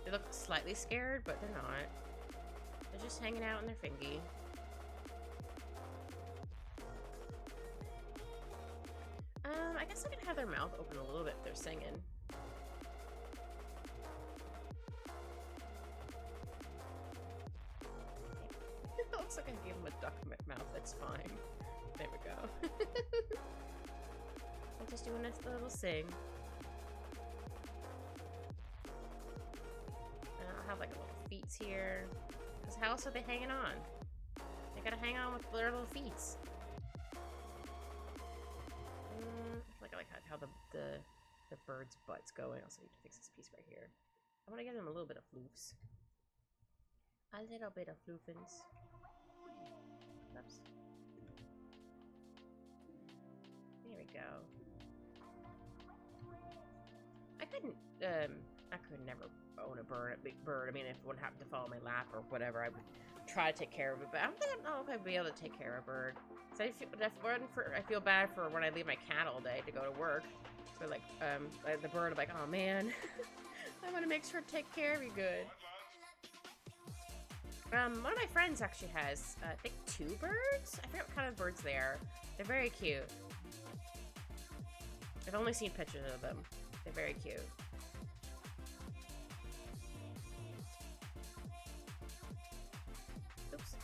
They look slightly scared, but they're not. They're just hanging out in their fingy. I guess I can have their mouth open a little bit if they're singing. It looks like I gave him a duck mouth. That's fine. There we go. I'm just doing a little sing. I'll have like a little feet here. Because how else are they hanging on? They gotta hang on with their little feet. I like how the bird's butt's going. Also need to fix this piece right here. I want to give them a little bit of floofs. A little bit of floofins. Oops. There we go. I could never own a big bird. I mean, if one happened to fall in my lap or whatever, I would try to take care of it. But I don't think I'd be able to take care of a bird. So I feel bad for when I leave my cat all day to go to work. So like, the bird, I'm like, oh man, I want to make sure to take care of you good. One of my friends actually has, I think 2 birds? I forget what kind of birds they are. They're very cute. I've only seen pictures of them. They're very cute. Oops.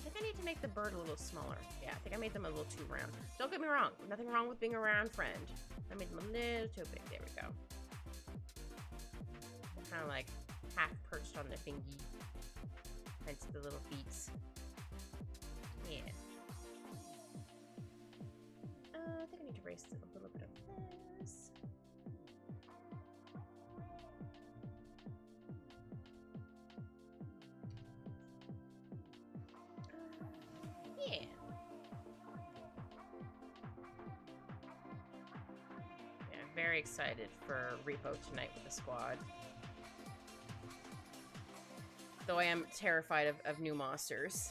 I think I need to make the bird a little smaller. Yeah, I think I made them a little too round. Don't get me wrong. Nothing wrong with being a round friend. I made them a little too big. There we go. They're kind of like half perched on the thingy. Hence the little feet. Yeah. I think I need to erase a little bit of this. Yeah. Yeah, I'm very excited for Repo tonight with the squad. Though I am terrified of new monsters.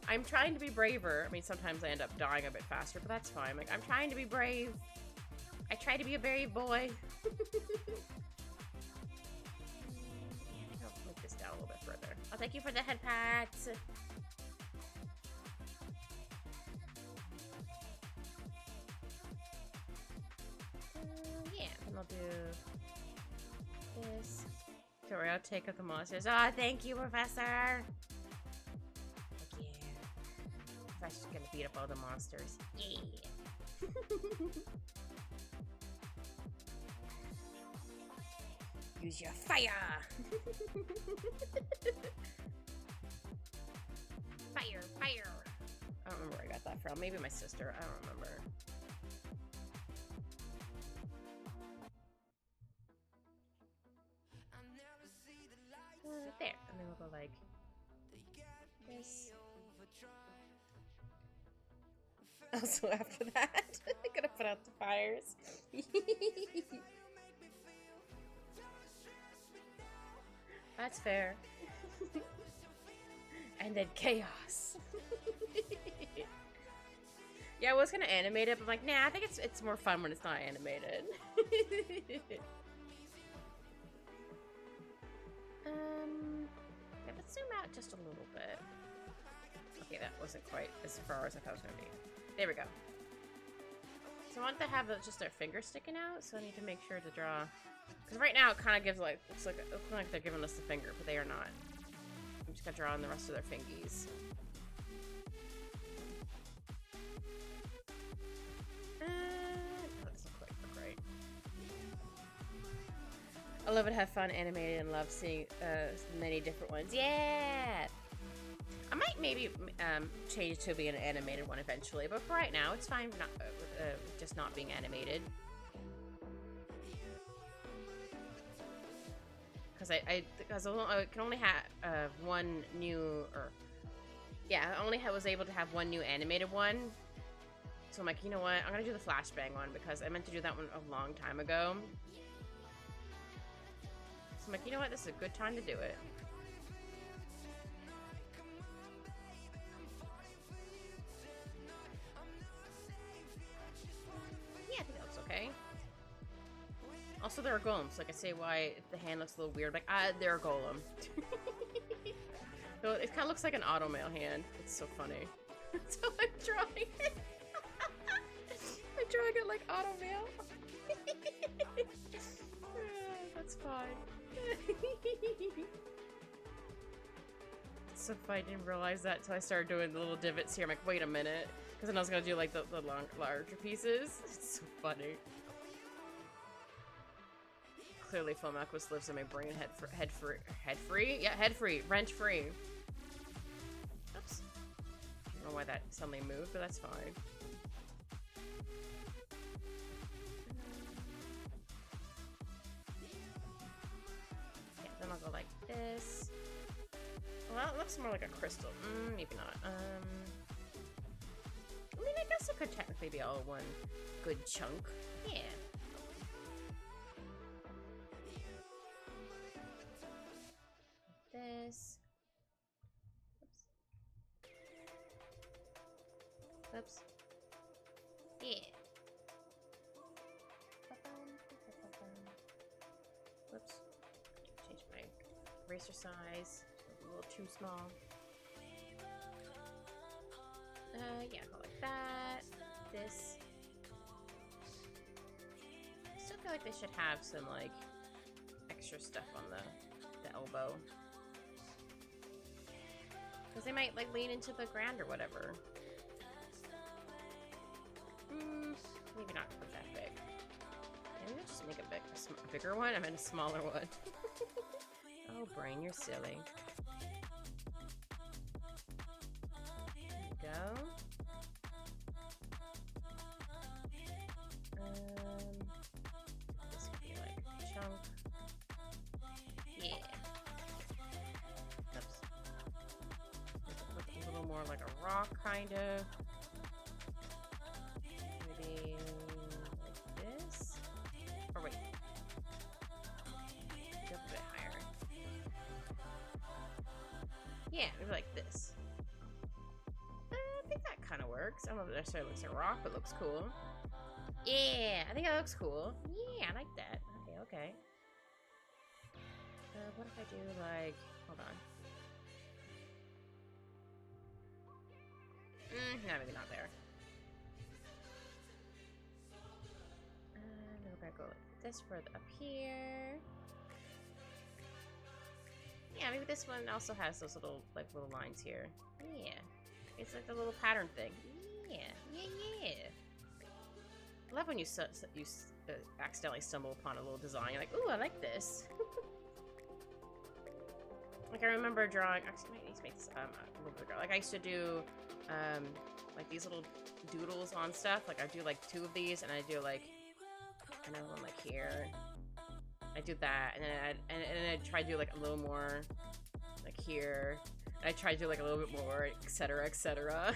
I'm trying to be braver. I mean, sometimes I end up dying a bit faster, but that's fine. Like, I'm trying to be brave. I try to be a brave boy. I'll move this down a little bit further. I'll thank you for the head pats. Yeah, and I'll do this. Don't worry, I'll take out the monsters. Oh, thank you, Professor. Heck yeah. Professor's gonna beat up all the monsters. Yeah. Use your fire! Fire, fire! I don't remember where I got that from. Maybe my sister. I don't remember. There. And then we'll go like this. Also after that, I'm gonna put out the fires. That's fair. And then chaos. Yeah, I was gonna animate it, but I'm like, nah, I think it's more fun when it's not animated. Yeah, let's zoom out just a little bit. Okay, that wasn't quite as far as I thought it was gonna be. There we go. So I want to have just their finger sticking out, so I need to make sure to draw. Because right now it kind of gives like, looks like they're giving us the finger, but they are not. I'm just gonna draw on the rest of their fingies. That doesn't quite look right. I love it, have fun animated, and love seeing many different ones. Yeah! I might maybe change it to be an animated one eventually, but for right now, it's fine not, just not being animated. Because I can only have one new, or yeah, I only was able to have one new animated one. So I'm like, you know what? I'm gonna do the flashbang one because I meant to do that one a long time ago. So I'm like, you know what? This is a good time to do it. Yeah, I think that looks okay. Also, there are golems. So I can say why the hand looks a little weird. Like, they're a golem. So it kind of looks like an automail hand. It's so funny. So I'm drawing it. I'm drawing it like automail. That's fine. So funny. I didn't realize that until I started doing the little divots here. I'm like, wait a minute. Because then I was going to do like the larger pieces. It's so funny. Clearly, Filmaquist lives in my brain head free? Yeah, head free. Wrench free. Oops. I don't know why that suddenly moved, but that's fine. Yeah, then I'll go like this. Well, it looks more like a crystal. Maybe not. I mean, I guess it could technically be all one good chunk. Yeah. This. Oops. Oops. Yeah. Whoops. Change my eraser size. A little too small. Yeah, go like that. This. I still feel like they should have some, like, extra stuff on the elbow. Because they might, like, lean into the ground or whatever. Maybe not put that big. Maybe just make a bigger one? I meant a smaller one. Oh, brain, you're silly. There you go. This could be like a chunk. Yeah. Oops. Look a little more like a rock, kind of. Maybe like this. Or wait. Go a bit higher. Yeah, maybe like this. I think that kind of works. I don't know if it necessarily looks like a rock, but it looks cool. Yeah, I think that looks cool. Yeah, I like that. Okay, okay. What if I do like... Hold on. No, maybe not there. Then we're gonna go like this further up here. Yeah, maybe this one also has those little lines here. Yeah. It's like the little pattern thing. Yeah, yeah. I love when you accidentally stumble upon a little design. You're like, ooh, I like this. Like, I remember drawing... Actually, I need to make this a little bigger. Like, I used to do, like, these little doodles on stuff. Like, I do, like, 2 of these, and I do, like, another one, like, here. I do that, and then I try to do, like, a little more, like, here. I try to do, like, a little bit more, etc., etc.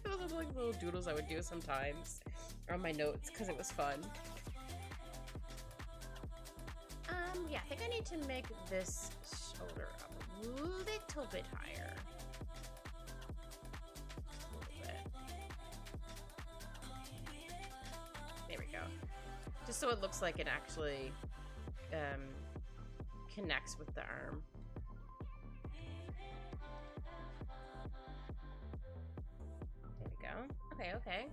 Those are, like, little doodles I would do sometimes on my notes, because it was fun. Yeah, I think I need to make this shoulder up a little bit higher. Just so it looks like it actually connects with the arm. There we go. Okay, okay.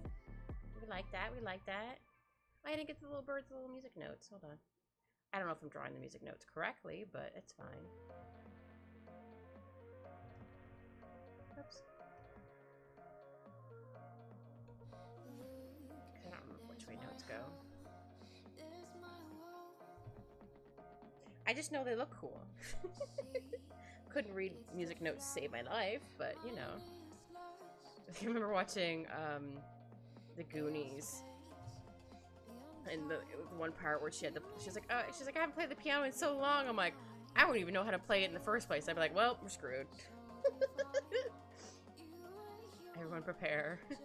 We like that, we like that. I didn't get the little bird's little music notes. Hold on. I don't know if I'm drawing the music notes correctly, but it's fine. Oops. I don't remember which way notes go. I just know they look cool. Couldn't read music notes to save my life, but you know. I remember watching The Goonies, and the one part where she's like, I haven't played the piano in so long. I'm like, I wouldn't even know how to play it in the first place. I'd be like, well, we're screwed. Everyone prepare. I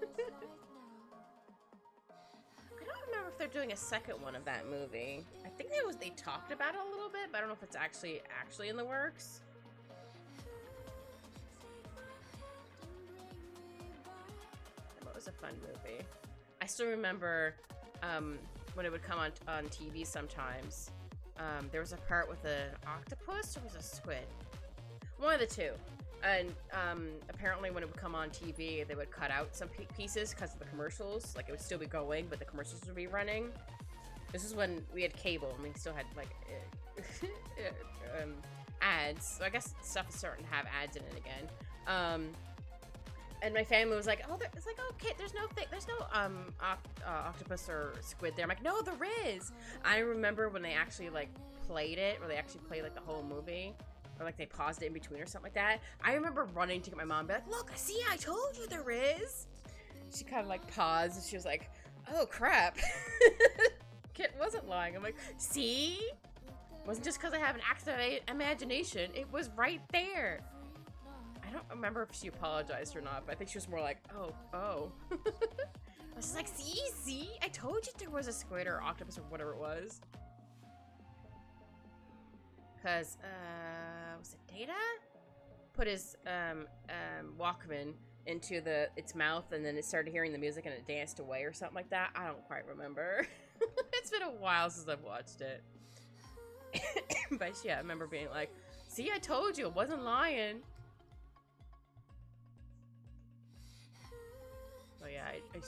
don't remember if they're doing a second one of that movie. I think they talked about it a little bit, but I don't know if it's actually in the works. That was a fun movie. I still remember when it would come on TV sometimes. There was a part with an octopus or was it a squid? One of the two. And apparently when it would come on TV, they would cut out some pieces because of the commercials. Like, it would still be going, but the commercials would be running. This is when we had cable and we still had, like, ads. So I guess stuff is starting to have ads in it again. And my family was like, oh, it's like, okay, there's no octopus or squid there. I'm like, no, there is. I remember when they actually, like, played it, or they actually played, like, the whole movie. Or, like, they paused it in between or something like that. I remember running to get my mom and be like, look, see, I told you there is. She kind of, like, paused, and she was like, oh, crap. Kit wasn't lying. I'm like, see? It wasn't just because I have an active imagination. It was right there. I don't remember if she apologized or not, but I think she was more like, oh. I was just like, see? I told you there was a squid or octopus or whatever it was. Because, was it Data? Put his Walkman into its mouth, and then it started hearing the music and it danced away or something like that. I don't quite remember. It's been a while since I've watched it. But yeah, I remember being like, see, I told you, I wasn't lying. So yeah, I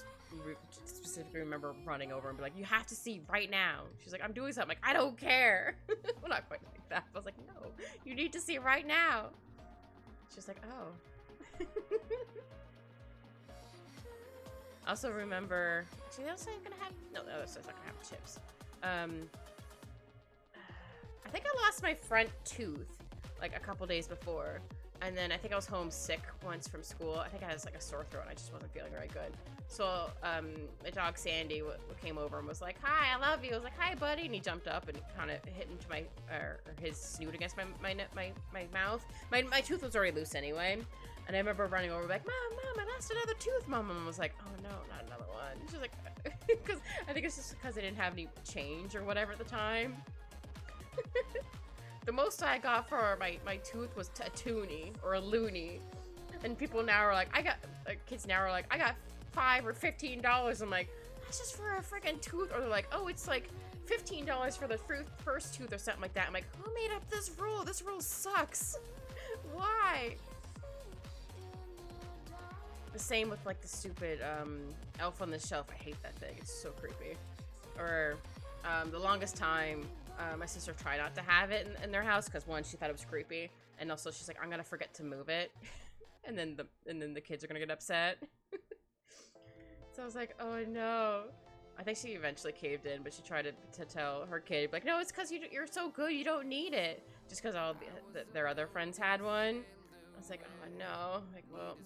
specifically remember running over and be like, you have to see right now. She's like, I'm doing something. Like, I don't care. Well, not quite like that. I was like, no, you need to see right now. She's like, oh. I also remember, actually, that's not gonna have, no, that's not gonna have chips. I think I lost my front tooth like a couple days before. And then I think I was homesick once from school. I think I had like a sore throat and I just wasn't feeling very good. So my dog Sandy came over and was like, hi, I love you. I was like, hi, buddy. And he jumped up and kind of hit into his snoot against my mouth. My tooth was already loose anyway. And I remember running over like, Mom, I lost another tooth. Mom was like, oh no, not another one. She's like, because I think it's just because I didn't have any change or whatever at the time. The most I got for my tooth was a toonie or a loony. And people now are like, kids now are like, I got $5 or $15. I'm like, that's just for a freaking tooth. Or they're like, oh, it's like $15 for the first tooth or something like that. I'm like, who made up this rule? This rule sucks. Why? The same with like the stupid Elf on the Shelf. I hate that thing. It's so creepy. Or the longest time, my sister tried not to have it in their house because one, she thought it was creepy, and also she's like, I'm gonna forget to move it, and then the kids are gonna get upset. So I was like, oh no. I think she eventually caved in, but she tried to tell her kid, like, no, it's because you're so good, you don't need it, just because all their other friends had one. I was like, oh no. Like, well.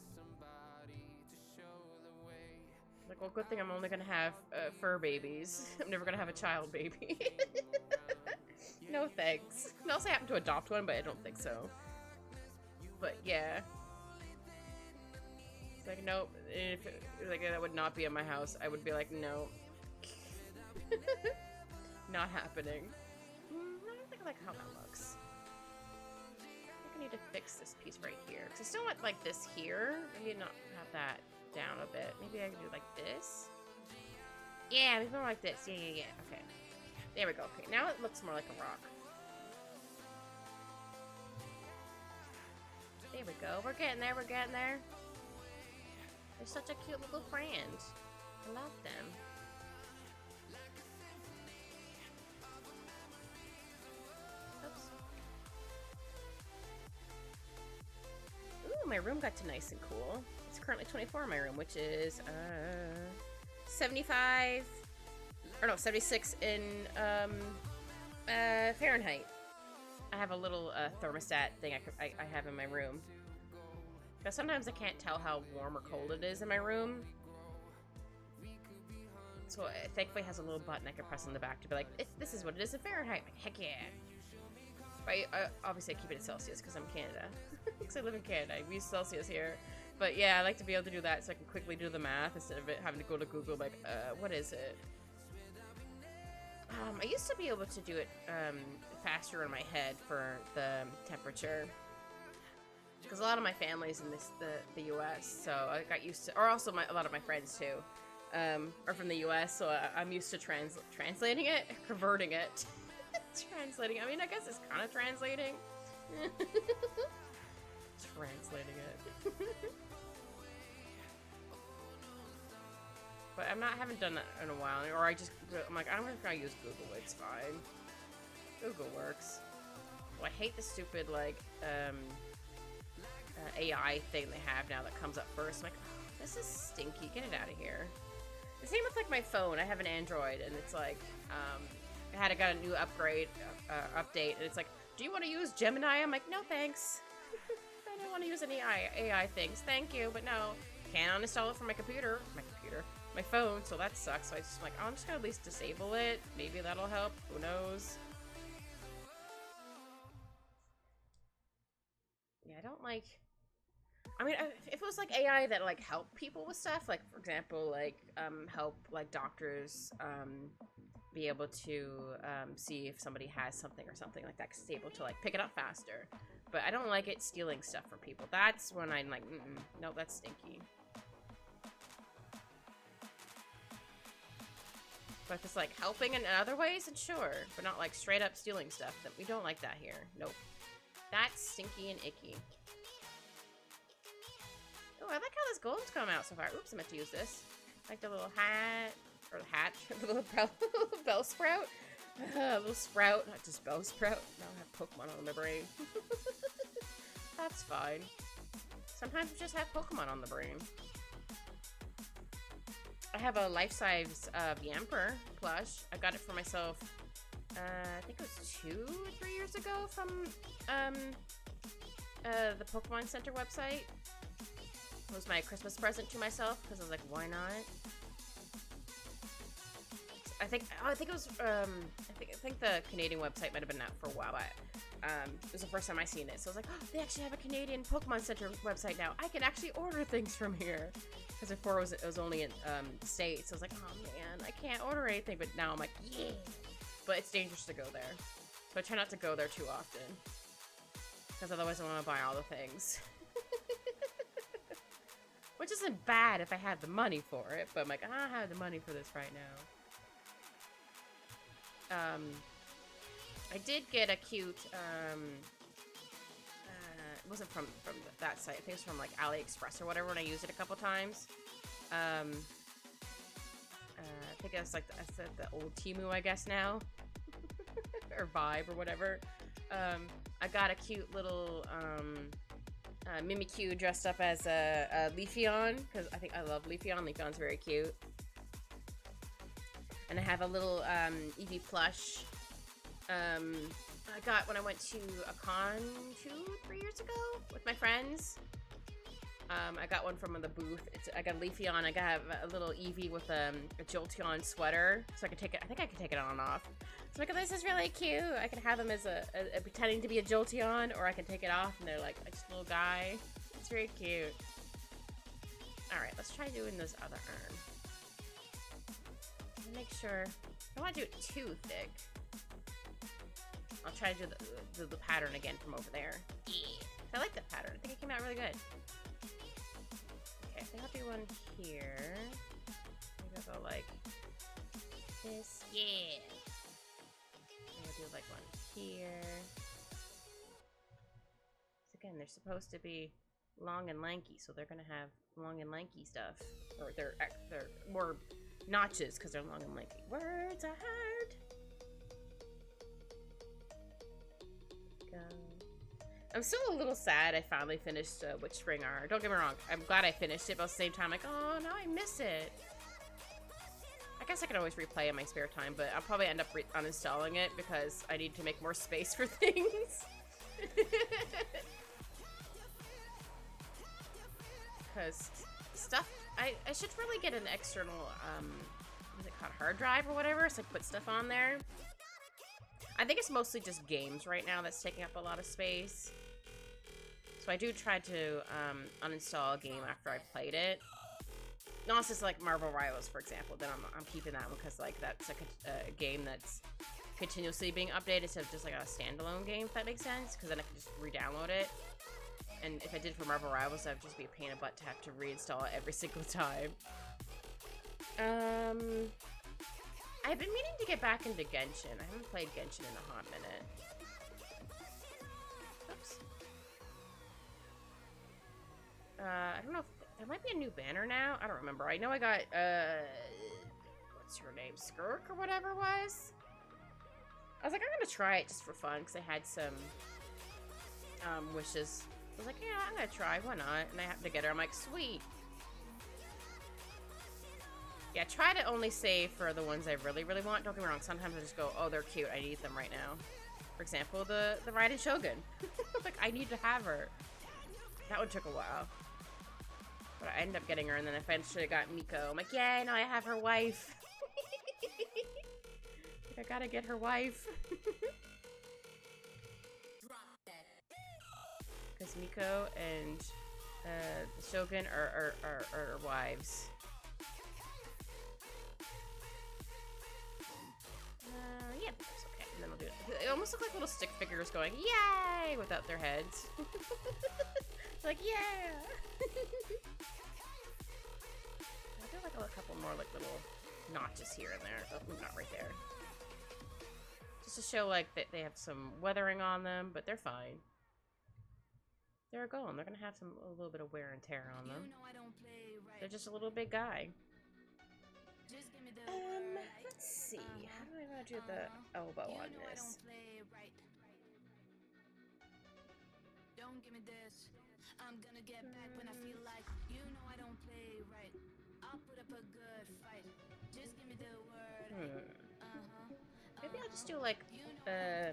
Like, well, good thing I'm only gonna have fur babies. I'm never gonna have a child baby. No thanks. Unless I happen to adopt one, but I don't think so. But yeah. It's like, nope. If like that would not be in my house, I would be like, no. Not happening. I don't think I like how that looks. I think I need to fix this piece right here. Because I still want like this here. Maybe not have that down a bit. Maybe I can do like this. Yeah, maybe more like this. Yeah. Okay. There we go. Okay, now it looks more like a rock. There we go. We're getting there. We're getting there. They're such a cute little friend. I love them. Oops. Ooh, my room got to nice and cool. It's currently 24 in my room, which is 75, or no, 76 in Fahrenheit. I have a little thermostat thing I have in my room. Because sometimes I can't tell how warm or cold it is in my room. So thankfully it has a little button I can press on the back to be like, this is what it is in Fahrenheit. Like, heck yeah. But obviously I keep it in Celsius because I'm Canada. Because I live in Canada. I use Celsius here. But yeah, I like to be able to do that so I can quickly do the math instead of having to go to Google like, what is it? I used to be able to do it faster in my head for the temperature. Because a lot of my family's in the U.S., so I got used to, or also a lot of my friends too, are from the U.S., so I'm used to translating it, converting it. Translating, I mean, I guess it's kind of translating. Translating it. But haven't done that in a while, or I'm like, I'm just gonna use Google, it's fine. Google works. Well, I hate the stupid, like, AI thing they have now that comes up first. I'm like, oh, this is stinky, get it out of here. The same with, like, my phone. I have an Android, and it's like, I got a new update, and it's like, do you want to use Gemini? I'm like, no thanks. I don't want to use any AI things, thank you, but no. Can't uninstall it from my phone, so that sucks. So I'm like, oh, I'm just gonna at least disable it. Maybe that'll help, who knows. Yeah, I don't like, I mean, if it was like AI that like help people with stuff, like for example, like help like doctors be able to see if somebody has something or something like that, because it's able to like pick it up faster. But I don't like it stealing stuff from people. That's when I'm like, no, that's stinky. But if it's like helping in other ways, then sure, but not like straight up stealing stuff. That we don't like that here. Nope. That's stinky and icky. Oh, I like how this golem's come out so far. Oops, I meant to use this. Like the little hat, or the hat, the little bell sprout. Little sprout, not just bell sprout. Now I have Pokemon on my brain. That's fine. Sometimes we just have Pokemon on the brain. I have a life-size Yamper plush. I got it for myself, I think it was 2 or 3 years ago from the Pokemon Center website. It was my Christmas present to myself because I was like, why not? I think it was I think the Canadian website might have been out for a while, but it was the first time I seen it. So I was like, oh, they actually have a Canadian Pokemon Center website now. I can actually order things from here. Because before it was only in the States. So I was like, oh man, I can't order anything. But now I'm like, yeah. But it's dangerous to go there. So I try not to go there too often. Because otherwise I want to buy all the things. Which isn't bad if I had the money for it. But I'm like, I don't have the money for this right now. I did get a cute, it wasn't from that site. I think it's from like AliExpress or whatever when I used it a couple times. I think it's like I said the old Temu, I guess now, or Vibe or whatever. I got a cute little Mimikyu dressed up as a Leafeon because I think I love Leafeon. Leafeon's very cute. And I have a little Eevee plush. I got when I went to a con 2-3 years ago with my friends. I got one from the booth. I got a Leafeon. I got a little Eevee with a Jolteon sweater, so I can take it. I think I can take it on and off. So like, this is really cute. I can have them as a pretending to be a Jolteon, or I can take it off and they're like just a little guy. It's very cute. All right, let's try doing this other urn. Make sure. I don't want to do it too thick. I'll try to do the pattern again from over there. Yeah. I like that pattern. I think it came out really good. Okay, I think I'll do one here. Maybe I'll go like this. Yeah. here. So again, they're supposed to be long and lanky, so they're gonna have long and lanky stuff. Or they're more notches because they're long and lanky. Words are hard. Go. I'm still a little sad I finally finished Witch Spring R. Don't get me wrong, I'm glad I finished it, but at the same time, like, oh, now I miss it. I guess I can always replay in my spare time, but I'll probably end up uninstalling it because I need to make more space for things. Because stuff, I should really get an external, what's it called, hard drive or whatever, so I can put stuff on there. I think it's mostly just games right now that's taking up a lot of space. So I do try to uninstall a game after I've played it. Unless it's like Marvel Rivals, for example, then I'm keeping that one because like that's like a game that's continuously being updated instead of just like a standalone game, if that makes sense. Because then I can just re-download it. And if I did for Marvel Rivals, that would just be a pain in the butt to have to reinstall it every single time. I've been meaning to get back into Genshin. I haven't played Genshin in a hot minute. Oops. I don't know if there might be a new banner now. I don't remember. I know I got, what's her name? Skirk or whatever it was? I was like, I'm gonna try it just for fun because I had some, wishes. I was like, yeah, I'm gonna try. Why not? And I happened to get her. I'm like, sweet. Yeah, try to only save for the ones I really, really want. Don't get me wrong. Sometimes I just go, oh, they're cute. I need them right now. For example, the Raiden Shogun. Like, I need to have her. That one took a while. But I ended up getting her, and then eventually I got Miko. I'm like, yay, now I have her wife. I gotta get her wife. Because Miko and the Shogun are wives. Yeah, that's okay. And then we'll do it. They almost look like little stick figures going, yay, without their heads. Like, yeah. I feel like a couple more like little notches here and there. Oh, not right there. Just to show like that they have some weathering on them, but they're fine. They're a golem. They're gonna have a little bit of wear and tear on them. They're just a little big guy. Let's see. How do I want to do the elbow on this? Don't give me this. I'm gonna get back when I feel like you know I don't play right. I'll put up a good fight. Just give me the word. Maybe I'll just do like I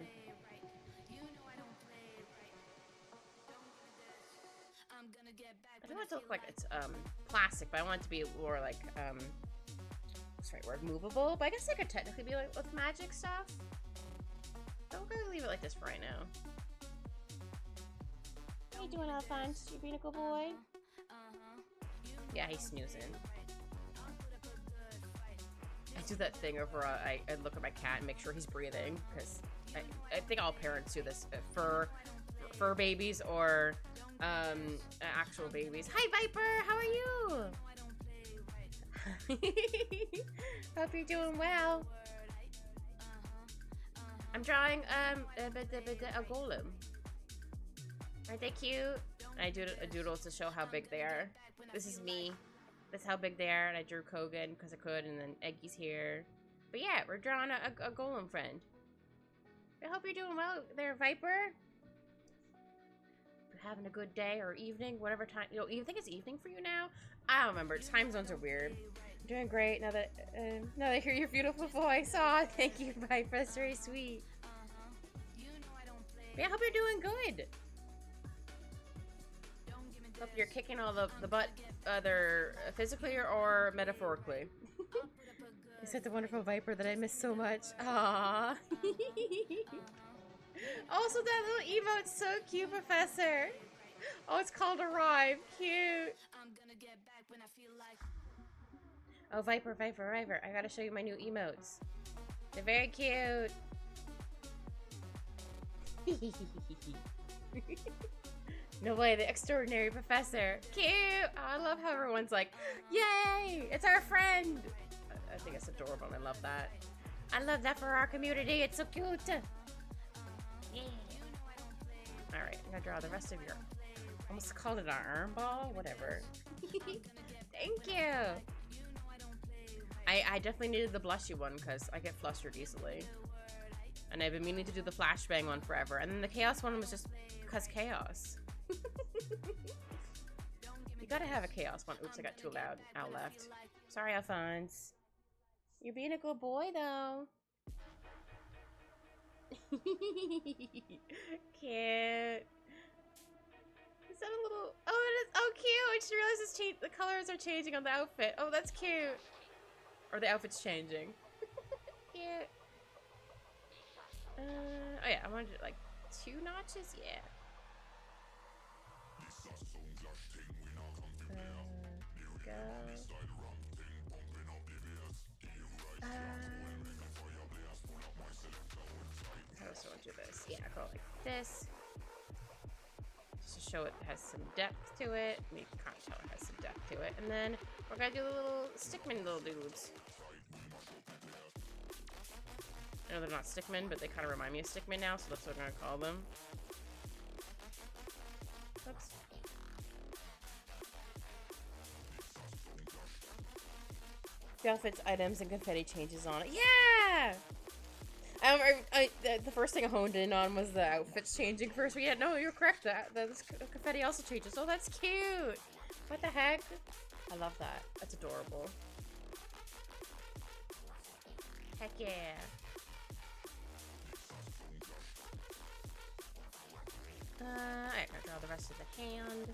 don't want it to look like it's plastic, but I want it to be more like what's the right word? Movable. But I guess it could technically be like with magic stuff. So we're gonna leave it like this for right now. How you doing, Alphonse? You being a good boy? Yeah, he's snoozing. I do that thing over, I look at my cat and make sure he's breathing, because I think all parents do this. Fur babies or actual babies. Hi, Viper! How are you? Hope you're doing well. I'm drawing a golem. Aren't they cute? And I do a doodle to show how big they are. This is me. That's how big they are. And I drew Kogan because I could. And then Eggy's here. But yeah, we're drawing a golem friend. I hope you're doing well there, Viper. You're having a good day or evening, whatever time. You know, you think it's evening for you now? I don't remember. Time zones are weird. I'm doing great now that I hear your beautiful voice. Aw, thank you, Viper. That's very sweet. But yeah, I hope you're doing good. Hope you're kicking all the butt, either physically or metaphorically. Is that the wonderful Viper that I miss so much? Aww. Also, that little emote's so cute, Professor. Oh, it's called Arrive. Cute. Oh, Viper. I gotta show you my new emotes. They're very cute. No way, the extraordinary professor. Cute! Oh, I love how everyone's like, yay! It's our friend! I think it's adorable and I love that. I love that for our community. It's so cute. Yeah. Alright, I'm gonna draw the rest of your... Almost called it an arm ball? Whatever. Thank you! I definitely needed the blushy one because I get flustered easily. And I've been meaning to do the flashbang one forever. And then the chaos one was just because chaos. You gotta have a chaos one. Oops, I got too loud. Out left. Sorry, Alphonse. You're being a good boy, though. Cute. Is that a little... Oh, it is... Oh, cute! I just realized the colors are changing on the outfit. Oh, that's cute. Or the outfit's changing. Cute. Oh yeah, I wanted like 2 notches? Yeah. Let's go. How else do I do this? Yeah, I go like this. Just to show it has some depth to it. You can't tell it has some depth to it. And then we're gonna do the little stickman little dudes. I know they're not stickmen, but they kind of remind me of stickmen now, so that's what I'm gonna call them. Oops. The outfits, items, and confetti changes on it. Yeah! The first thing I honed in on was the outfits changing first, but yeah, no, you're correct. The confetti also changes. Oh, that's cute! What the heck? I love that. That's adorable. Heck yeah. I'm gonna draw the rest of the hand.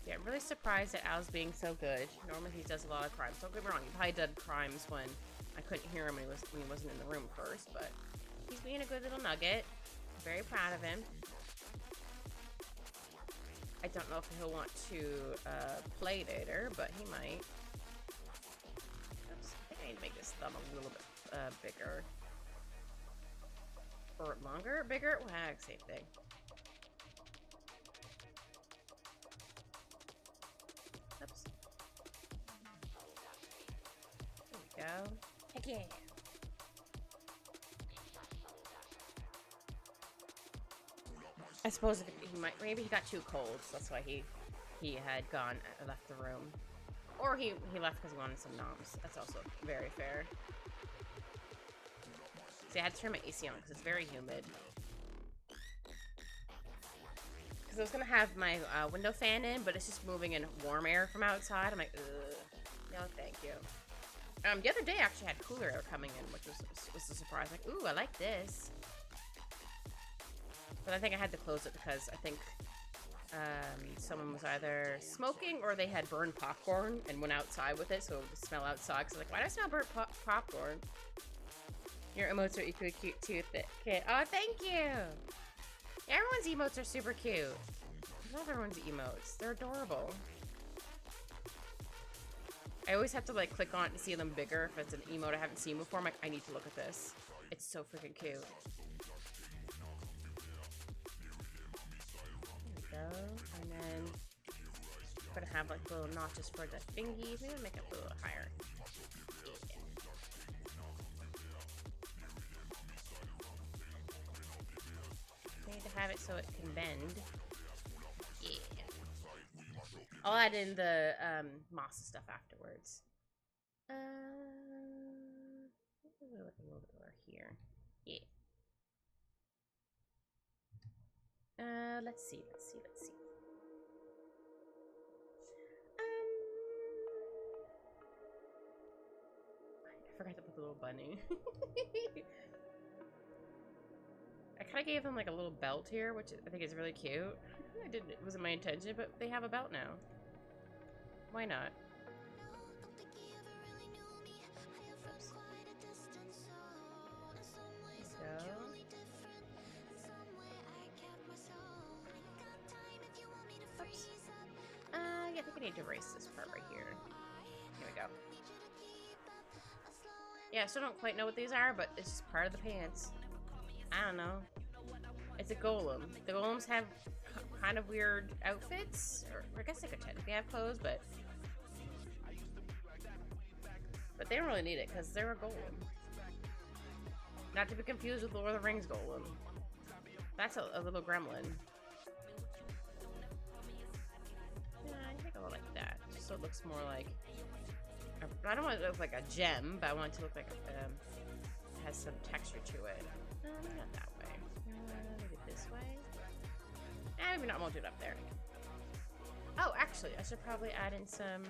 Yeah, I'm really surprised at Al's being so good. Normally he does a lot of crimes. Don't get me wrong, he probably did crimes when I couldn't hear him when he wasn't in the room first, but he's being a good little nugget. I'm very proud of him. I don't know if he'll want to play later, but he might. Oops, I think I need to make this thumb a little bit bigger. Or longer? Bigger? Well, same thing. Oops. There we go. Heck yeah. I suppose if he might, maybe he got too cold, so that's why he had gone, left the room. Or he left because he wanted some noms. That's also very fair. See, I had to turn my AC on because it's very humid. Because I was going to have my window fan in, but it's just moving in warm air from outside. I'm like, ugh. No, thank you. The other day I actually had cooler air coming in, which was a surprise. Like, ooh, I like this. But I think I had to close it because I think someone was either smoking or they had burned popcorn and went outside with it, so it would smell outside. So like, why do I smell burnt popcorn? Your emotes are equally cute too, kid. Oh, thank you! Yeah, everyone's emotes are super cute. I love everyone's emotes. They're adorable. I always have to like click on it to see them bigger. If it's an emote I haven't seen before, I'm like, I need to look at this. It's so freaking cute. There we go. And then I'm gonna have like little notches for the thingies. Maybe I'll make it a little higher. Have it so it can bend. Yeah. I'll add in the moss stuff afterwards. A little bit more here. Yeah. Let's see. I forgot to put the little bunny. I kind of gave them like a little belt here, which I think is really cute. It wasn't my intention, but they have a belt now. Why not? Oops. There we go. Oops. Yeah, I think I need to erase this part right here. Here we go. Yeah, I still don't quite know what these are, but it's just part of the pants. I don't know. It's a golem. The golems have kind of weird outfits. Or I guess they could technically have clothes, but they don't really need it because they're a golem. Not to be confused with Lord of the Rings golem. That's a little gremlin. Yeah, I think I'll like that. Just so it looks more like... I don't want it to look like a gem, but I want it to look like it has some texture to it. Not that way. Maybe this way? Maybe not. I won't do it up there. Oh, actually, I should probably add in some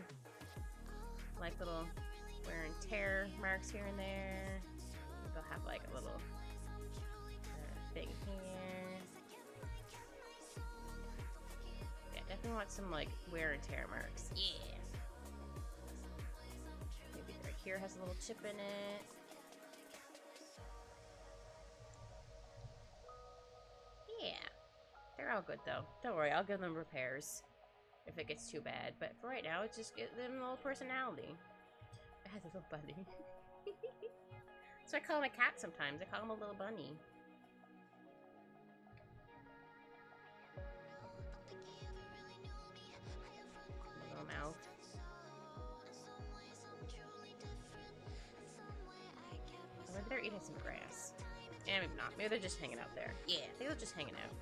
like little wear and tear marks here and there. They'll have like a little thing here. Yeah, definitely want some like wear and tear marks. Yeah. Maybe right here has a little chip in it. Yeah. They're all good though. Don't worry, I'll give them repairs if it gets too bad. But for right now, it's just give them a little personality. It has a little bunny. So I call him a cat sometimes. I call him a little bunny. A little mouth. Maybe they're eating some grass. And maybe not. Maybe they're just hanging out there. Yeah, they're just hanging out.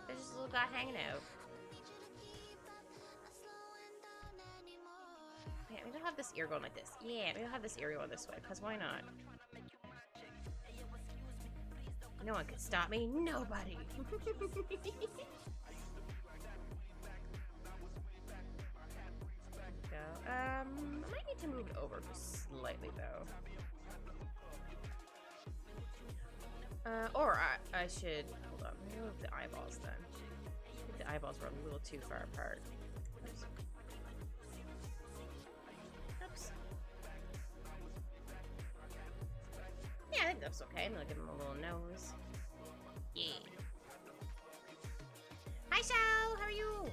There's just a little guy hanging out. Yeah, maybe I'll have this ear going like this. Yeah, maybe I'll have this ear going this way, because why not? No one can stop me. Nobody. Go. I might need to move it over just slightly, though. Or I should... Hold on. Let me move the eyeballs, then. I think the eyeballs were a little too far apart. Oops. Oops. Yeah, I think that's okay. I'm gonna give him a little nose. Yeah. Hi, Shao! How are you?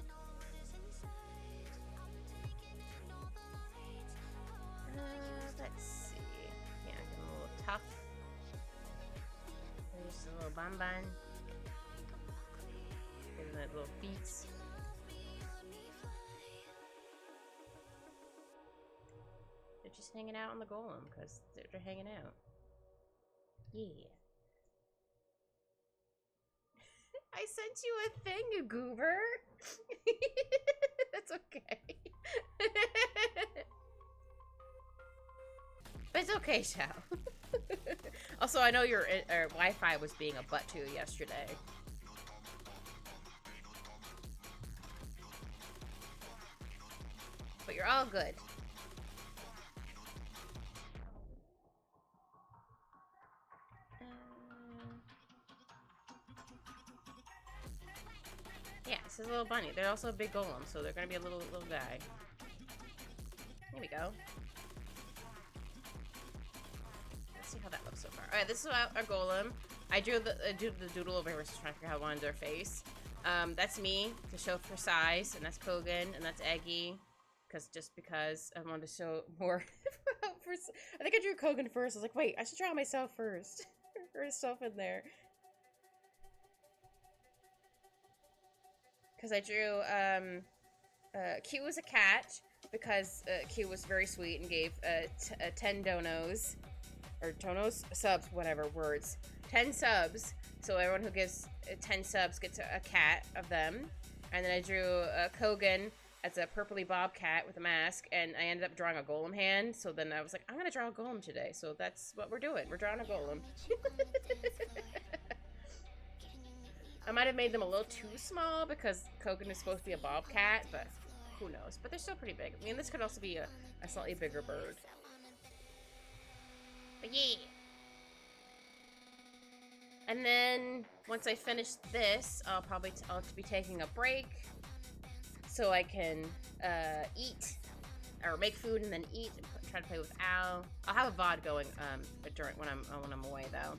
Let's see. Yeah, give him a little tuff. Just a little bun bun. Give him that little feet. They're just hanging out on the golem because they're hanging out. Yeah. I sent you a thing, you goober. That's okay. But it's okay, Shao. Also, I know your Wi-Fi was being a butt to you yesterday. But you're all good. Yeah, this is a little bunny. They're also a big golem, so they're gonna be a little guy. Here we go. Let's see how that looks so far. Alright, this is our golem. I drew the doodle over here, just trying to figure out how I wanted their face. That's me to show for size, and that's Kogan, and that's Eggy. Because I wanted to show more. I think I drew Kogan first. I was like, wait, I should draw myself first. There's stuff in there. Because I drew, Q was a cat, because Q was very sweet and gave 10 donos, or donos? Subs, whatever, words. 10 subs, so everyone who gives 10 subs gets a cat of them. And then I drew Kogan as a purpley bobcat with a mask, and I ended up drawing a golem hand, so then I was like, I'm gonna draw a golem today, so that's what we're doing. We're drawing a golem. I might have made them a little too small because Kogan is supposed to be a bobcat, but who knows. But they're still pretty big. I mean, this could also be a slightly bigger bird. But yeah. And then, once I finish this, I'll be taking a break so I can eat, or make food and then eat and try to play with Al. I'll have a VOD going when I'm away, though.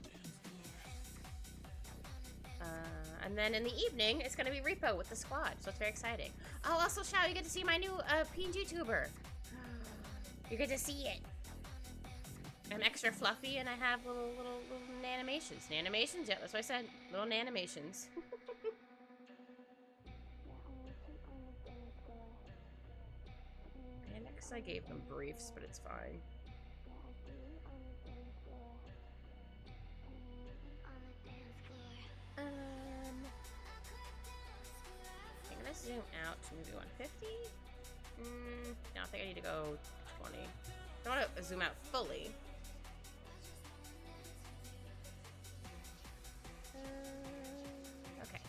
And then in the evening, it's going to be Repo with the squad, so it's very exciting. Oh, also, Shao, you get to see my new PNG tuber. You get to see it. I'm extra fluffy, and I have little nanimations. Nanimations? Yeah, that's what I said. Little nanimations. And next I gave them briefs, but it's fine. to zoom out to maybe 150. No, I think I need to go 20. I don't want to zoom out fully. Okay.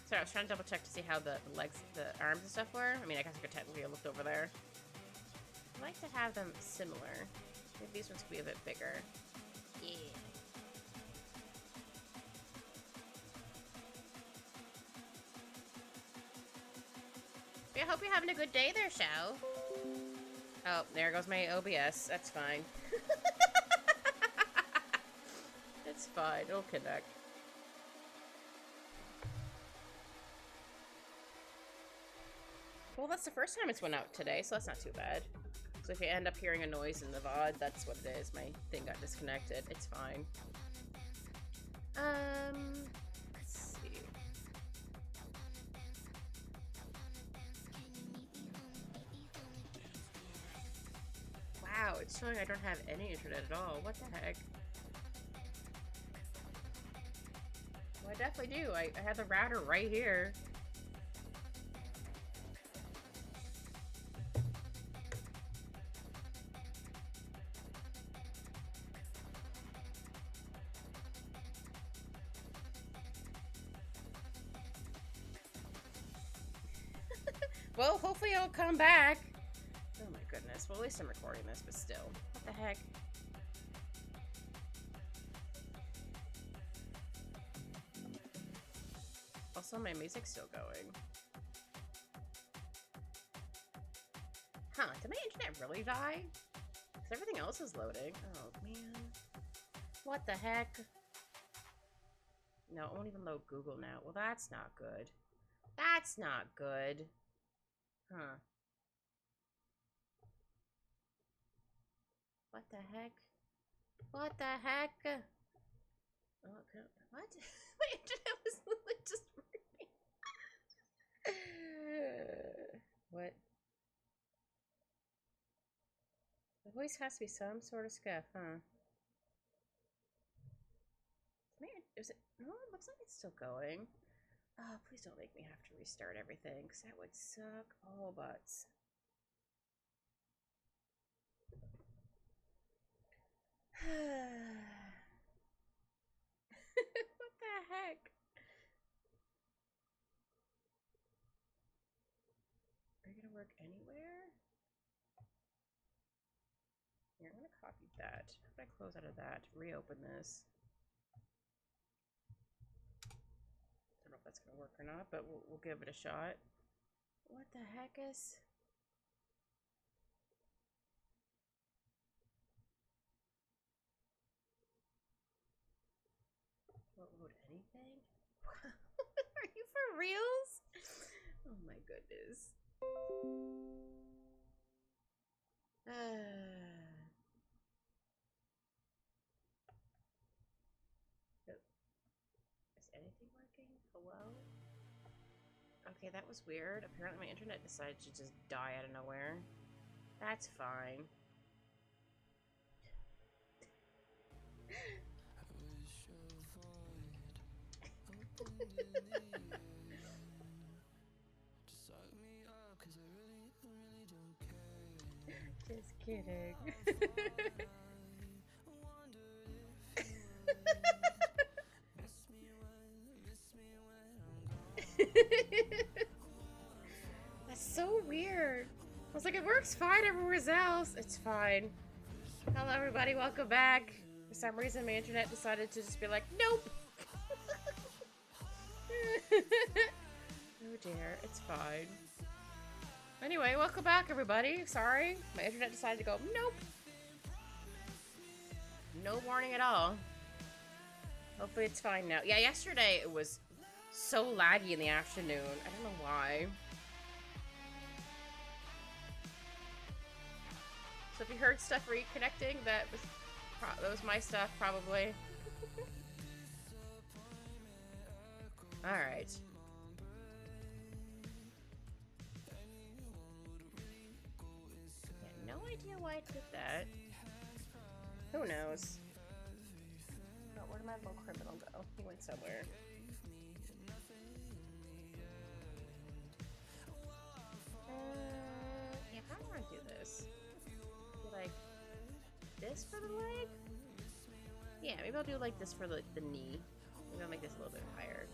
Sorry, I was trying to double check to see how the legs, the arms and stuff were. I mean, I guess I could technically have looked over there. I'd like to have them similar. Maybe these ones could be a bit bigger. Yeah. I hope you're having a good day there, Shao. Oh, there goes my OBS. That's fine. It's fine. It'll connect. Well, that's the first time it's went out today, so that's not too bad. So if you end up hearing a noise in the VOD, that's what it is. My thing got disconnected. It's fine. Let's see. Wow, it's showing I don't have any internet at all. What the heck? Well, I definitely do. I have the router right here. Well, hopefully it'll come back. Oh my goodness. Well, at least I'm recording this, but still. What the heck? Also, my music's still going. Huh, did my internet really die? Because everything else is loading. Oh, man. What the heck? No, it won't even load Google now. Well, that's not good. That's not good. Huh. What the heck? What the heck? Oh, what? My internet was literally just working. What? There always has to be some sort of scuff, huh? Is it? No, it looks like it's still going. Oh, please don't make me have to restart everything, because that would suck all butts. What the heck? Are you gonna work anywhere? Here, I'm gonna copy that. How do I close out of that? Reopen this. Don't know if that's gonna work or not, but we'll give it a shot. What the heck is? Won't load anything? Are you for reals? Oh my goodness. Is anything working? Hello? Okay, that was weird. Apparently my internet decided to just die out of nowhere. That's fine. Just kidding. That's so weird. I was like, it works fine everywhere else. It's fine. Hello, everybody. Welcome back. For some reason, my internet decided to just be like, nope. Oh dear, it's fine. Anyway, welcome back, everybody. Sorry, my internet decided to go, nope. No warning at all. Hopefully it's fine now. Yeah, yesterday it was so laggy in the afternoon. I don't know why. So if you heard stuff reconnecting, that was my stuff, probably. Alright. Yeah, no idea why it did that. Who knows? Oh, where did my little criminal go? He went somewhere. Yeah, I don't want to do this. Do like this for the leg? Yeah, maybe I'll do like this for the knee. Maybe I'll make this a little bit higher.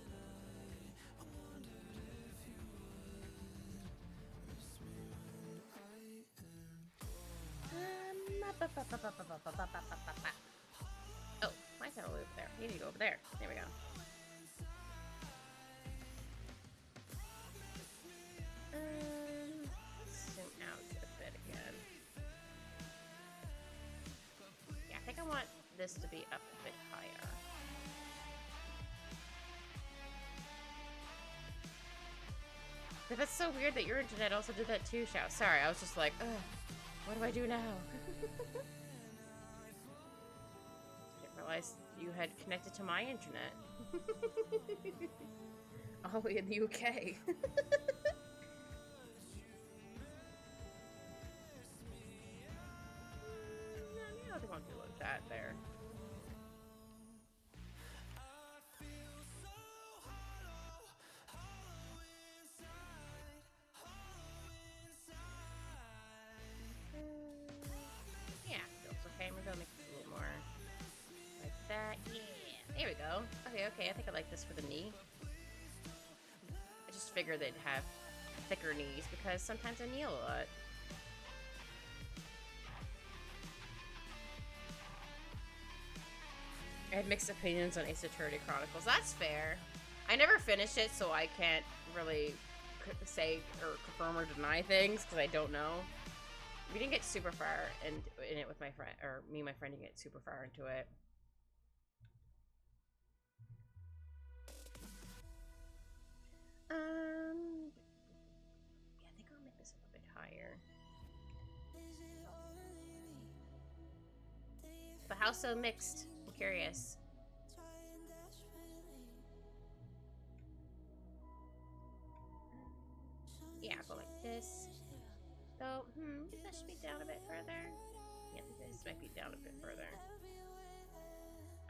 Oh, mine's not all the way over there. You need to go over there. There we go. Let's zoom out a bit again. Yeah, I think I want this to be up a bit higher. But that's so weird that your internet also did that too, Shao. Sorry, I was just like, ugh, what do I do now? Didn't realize you had connected to my internet. All the way in the UK. I don't want to do like that there. Yeah, feels okay. Maybe I'll make this a little more like that. Yeah, there we go. Okay, I think I like this for the knee. I just figured they'd have thicker knees because sometimes I kneel a lot. I had mixed opinions on Ace Attorney Chronicles. That's fair. I never finished it, so I can't really say or confirm or deny things because I don't know. We didn't get super far in it with my friend, or me and my friend didn't get super far into it. Yeah, I think I'll make this a little bit higher. But how so mixed? I'm curious. Yeah, I'll go like this. So, that should be down a bit further. Yeah, this might be down a bit further.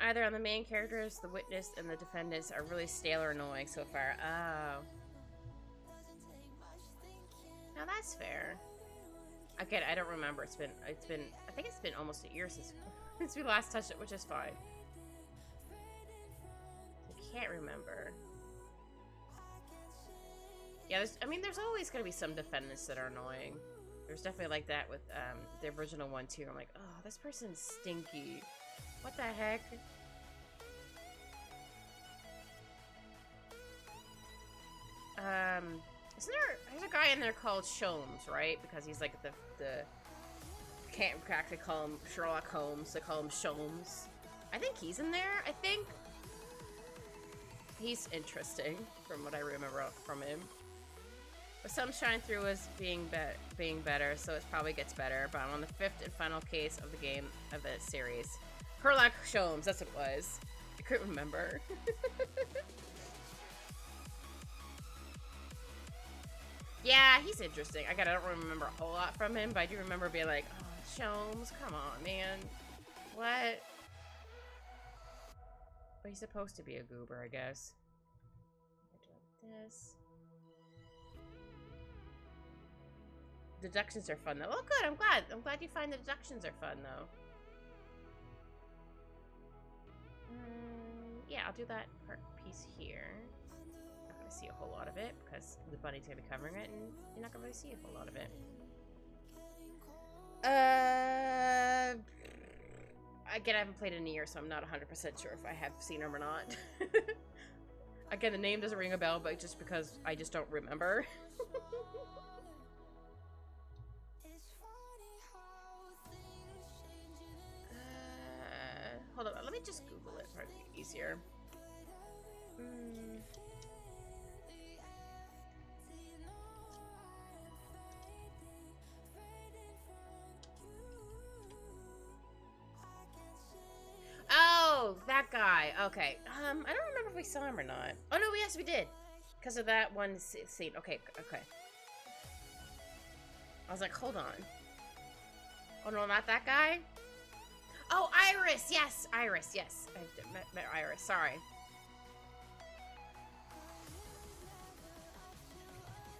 Either on the main characters, the witness, and the defendants are really stale or annoying so far. Oh. Now that's fair. Again, I don't remember. It's been I think it's been almost a year since we last touched it, which is fine. I can't remember. Yeah, there's always gonna be some defendants that are annoying. There's definitely like that with the original one too. I'm like, oh, this person's stinky. What the heck? Isn't there's a guy in there called Sholmes, right? Because he's like the can't actually call him Sherlock Holmes, they call him Sholmes. I think he's in there, I think. He's interesting from what I remember from him. But some shine through as being better, so it probably gets better. But I'm on the 5th and final case of the game of the series. Sherlock Holmes, that's what it was. I couldn't remember. Yeah, he's interesting. I don't remember a whole lot from him, but I do remember being like, oh, Sholmes, come on, man. What? But he's supposed to be a goober, I guess. I do like this. Deductions are fun, though. Oh, good. I'm glad you find the deductions are fun, though. Yeah, I'll do that piece here. Not gonna see a whole lot of it because the bunny's gonna be covering it, and you're not gonna really see a whole lot of it. Again, I haven't played in a year, so I'm not 100% sure if I have seen him or not. Again, the name doesn't ring a bell, but just because I just don't remember. Hold on, let me just Google it, probably easier. Oh, that guy. Okay. I don't remember if we saw him or not. Oh no, yes, we did. Because of that one scene. Okay. I was like, hold on. Oh no, not that guy? Oh, Iris! Yes! Iris, yes. I met Iris, sorry.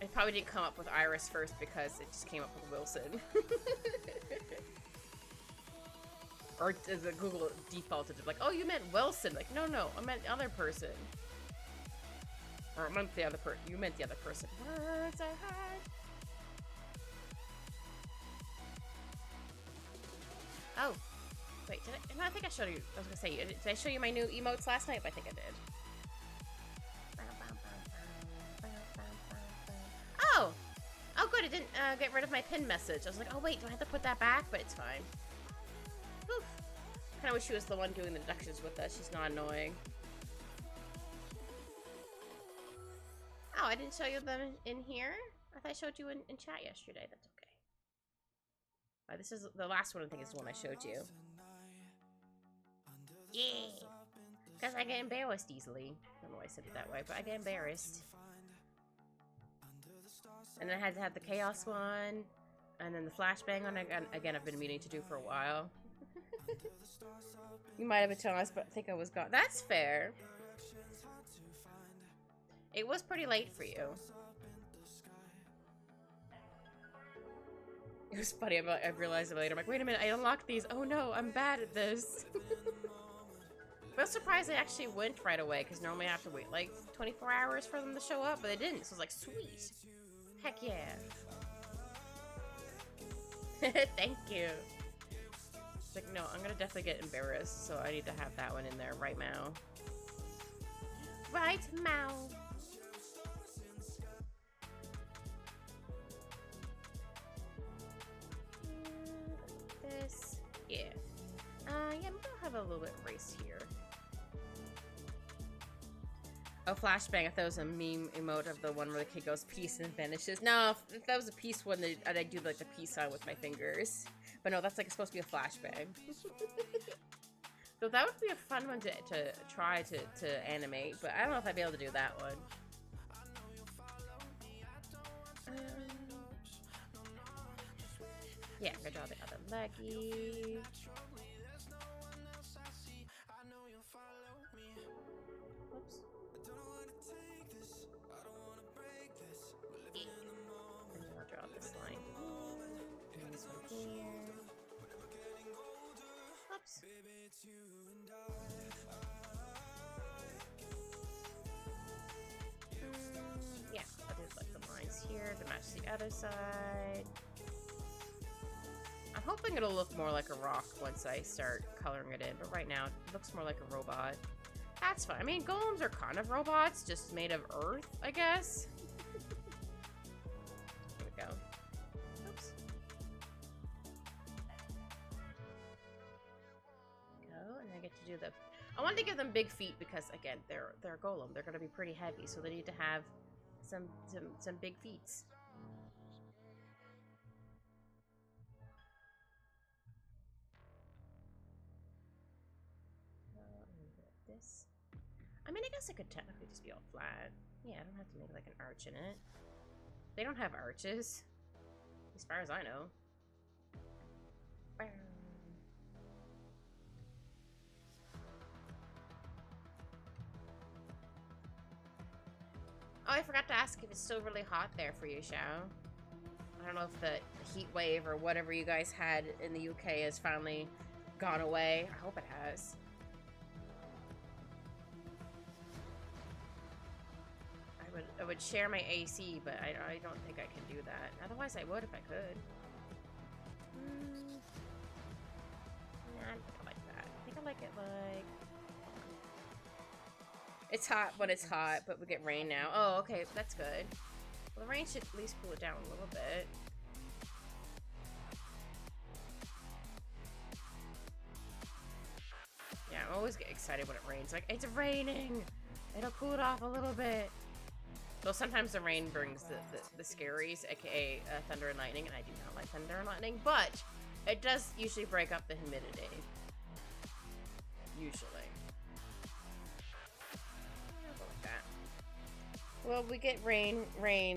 It probably didn't come up with Iris first because it just came up with Wilson. Or the Google defaulted to like, oh, you meant Wilson. Like, no, I meant the other person. Or I meant the other person. You meant the other person. Words I had. Oh. Wait, did I? No, I think I showed you. I was gonna say, did I show you my new emotes last night? I think I did. Oh! Oh, good. It didn't get rid of my pin message. I was like, oh, wait, do I have to put that back? But it's fine. Oof. I kinda wish she was the one doing the deductions with us. She's not annoying. Oh, I didn't show you them in here? I thought I showed you in chat yesterday. That's okay. Right, this is the last one, I think, is the one I showed you. Yeah! Because I get embarrassed easily. I don't know why I said it that way, but I get embarrassed. And then I had to have the Chaos one. And then the Flashbang one, again, I've been meaning to do for a while. You might have been telling us, but I think I was gone. That's fair. It was pretty late for you. It was funny. I realized it later. I'm like, wait a minute, I unlocked these. Oh no, I'm bad at this. I was surprised they actually went right away, because normally I have to wait like 24 hours for them to show up, but they didn't. So I was like, sweet. Heck yeah. Thank you. It's like, no, I'm gonna definitely get embarrassed, so I need to have that one in there right now. Right now. This, yeah. Yeah, I'm gonna have a little bit of race here. Oh, Flashbang, if that was a meme emote of the one where the kid goes peace and vanishes. No, if that was a peace one, I'd do like the peace sign with my fingers. But no, that's like supposed to be a flashbang. So that would be a fun one to try to animate, but I don't know if I'd be able to do that one. Yeah, I'm gonna draw the other leggy. Whoops. And then I'll draw this line here, and this one here. Oops. Yeah, I'll do like the lines here to match the other side. I'm hoping it'll look more like a rock once I start coloring it in, but right now it looks more like a robot. That's fine. I mean, golems are kind of robots, just made of earth, I guess. Here we go. Oops. Go, and I get to do the... I wanted to give them big feet because, again, they're a golem. They're going to be pretty heavy, so they need to have some big feet. This. I mean, I guess it could technically just be all flat. Yeah, I don't have to make like an arch in it. They don't have arches, as far as I know. Oh, I forgot to ask if it's still really hot there for you, Xiao. I don't know if the heat wave or whatever you guys had in the UK has finally gone away. I hope it has. I would share my AC, but I don't think I can do that. Otherwise, I would if I could. Nah, I don't think I like that. I think I like it like... It's hot when it's hot, but we get rain now. Oh, okay, that's good. Well, the rain should at least cool it down a little bit. Yeah, I always get excited when it rains. Like, it's raining! It'll cool it off a little bit. Though sometimes the rain brings the scaries, aka thunder and lightning, and I do not like thunder and lightning, but it does usually break up the humidity. Usually. I'll go with that. Well, we get rain,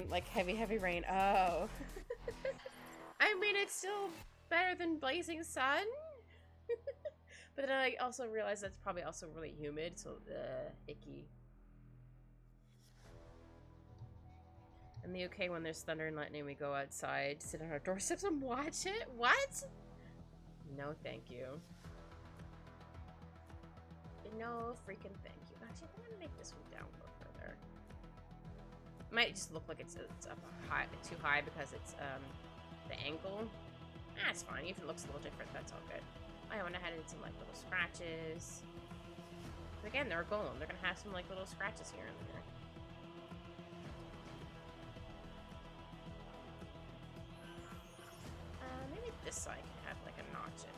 like heavy rain. Oh. I mean, it's still better than blazing sun. But then I also realize that's probably also really humid, so icky. In the UK, when there's thunder and lightning, we go outside, sit on our doorsteps and watch it? What? No, thank you. No freaking thank you. Actually, I'm gonna make this one down a little further. Might just look like it's up high, too high because it's the angle. That's fine. Even if it looks a little different, that's all good. I went ahead and did some like little scratches. But again, they're a golem. They're gonna have some like little scratches here and there. Maybe this side can have like a notch in it.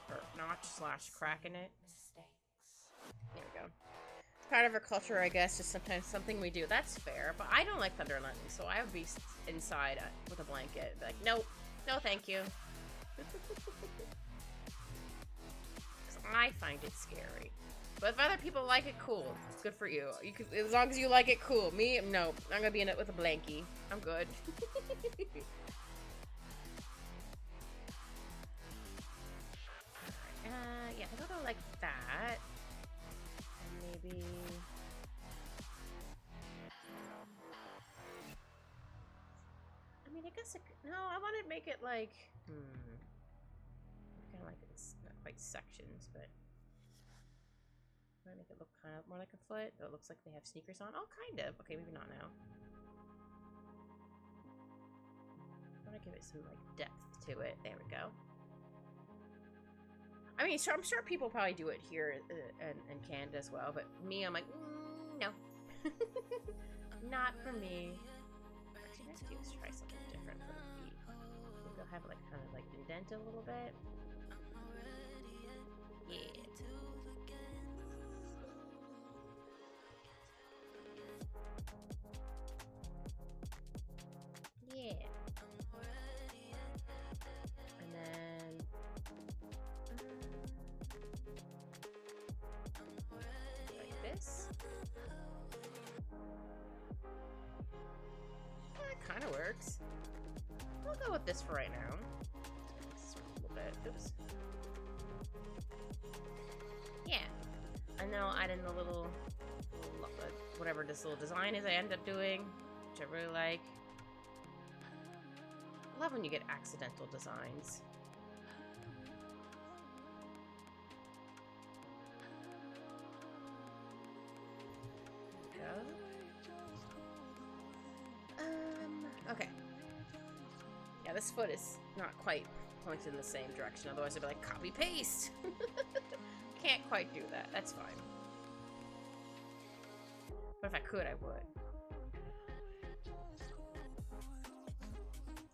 Or notch slash crack in it. There we go. It's part of our culture, I guess, just sometimes something we do. That's fair, but I don't like thunder and lightning, so I would be inside with a blanket. Be like, nope, no thank you. Because I find it scary. But if other people like it, cool. It's good for you. You could, as long as you like it, cool. Me, no. I'm gonna be in it with a blankie. I'm good. Yeah, I don't know, like that. And maybe. I mean, I guess it could, no. I want to make it like. Kind of like it's not quite sections, but. I make it look kind of more like a foot. Though it looks like they have sneakers on. Oh, kind of. Okay, maybe not now. I want to give it some like depth to it. There we go. I mean, so I'm sure people probably do it here in Canada as well, but me, I'm like, no, not for me. Actually, let's try something different for the feet. Maybe they'll have like kind of like indent a little bit. Yeah. Yeah. And then like this. That kind of works. We'll go with this for right now. This a little bit. Oops. Yeah. And then I'll add in the little whatever this little design is I end up doing, which I really like. I love when you get accidental designs. There we go. Okay. Yeah, this foot is not quite pointed in the same direction, otherwise I'd be like, copy paste! Can't quite do that, that's fine. But if I could, I would.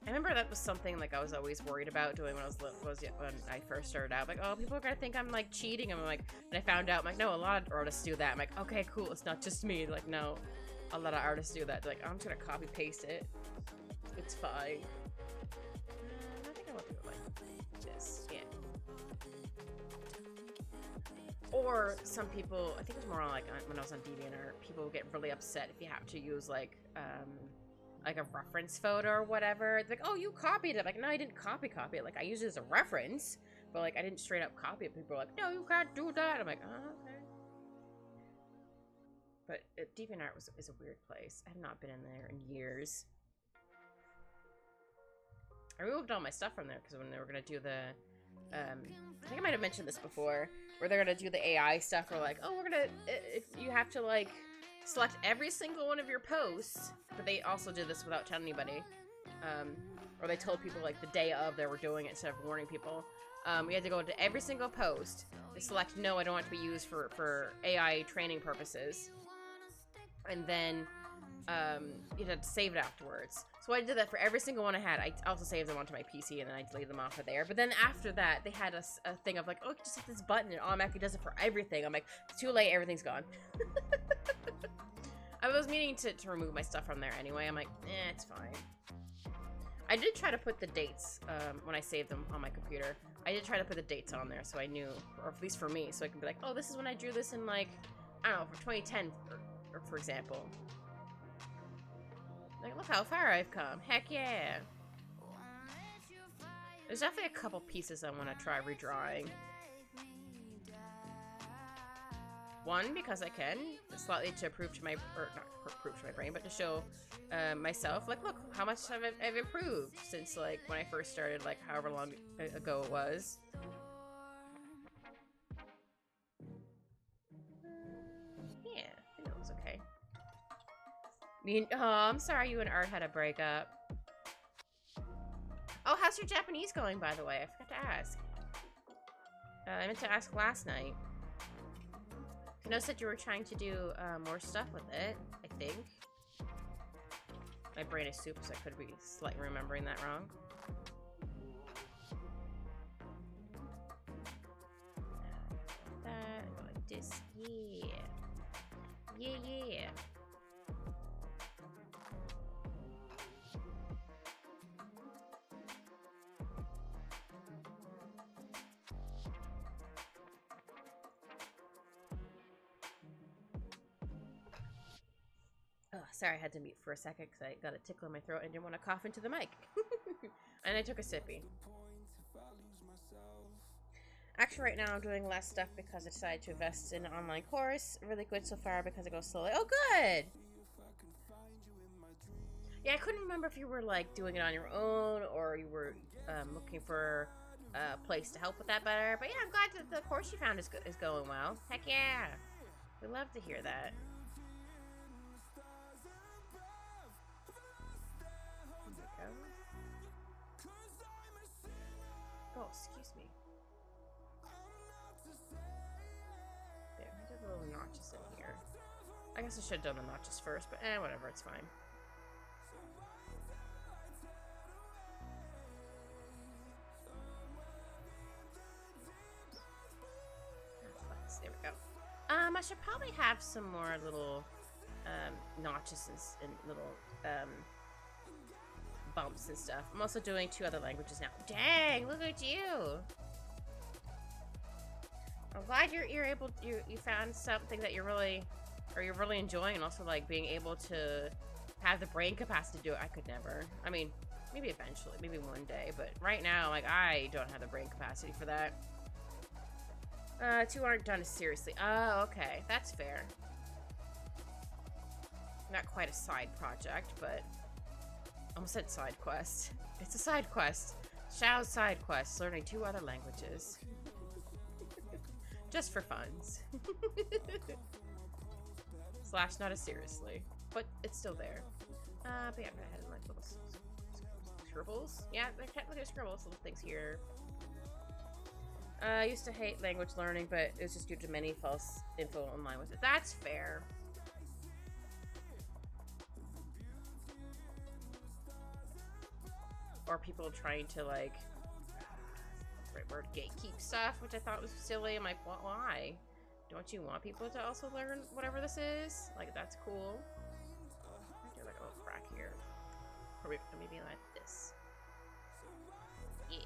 I remember that was something like I was always worried about doing when when I first started out. Like, oh, people are gonna think I'm like cheating. And I'm like, and I found out, I'm like, no, a lot of artists do that. I'm like, okay, cool, it's not just me. Like, no, a lot of artists do that. They're like, oh, I'm just gonna copy paste it. It's fine. I think I want to do it like this. Yeah. Or some people, I think it was more on like when I was on DeviantArt, people get really upset if you have to use like a reference photo or whatever. It's like, oh, you copied it. Like, no, I didn't copy it. Like, I used it as a reference, but like, I didn't straight up copy it. People are like, no, you can't do that. I'm like, oh, okay. But DeviantArt is a weird place. I have not been in there in years. I removed all my stuff from there because when they were gonna do the, I think I might have mentioned this before, where they're gonna do the AI stuff. We're like, oh, we're gonna, if you have to like select every single one of your posts, but they also did this without telling anybody, or they told people like the day of they were doing it instead of warning people. We had to go into every single post to select, no, I don't want to be used for AI training purposes, and then you had to save it afterwards. So I did that for every single one I had. I also saved them onto my PC and then I deleted them off of there. But then after that, they had a thing of like, oh, just hit this button and it automatically does it for everything. I'm like, it's too late, everything's gone. I was meaning to remove my stuff from there anyway. I'm like, it's fine. I did try to put the dates when I saved them on my computer. I did try to put the dates on there so I knew, or at least for me, so I can be like, oh, this is when I drew this in like, I don't know, for 2010, or for example. Like, look how far I've come. Heck yeah. There's definitely a couple pieces I want to try redrawing. One, because I can, slightly to prove to my, or not prove to my brain, but to show myself, like, look how much I've improved since, like, when I first started, like, however long ago it was. Yeah, I think it was okay. Oh, I'm sorry you and Art had a breakup. Oh, how's your Japanese going, by the way? I forgot to ask. I meant to ask last night. I noticed that you were trying to do more stuff with it, I think. My brain is soup, so I could be slightly remembering that wrong. That, go like this, yeah. Yeah. Oh, sorry, I had to mute for a second because I got a tickle in my throat and didn't want to cough into the mic. And I took a sippy. Actually, right now I'm doing less stuff because I decided to invest in an online course. Really good so far because it goes slowly. Oh, good! Yeah, I couldn't remember if you were, like, doing it on your own or you were looking for a place to help with that better. But yeah, I'm glad that the course you found is going well. Heck yeah! We love to hear that. Oh, excuse me. There, I did little notches in here. I guess I should have done the notches first, but whatever, it's fine. There we go. I should probably have some more little notches and little bumps and stuff. I'm also doing 2 other languages now. Dang, look at you! I'm glad you're able. You found something that you're really enjoying, and also like being able to have the brain capacity to do it. I could never. I mean, maybe eventually, maybe one day, but right now, like, I don't have the brain capacity for that. 2 aren't done as seriously. Oh, okay, that's fair. Not quite a side project, but almost said side quest. It's a side quest. Xiao's side quest, learning 2 other languages. Just for funs. Slash not as seriously. But it's still there. But yeah, I'm gonna head in like little scribbles. Yeah, they're technically scribbles, little things here. I used to hate language learning, but it was just due to many false info online with it. That's fair. Or people trying to, like, right word, gatekeep stuff, which I thought was silly. I'm like, why? Don't you want people to also learn whatever this is? Like, that's cool. I do like a little crack here. Or maybe like this. Yeah.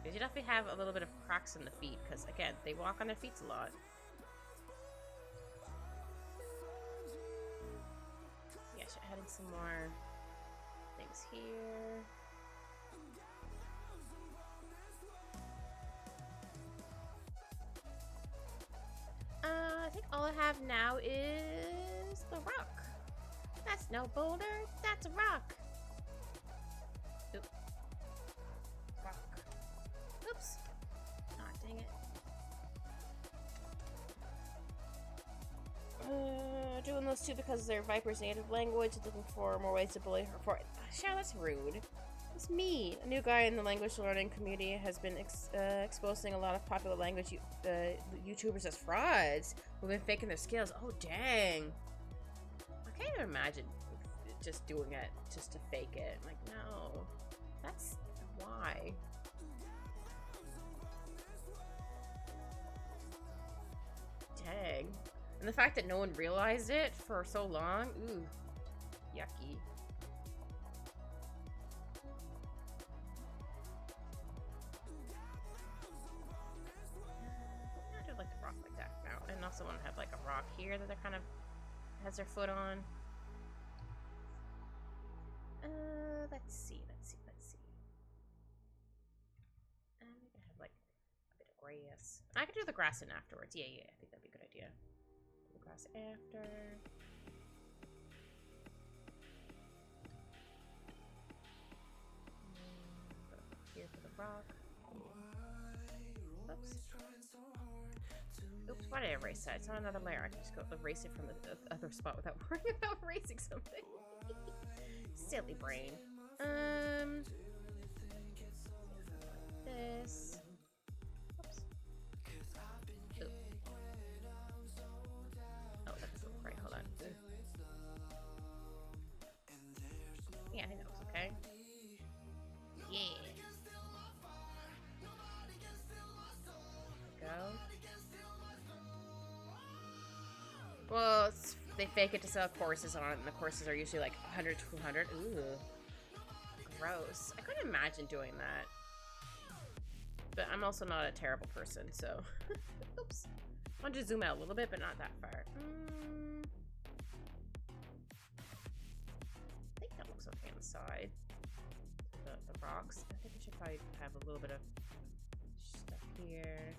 Because you definitely have a little bit of cracks in the feet, because, again, they walk on their feet a lot. Yeah, I should add in some more things here. I think all I have now is the rock. That's no boulder, that's a rock. Oop. Rock. Oops. Aw, dang it. Doing those 2 because they're Viper's native language, looking for more ways to bully her for it. Sure, that's rude. It's me. A new guy in the language learning community has been exposing a lot of popular language YouTubers as frauds who've been faking their skills. Oh, dang. I can't even imagine just doing it just to fake it. I'm like, no. That's why. Dang. And the fact that no one realized it for so long, ooh, yucky. I do like to rock like that now. And also want to have like a rock here that they're kind of has their foot on. Let's see. I'm gonna have like a bit of grass. I could do the grass in afterwards. Yeah, I think that'd be a good idea. Do the grass after. Here for the rock. Oops. Oops, why did I erase that? It's not another layer. I can just go erase it from the other spot without worrying about erasing something. Silly brain. This. Oops. Oop. Oh, that doesn't look right. Hold on. Yeah, I think that looks okay. Yeah. There we go. Well, they fake it to sell courses on it, and the courses are usually like 100 to 200. Ooh. Gross. I couldn't imagine doing that. But I'm also not a terrible person, so... Oops. I want to zoom out a little bit, but not that far. I think that looks okay on the side. The rocks. I think we should probably have a little bit of stuff here.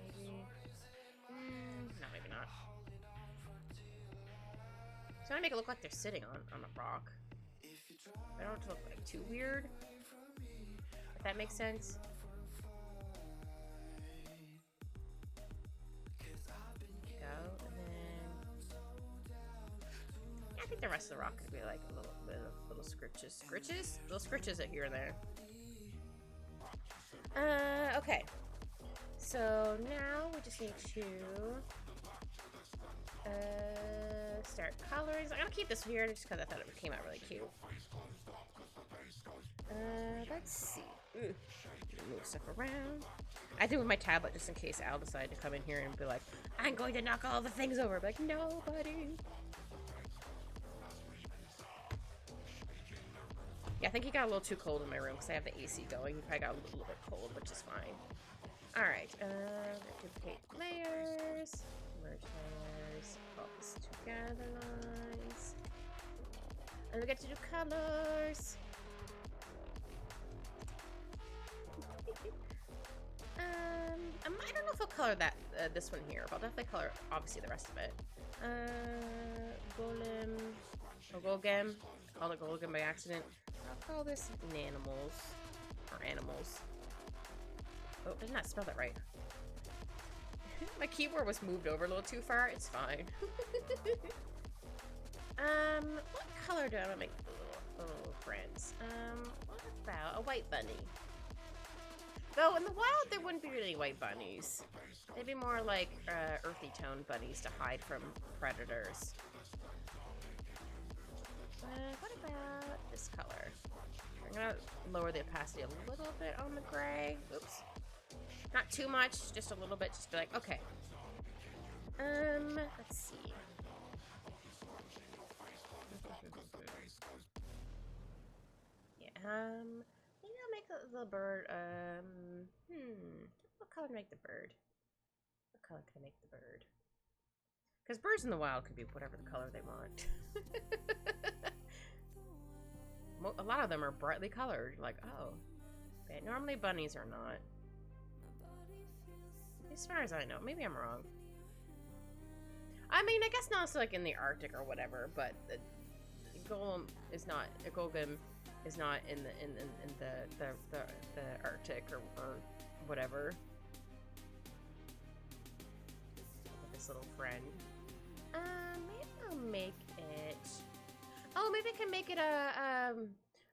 Maybe. No, maybe not. So I want to make it look like they're sitting on a rock. I don't want it to look like too weird. If that makes sense. Go, and then I think the rest of the rock could be like a little bit of little scritches. Scritches? Little scritches at here and there. Okay. So now we just need to start coloring. I'm gonna keep this here just because I thought it came out really cute. Let's see. Ooh. Move stuff around. I do with my tablet just in case Al decided to come in here and be like, I'm going to knock all the things over. But like, no, buddy. Yeah, I think he got a little too cold in my room because I have the AC going. He probably got a little bit cold, which is fine. Alright, duplicate layers. Merge layers. Put this together nice. And we get to do colors. I don't know if I'll color that this one here, but I'll definitely color obviously the rest of it. Golem or Golem. I called it Golem by accident. I'll call this Nanimals or animals. Oh, I did not spell that right. My keyboard was moved over a little too far. It's fine. What color do I want to make the little friends? What about a white bunny? Though in the wild, there wouldn't be really white bunnies. They'd be more like earthy tone bunnies to hide from predators. What about this color? I'm gonna lower the opacity a little bit on the gray. Oops. Not too much, just a little bit. Just be like, okay. Let's see. Yeah. Maybe I'll make the bird, what color to make the bird? What color can I make the bird? Because birds in the wild could be whatever the color they want. A lot of them are brightly colored, like, oh. Okay, normally bunnies are not. As far as I know, maybe I'm wrong. I mean, I guess not so like in the Arctic or whatever, but the Golem is not, a Golem is not in the Arctic or whatever. This little friend. Maybe I'll make it. Oh, maybe I can make it a. I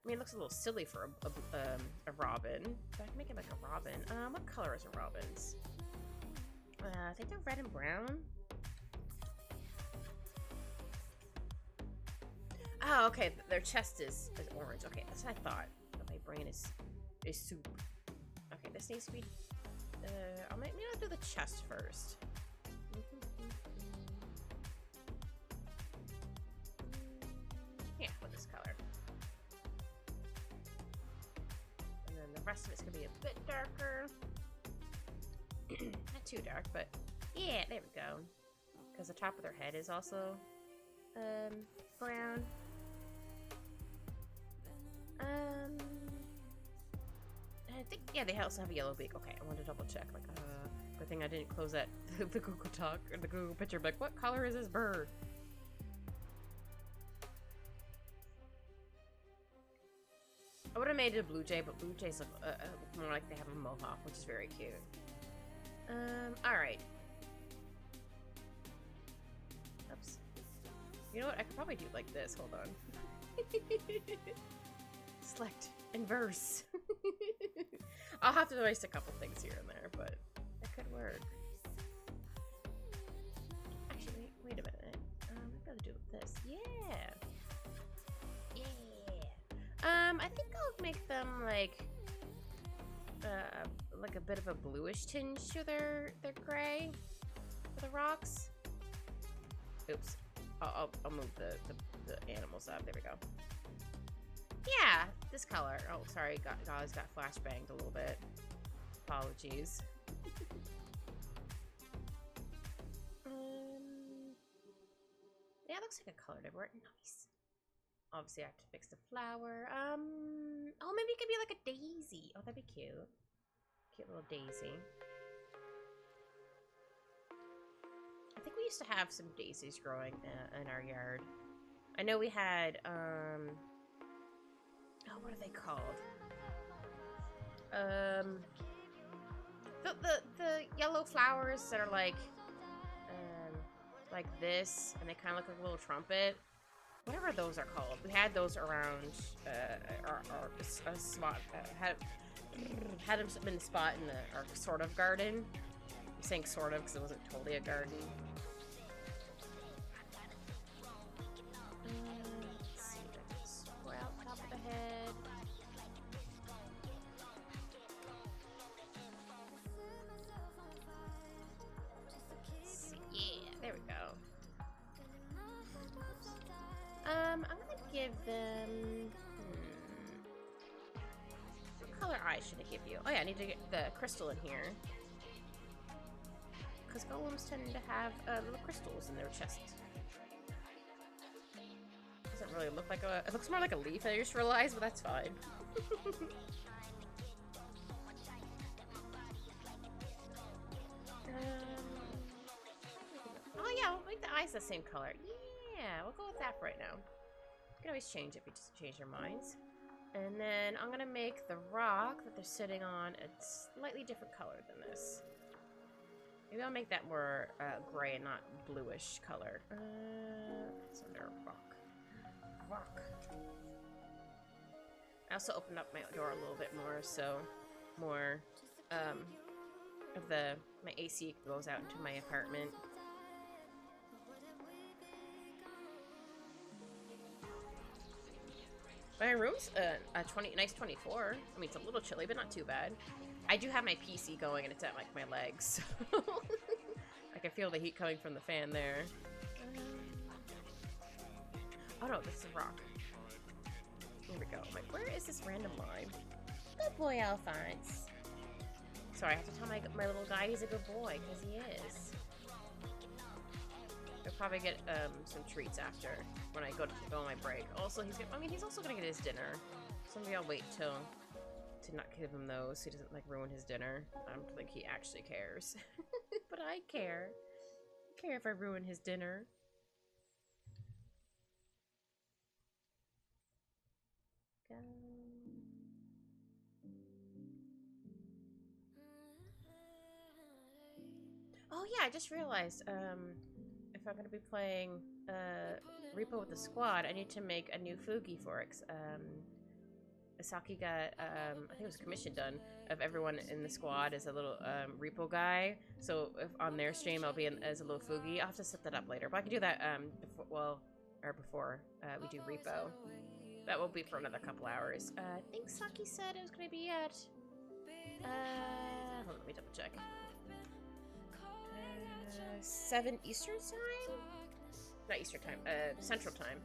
mean, it looks a little silly for a robin, but I can make it like a robin. What color is a robin's? I think they're red and brown. Oh, okay. Their chest is orange. Okay, that's what I thought. But my brain is soup. Okay, this needs to be. Maybe I'll do the chest first. Yeah, with this color. And then the rest of it's gonna be a bit darker. Not too dark, but yeah, there we go. Because the top of their head is also brown. think, yeah, they also have a yellow beak. Okay, I wanted to double check. Like, good thing I didn't close that the Google Doc or the Google picture. Like, what color is this bird? I would have made it a blue jay, but blue jays look more like they have a mohawk, which is very cute. All right. Oops. You know what? I could probably do it like this. Hold on. Select inverse. I'll have to erase a couple things here and there, but that could work. Actually, wait a minute. I've got to do it with this. Yeah. Yeah. I think I'll make them like a bit of a bluish tinge to their gray for the rocks. Oops. I'll move the animals up. There we go. Yeah, this color. Oh, sorry, guys, got flashbanged a little bit. Apologies. Yeah, it looks like a color different. Nice. Obviously, I have to fix the flower. Oh, maybe it could be like a daisy. Oh, that'd be cute. Cute little daisy. I think we used to have some daisies growing in our yard. I know we had, oh, what are they called? The yellow flowers that are like this, and they kind of look like a little trumpet. Whatever those are called. We had those around our spot. Had them in a spot in our sort of garden. I'm saying sort of because it wasn't totally a garden. Let's see, sprout top of the head. Yeah, there we go. I'm gonna give them. What color eye should I give you? Oh yeah, I need to get the crystal in here. Because golems tend to have little crystals in their chests. Doesn't really look like a. It looks more like a leaf, I just realized, but that's fine. Oh yeah, we'll make the eyes the same color. Yeah, we'll go with that for right now. You can always change if you just change your minds. And then I'm gonna make the rock that they're sitting on a slightly different color than this. Maybe I'll make that more gray and not bluish color. It's under rock. Rock. I also opened up my door a little bit more, so more of my AC goes out into my apartment. My room's a nice 24. I mean, it's a little chilly, but not too bad. I do have my PC going, and it's at, like, my legs. So I can feel the heat coming from the fan there. Oh, no, this is a rock. Here we go. I'm like, where is this random line? Good boy, Alphonse. Sorry, I have to tell my little guy he's a good boy, because he is. I'll probably get some treats after when I go on my break. Also, he's also gonna get his dinner. So maybe I'll wait to not give him those so he doesn't like ruin his dinner. I don't think he actually cares. But I care. I care if I ruin his dinner. Oh yeah, I just realized if I'm gonna be playing Repo with the squad, I need to make a new Fugi for it. Asaki got I think it was a commission done of everyone in the squad as a little Repo guy. So if on their stream I'll be as a little Fugi. I'll have to set that up later, but I can do that before we do Repo. That will be for another couple hours. I think Saki said it was gonna be at hold on, let me double check. 7 Eastern time? Not Eastern time, Central time.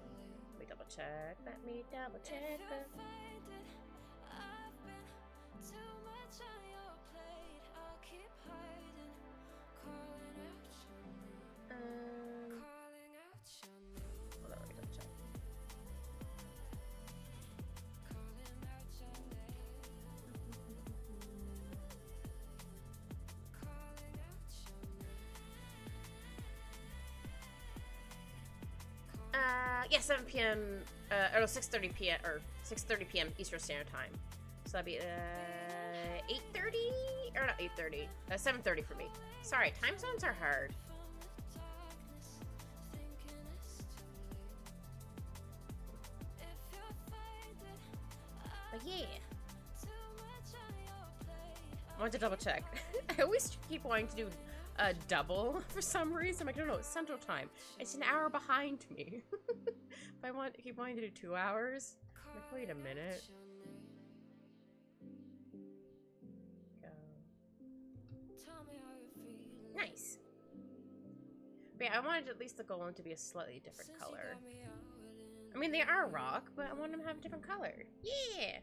Let me double check. Let me double check. Hold on, let me double check. Yeah, 7 p.m. Or 6:30 p.m. or 6:30 p.m. Eastern Standard Time. So that'd be 8:30 or not 8:30. 7:30 for me. Sorry, time zones are hard. But yeah. I wanted to double check. I always keep wanting to do a double for some reason. I'm like, no, it's Central Time. It's an hour behind me. If I keep wanting to do 2 hours, I'm like, wait a minute. Go. Nice. But yeah, I wanted at least the golem to be a slightly different color. I mean, they are rock, but I want them to have a different color. Yeah!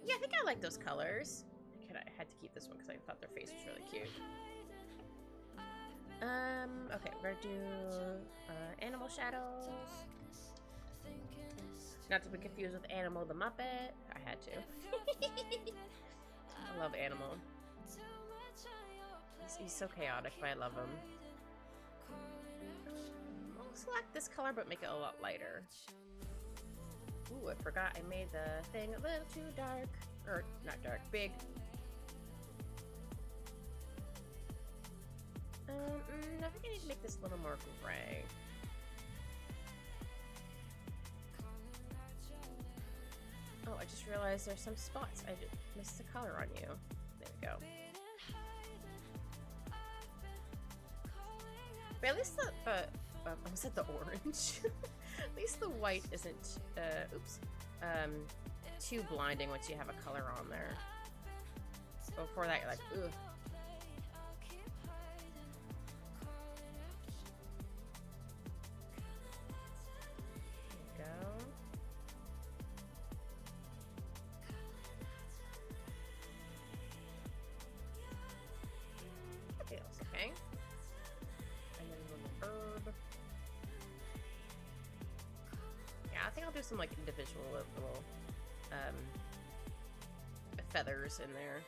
Yeah, I think I like those colors. I had to keep this one because I thought their face was really cute. Okay, we're gonna do animal shadows. Not to be confused with Animal the Muppet. I had to. I love Animal. He's so chaotic, but I love him. I'll select this color, but make it a lot lighter. Ooh, I forgot I made the thing a little too dark. Or, not dark, big. I think I need to make this a little more gray. Oh, I just realized there's some spots. I just missed the color on you. There we go. But at least the, I almost said the orange. At least the white isn't, too blinding once you have a color on there. Before that, you're like, ugh. There we go. That feels okay. And then a little herb. Yeah, I think I'll do some like individual little feathers in there.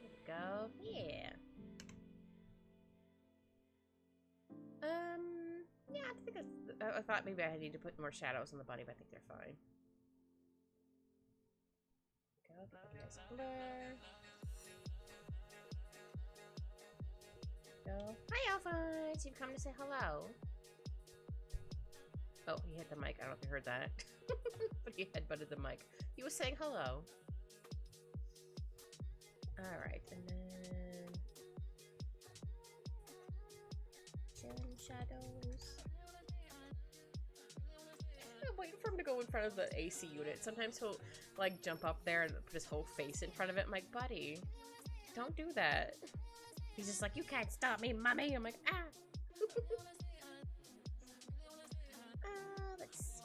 There we go. Yeah. Yeah, I think I thought maybe I need to put more shadows on the body, but I think they're fine. Go, get a nice blur. Go. Hi, Alphonse! You've come to say hello. Oh, he hit the mic. I don't know if you heard that. But he headbutted the mic. He was saying hello. Alright, and then... Gem shadows. I'm waiting for him to go in front of the AC unit. Sometimes he'll, like, jump up there and put his whole face in front of it. I'm like, buddy, don't do that. He's just like, you can't stop me, mommy. I'm like, ah. Let's see.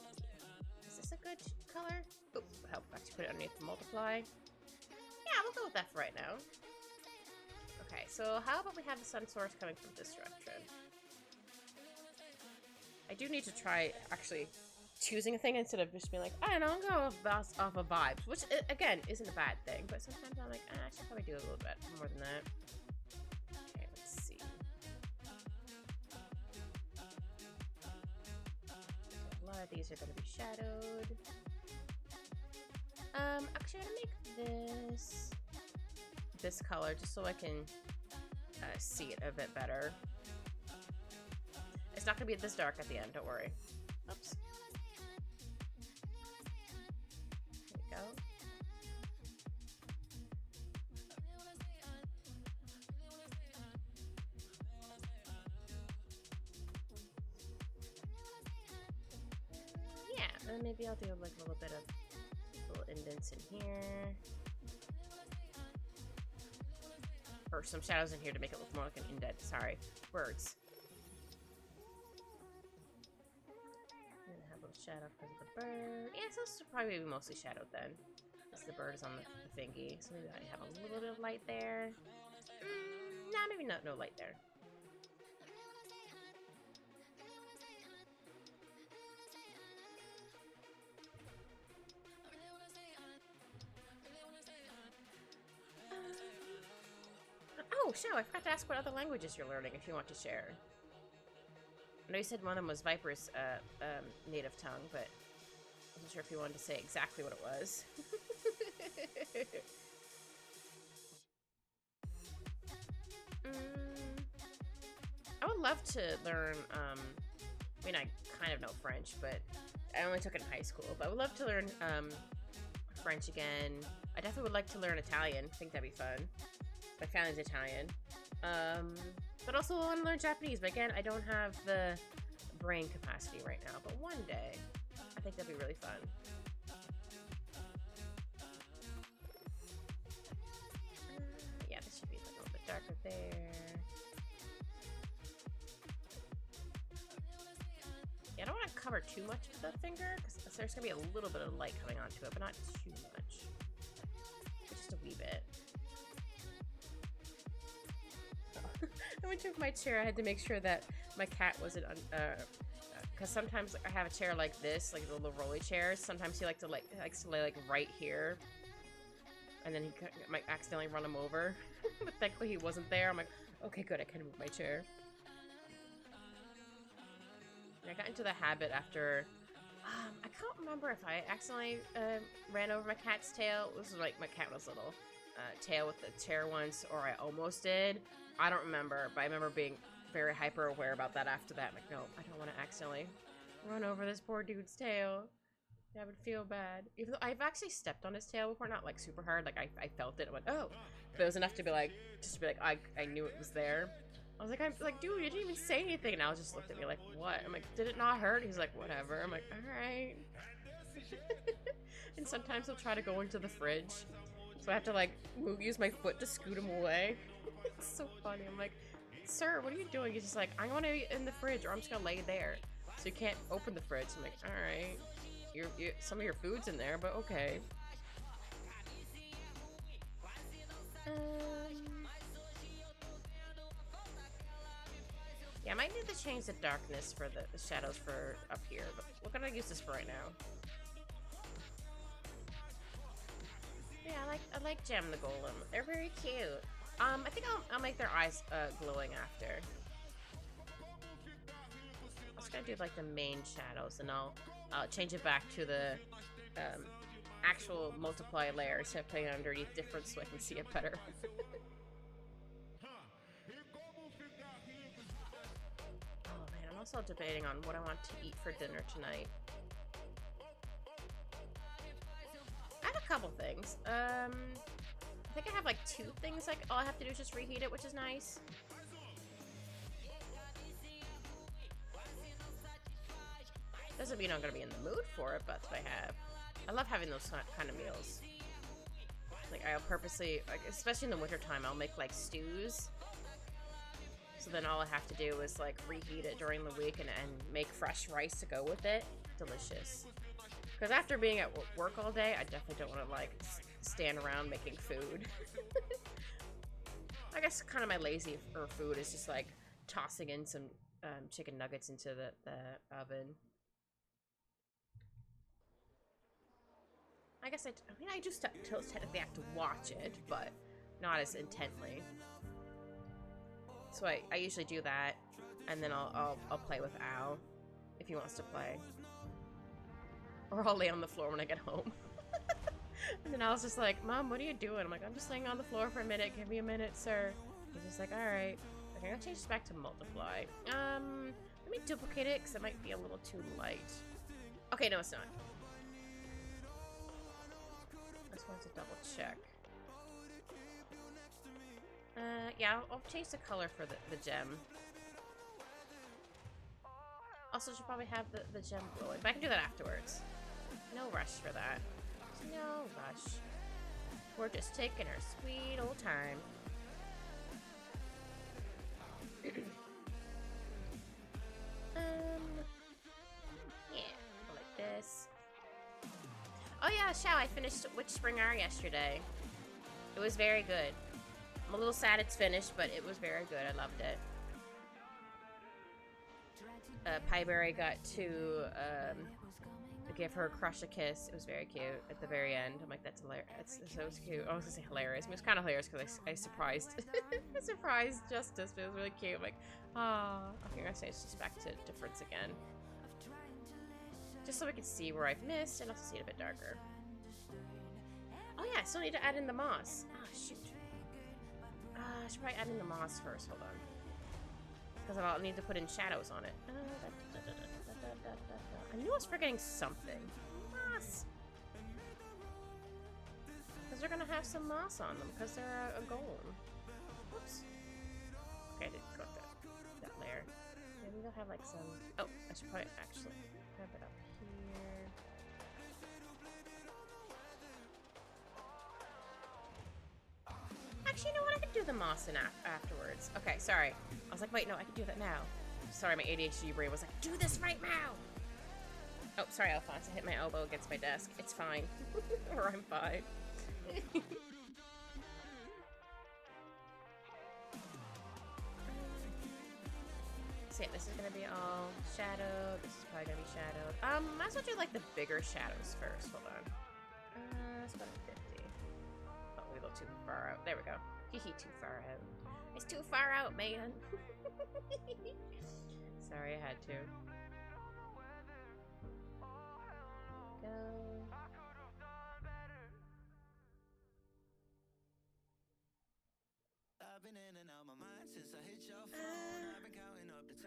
Is this a good color? Oh, help actually put it underneath the multiply. Yeah, we'll go with that for right now. Okay, so how about we have the sun source coming from this direction? I do need to try actually choosing a thing instead of just being like, I don't know, I'll go off of vibes, which again isn't a bad thing, but sometimes I'm like, I should probably do a little bit more than that. Okay, let's see. A lot of these are going to be shadowed. Actually, I'm gonna make this color just so I can see it a bit better. It's not gonna be this dark at the end, don't worry. Oops. There we go. Yeah, and maybe I'll do like a little bit of little indents in here. Or some shadows in here to make it look more like an indent. Sorry. Words. I'm gonna have a little shadow because of the bird. Yeah, so this will probably be mostly shadowed then. Because the bird is on the thingy. So maybe I have a little bit of light there. Nah, maybe not no light there. Oh, Shao, I forgot to ask what other languages you're learning if you want to share. I know you said one of them was Viper's native tongue, but I wasn't sure if you wanted to say exactly what it was. I would love to learn, I mean, I kind of know French, but I only took it in high school. But I would love to learn French again. I definitely would like to learn Italian. I think that'd be fun. My family's Italian. But also I want to learn Japanese. But again, I don't have the brain capacity right now. But one day, I think that'd be really fun. Yeah, this should be a little bit darker there. Yeah, I don't want to cover too much with the finger, because there's going to be a little bit of light coming onto it, but not too much. Just a wee bit. I went to my chair. I had to make sure that my cat wasn't because sometimes I have a chair like this, like the little rolly chairs. Sometimes he likes to lay like right here, and then he might accidentally run him over. But thankfully he wasn't there. I'm like, okay, good, I can move my chair. And I got into the habit after. I can't remember if I accidentally ran over my cat's tail. This was like my cat was little. Tail with the chair once, or I almost did. I don't remember, but I remember being very hyper aware about that after that. I'm like, no, I don't want to accidentally run over this poor dude's tail. That would feel bad. Even though I've actually stepped on his tail before, not like super hard. Like I felt it. I went, oh, but it was enough to be like, just to be like, I knew it was there. I was like, dude, you didn't even say anything. And Al just looked at me like, what? I'm like, did it not hurt? He's like, whatever. I'm like, all right. And sometimes he'll try to go into the fridge. So I have to like use my foot to scoot him away. It's so funny. I'm like, sir, what are you doing? He's just like, I want to eat in the fridge, or I'm just gonna lay there. So you can't open the fridge. I'm like, all right, some of your food's in there, but okay. Yeah, I might need to change the darkness for the shadows for up here, but we're gonna use this for right now. Yeah, I like Gem the Golem. They're very cute. I think I'll make their eyes glowing after. I'm just gonna do like the main shadows, and I'll change it back to the actual multiply layer instead of putting it underneath different so I can see it better. Oh man, I'm also debating on what I want to eat for dinner tonight. I have a couple things. I think I have like 2 things. Like all I have to do is just reheat it, which is nice. Doesn't mean I'm gonna be in the mood for it, but that's what I have. I love having those kind of meals. Like I'll purposely, like, especially in the wintertime, I'll make like stews. So then all I have to do is like reheat it during the week and make fresh rice to go with it. Delicious. Because after being at work all day, I definitely don't want to like stand around making food. I guess kind of my lazy for food is just like tossing in some chicken nuggets into the oven. I guess I mean, I do technically have to watch it, but not as intently. So I usually do that, and then I'll play with Al if he wants to play. Or I'll lay on the floor when I get home. And then Al's just like, Mom, what are you doing? I'm like, I'm just laying on the floor for a minute. Give me a minute, sir. He's just like, alright. Okay, I'll change this back to multiply. Let me duplicate it, because it might be a little too light. Okay, no, it's not. I just want to double check. Yeah, I'll change the color for the gem. Also, should probably have the gem glowing, but I can do that afterwards. No rush for that. No rush. We're just taking our sweet old time. Yeah, like this. Oh yeah, Shao, I finished Witch Spring R yesterday. It was very good. I'm a little sad it's finished, but it was very good. I loved it. Pieberry got to give her crush a kiss. It was very cute at the very end. I'm like, that's hilarious. That's so cute. I was gonna say hilarious. I mean, it was kind of hilarious because I surprised, I surprised Justice, but it was really cute. I'm like, ah. I think I say it's just back to difference again, just so we can see where I've missed and also see it a bit darker. Oh yeah, I still need to add in the moss. Ah, shoot. I should probably add in the moss first. Hold on, because I'll need to put in shadows on it. I knew I was forgetting something. Moss. Because they're gonna have some moss on them because they're a golem. Whoops. Okay, I didn't go up that layer. Maybe they'll have like some. Oh, I should probably actually have it up here. Actually, you know what? I could do the moss in afterwards. Okay, sorry. I was like, wait, no, I can do that now. Sorry, my ADHD brain was like, do this right now! Oh, sorry, Alphonse. I hit my elbow against my desk. It's fine. Or I'm fine. So yeah, this is gonna be all shadowed. This is probably gonna be shadowed. Might as well do like the bigger shadows first. Hold on. It's about 50. Oh, we go too far out. There we go. Hee too far out. It's too far out, man. Sorry, I had to. Go.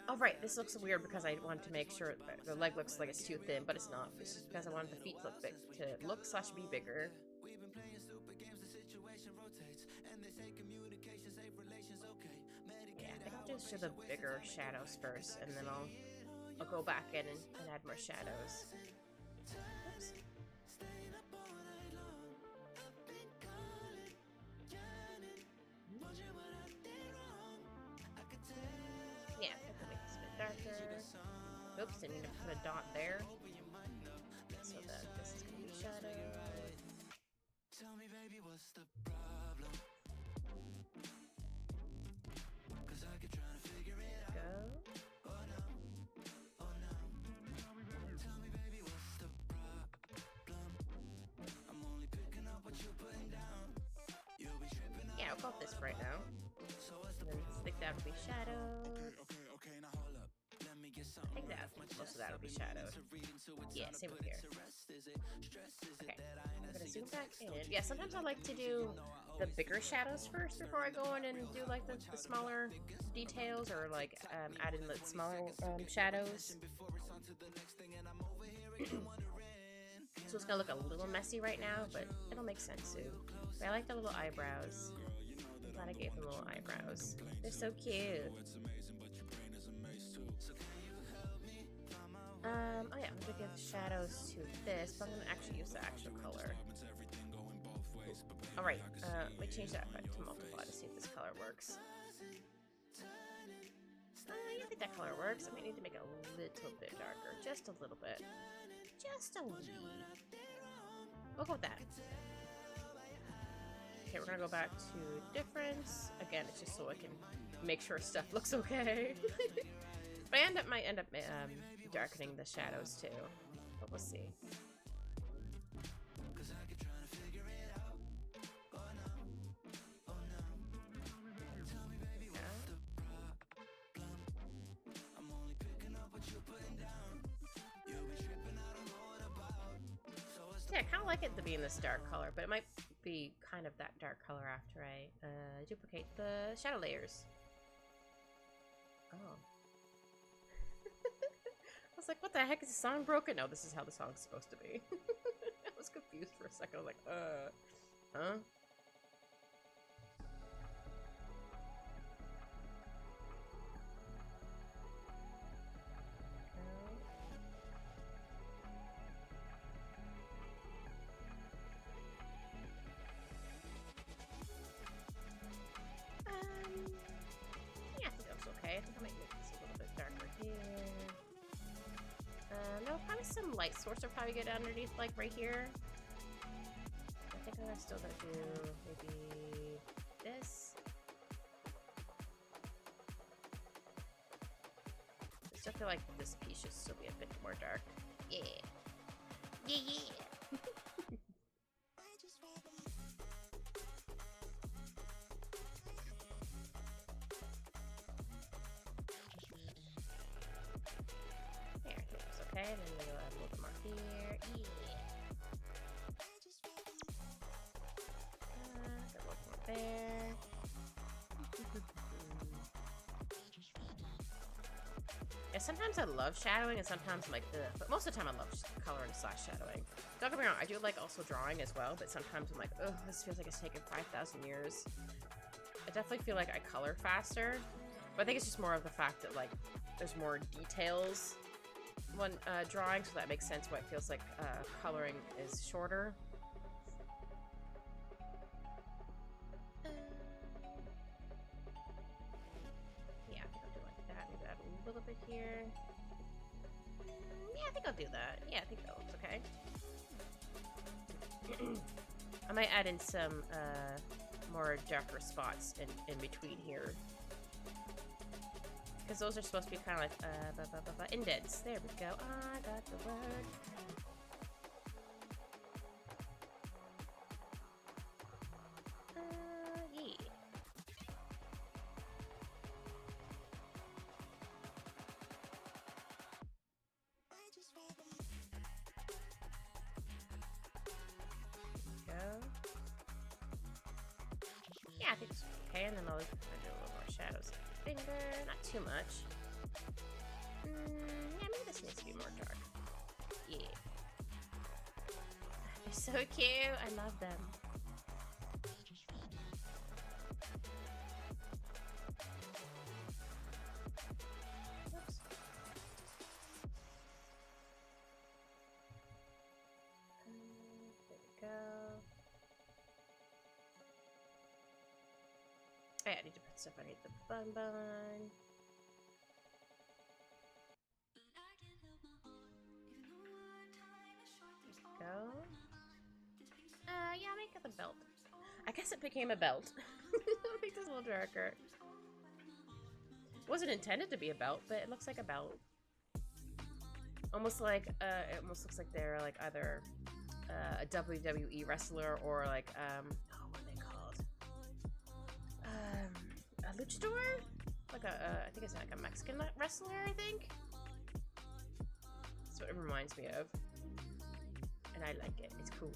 Oh right, this looks weird because I want to make sure that the leg looks like it's too thin, but it's not. It's just because I wanted the feet to look big, to be bigger. Yeah, I think I'll just do the bigger shadows first, and then I'll go back in and add more shadows. Oops. Yeah, I can make this a bit darker. Oops, didn't mean to put a dot there. So that this is gonna be shadowed. Tell me, baby, what's the problem? 'Cause I keep trying to figure it out. Go. Oh no, oh no. Tell me, baby, what's the problem? I'm only picking up what you're putting down. You'll be tripping out. Yeah, I'll call this right now. And then stick that will be shadowed. Okay, now hold up. Let me get something. I think that most of that will be shadowed. Yeah, same with here. Okay, I'm gonna zoom back in. Yeah, sometimes I like to do the bigger shadows first before I go in and do like the smaller details, or like add in the smaller shadows. So it's gonna look a little messy right now, but it'll make sense soon. But I like the little eyebrows. I'm glad I gave them little eyebrows. They're so cute. Oh yeah, I'm gonna give shadows to this, but I'm gonna actually use the actual color. Alright, let me change that to multiply to see if this color works. I think that color works. I might need to make it a little bit darker. Just a little bit. Just a wee. We'll go with that. Okay, we're gonna go back to difference. Again, it's just so I can make sure stuff looks okay. But I might end up darkening the shadows too. But we'll see. Yeah, I kind of like it to be in this dark color, but it might be kind of that dark color after I duplicate the shadow layers. Oh. I was like, what the heck, is the song broken? No, this is how the song's supposed to be. I was confused for a second. I was like, huh? Yeah, I think that's okay. I think I might make this a little bit darker here. No, probably some light source will probably get underneath, like right here. I think I'm still gonna do maybe this. Just feel like this piece should still be a bit more dark. Yeah. Yeah, yeah. There, I think that's okay. And then we'll add a little bit more here. Yeah. Got a little more there. Yeah, sometimes I love shadowing, and sometimes I'm like, ugh. But most of the time I love coloring / shadowing. Don't get me wrong, I do like also drawing as well, but sometimes I'm like, ugh, this feels like it's taken 5,000 years. I definitely feel like I color faster, but I think it's just more of the fact that, like, there's more details when drawing, so that makes sense why it feels like coloring is shorter. Yeah, I think I'll do like that. Maybe add a little bit here. Yeah, I think I'll do that. Yeah, I think that looks okay. I might add in some more darker spots in between here. Because those are supposed to be kind of like indents. There we go. I got the word. Yeah. Go. Yeah, I think it's okay, and then I'll do a little more shadows. Finger, not too much. Yeah, maybe this needs to be more dark. Yeah. They're so cute. I love them. Oops. There we go. Oh, yeah, I need to put stuff underneath the bun. Go. Yeah, I'll make it the belt. I guess it became a belt. I'll make this a little darker. It wasn't intended to be a belt, but it looks like a belt. Almost like, it almost looks like they're like either a WWE wrestler or like, oh, what are they called? A luchador? Like I think it's like a Mexican wrestler, I think? That's what it reminds me of. And I like it. It's cool.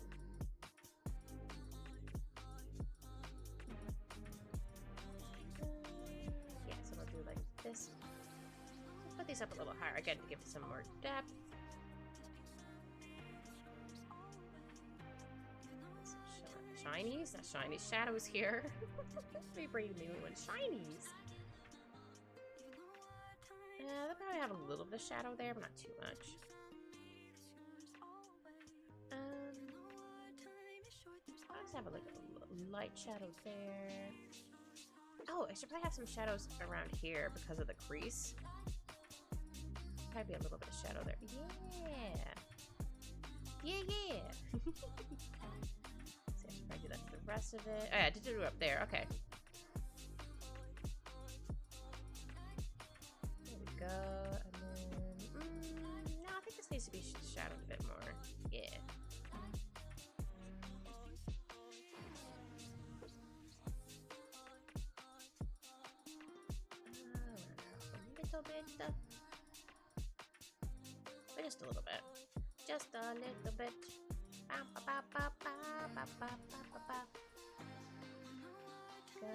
Yeah, so I'll do like this. Let's put these up a little higher again to give it some more depth. Shinies? Not shinies. Shadows here. They bring me one. Shinies. They'll probably have a little bit of shadow there, but not too much. I'll just have like a light shadow there. Oh, I should probably have some shadows around here because of the crease. Probably a little bit of shadow there. Yeah. Yeah, yeah. See, I should probably do that to the rest of it. Oh, yeah, I did do it up there. Okay. There we go. And then, no, I think this needs to be shadowed a bit more. Yeah. A little bit. But just a little bit. Just a little bit. Go.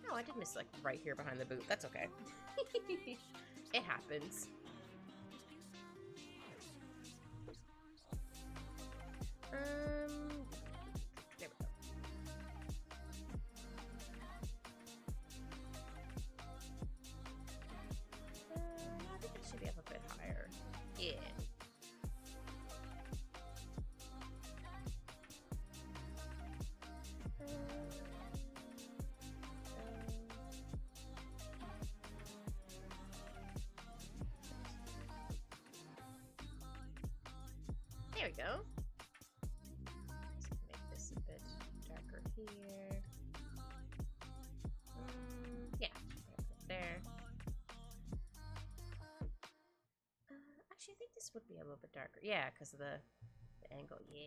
Oh, I did miss like right here behind the boot. That's okay. It happens. There we go. I think it should be up a bit higher. Yeah. There we go. Let's make this a bit darker here. Yeah, this would be a little bit darker. Yeah, because of the angle. Yeah.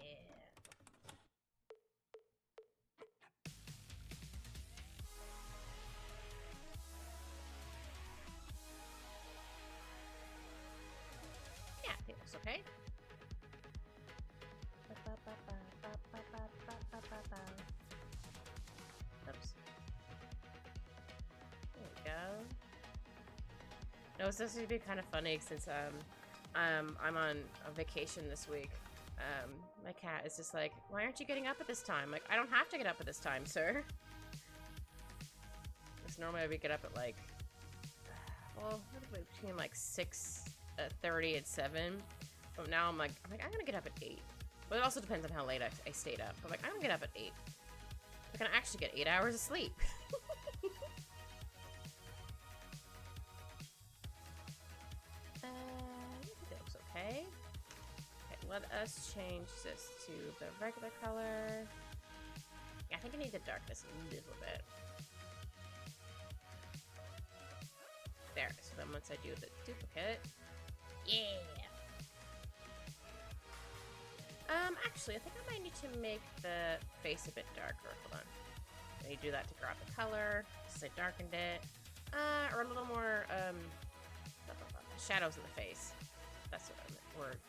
Yeah, I think that's okay. Oops. There we go. No, it's supposed to be kind of funny since I'm on a vacation this week. My cat is just like, why aren't you getting up at this time? Like, I don't have to get up at this time, sir. Because normally we get up at like, well, between like 6:30 and 7. But now I'm like, I'm gonna get up at 8. But it also depends on how late I stayed up. But like, I'm gonna get up at 8. I can actually get 8 hours of sleep. I think that looks okay. Okay, let us change this to the regular color. Yeah, I think I need the darkness a little bit. There, so then once I do the duplicate, yeah. Actually, I think I might need to make the face a bit darker. Hold on. I need to do that to grab the color, since I darkened it. Or a little more, shadows in the face. That's what I meant. Word.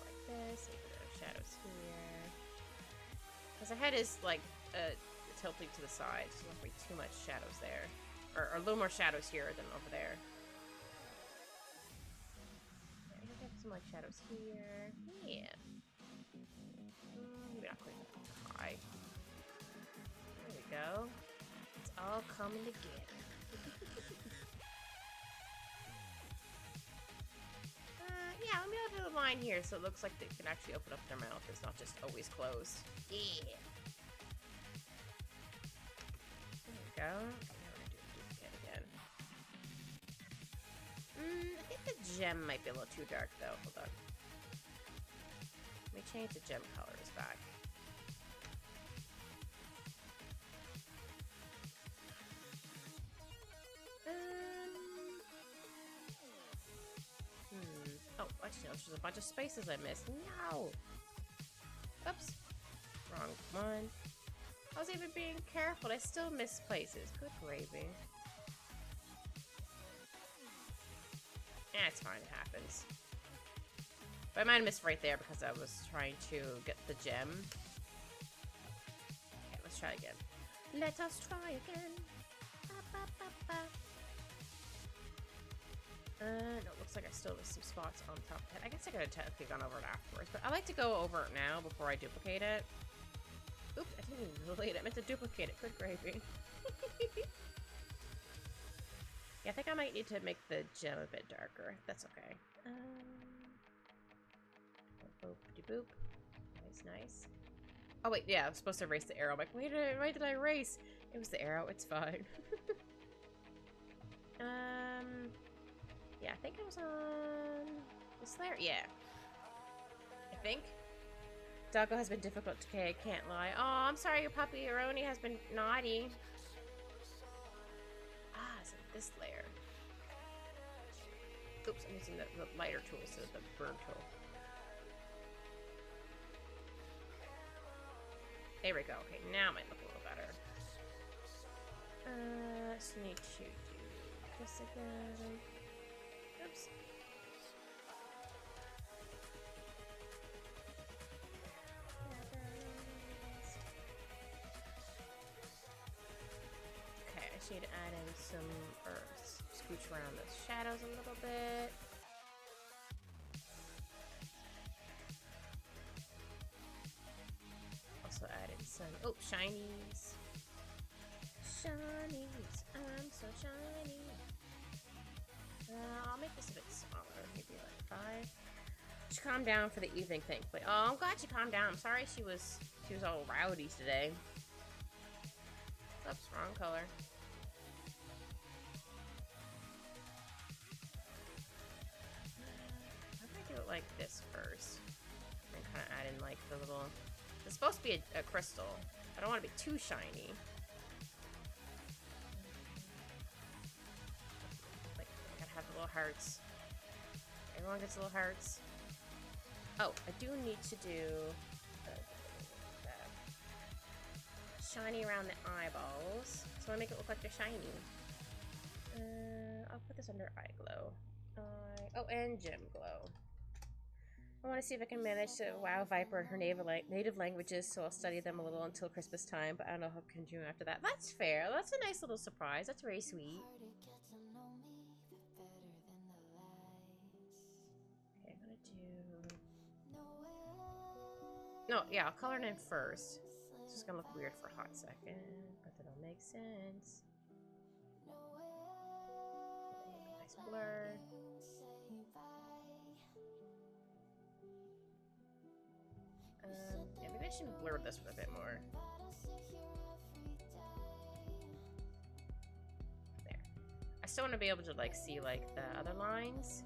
Like this. A bit of shadows here. Because the head is like tilting to the side, so there won't be too much shadows there, or a little more shadows here than over there. Yeah, I think I have some like shadows here. Yeah. Maybe not quite that high. There we go. It's all coming together. Yeah, let me do the line here so it looks like they can actually open up their mouth. It's not just always closed. Yeah. There we go. Okay, now we're gonna do a duplicate again. I think the gem might be a little too dark though. Hold on. Let me change the gem colors back. Oh, actually, there's a bunch of spaces I missed. No! Oops. Wrong one. I was even being careful. I still missed places. Good gravy. It's fine. It happens. But I might have missed right there because I was trying to get the gem. Okay, let's try again. Let us try again. Ba, ba, ba, ba. No, it looks like I still have some spots on top of the head. I guess I could have technically gone over it afterwards, but I like to go over it now before I duplicate it. Oop, I didn't even duplicate it. I meant to duplicate it. Good gravy. Yeah, I think I might need to make the gem a bit darker. That's okay. Boop-de-boop. Nice, nice. Oh, wait, yeah, I was supposed to erase the arrow. I'm like, why did I erase? It was the arrow. It's fine. Yeah, I think I was on this layer. Yeah. I think. Doggo has been difficult to K, can't lie. Oh, I'm sorry your puppy Aroni has been naughty. It's in this layer. Oops, I'm using the lighter tool instead of the burn tool. There we go. Okay, now it might look a little better. Just need to do this again. Oops. Okay, I just need to add in some, or scooch around the shadows a little bit. Also add in some, shinies. Shinies, I'm so shiny. I'll make this a bit smaller, maybe like 5. She calmed down for the evening, thankfully. Oh, I'm glad she calmed down. I'm sorry she was all rowdy today. Oops, wrong color. I'm gonna do it like this first, and kind of add in like the little. It's supposed to be a crystal. I don't want to be too shiny. little hearts. Everyone gets little hearts. Oh, I do need to do shiny around the eyeballs. So I make it look like they're shiny. I'll put this under eye glow. Oh, and gem glow. I want to see if I can manage to wow Viper in her native languages, so I'll study them a little until Christmas time, but I don't know how I can do after that. That's fair. That's a nice little surprise. That's very sweet. Okay, I'm gonna do... No, yeah, I'll color it in first. It's just gonna look weird for a hot second, but it'll make sense. Nice blur. Yeah, maybe I should blur this one a bit more. There. I still want to be able to like see like the other lines.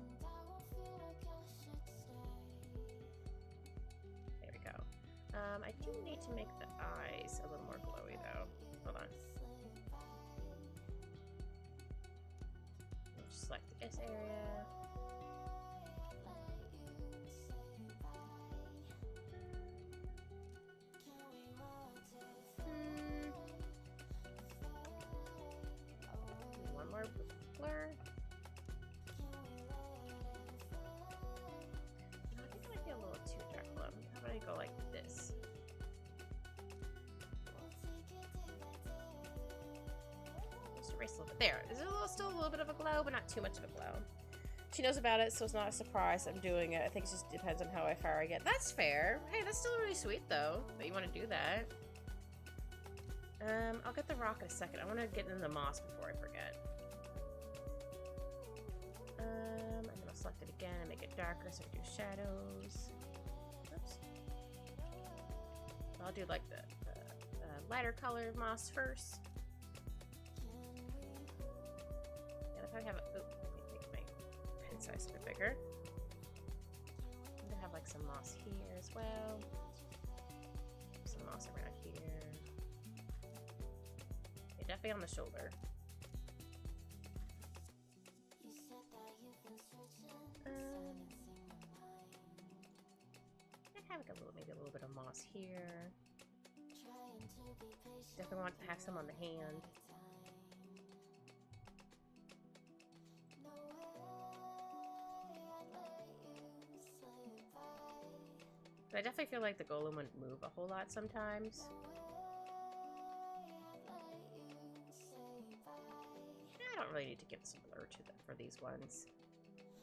There we go. I do need to make the eyes a little more glowy though. Hold on. I'll just select the S area. One more blur. I think it might be a little too dark. How about I go like this? Just erase a little bit. There. There's still a little bit of a glow, but not too much of a glow. She knows about it, so it's not a surprise I'm doing it. I think it just depends on how far I get. That's fair. Hey, that's still really sweet, though, that you want to do that. I'll get the rock in a second. I want to get in the moss before I forget. And then I'll select it again and make it darker so I do shadows. Oops. I'll do like the lighter color moss first. And if I have a... Oh, let me make my pen size a bit bigger. I'm gonna have like some moss here as well. Some moss around here. Yeah, definitely on the shoulder. I have like maybe a little bit of moss here. Definitely want to have some on the hand. But I definitely feel like the golem wouldn't move a whole lot sometimes. I don't really need to give some blur to them for these ones.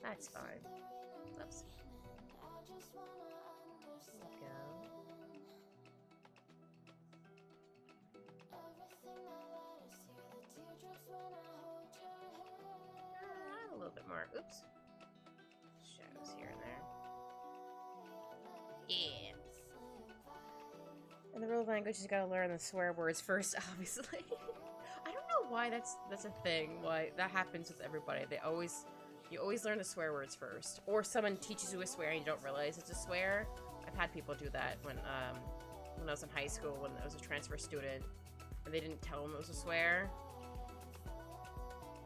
That's fine. Oops. There we go. A little bit more. Oops. Shadows here and there. Yeah. In the real language, you gotta learn the swear words first, obviously. I don't know why that's a thing. Why that happens with everybody. You always learn the swear words first, or someone teaches you a swear and you don't realize it's a swear. I've had people do that when I was in high school, when I was a transfer student, and they didn't tell them it was a swear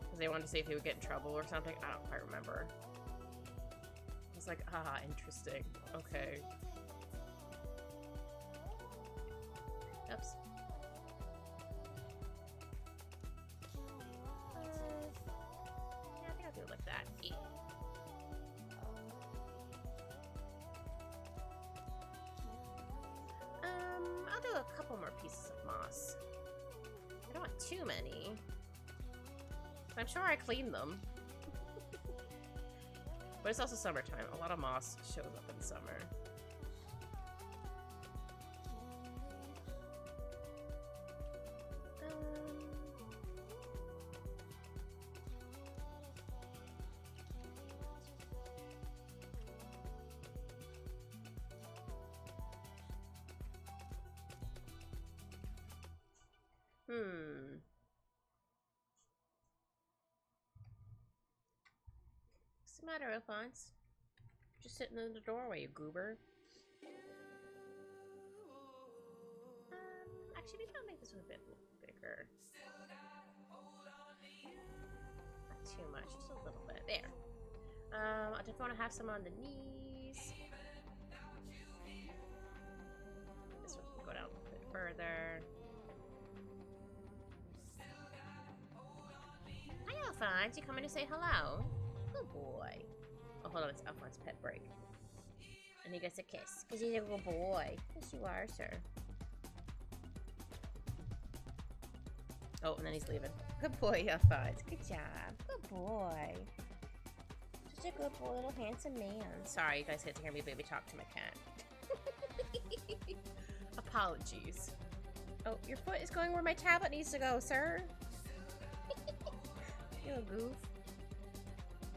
because they wanted to see if he would get in trouble or something. I don't quite remember. I was like, ah, interesting. Okay. Oops. Yeah, I think I'll do it like that. Yeah. I'll do a couple more pieces of moss. I don't want too many. I'm sure I cleaned them. But it's also summertime. A lot of moss shows up in summer. What's the matter, Alphonse? Just sitting in the doorway, you goober. Actually, maybe I'll make this one a bit bigger. Not too much, just a little bit. There. I definitely want to have some on the knees. This one can go down a bit further. Hi, Alphonse. You coming to say hello? Good boy. Oh, hold on. It's Alphonse's pet break. And he gets a kiss. Because he's a good boy. Yes, you are, sir. Oh, and then he's leaving. Good boy, Alphonse. Good job. Good boy. Such a good boy, little handsome man. Sorry, you guys get to hear me baby talk to my cat. Apologies. Oh, your foot is going where my tablet needs to go, sir. You little goof.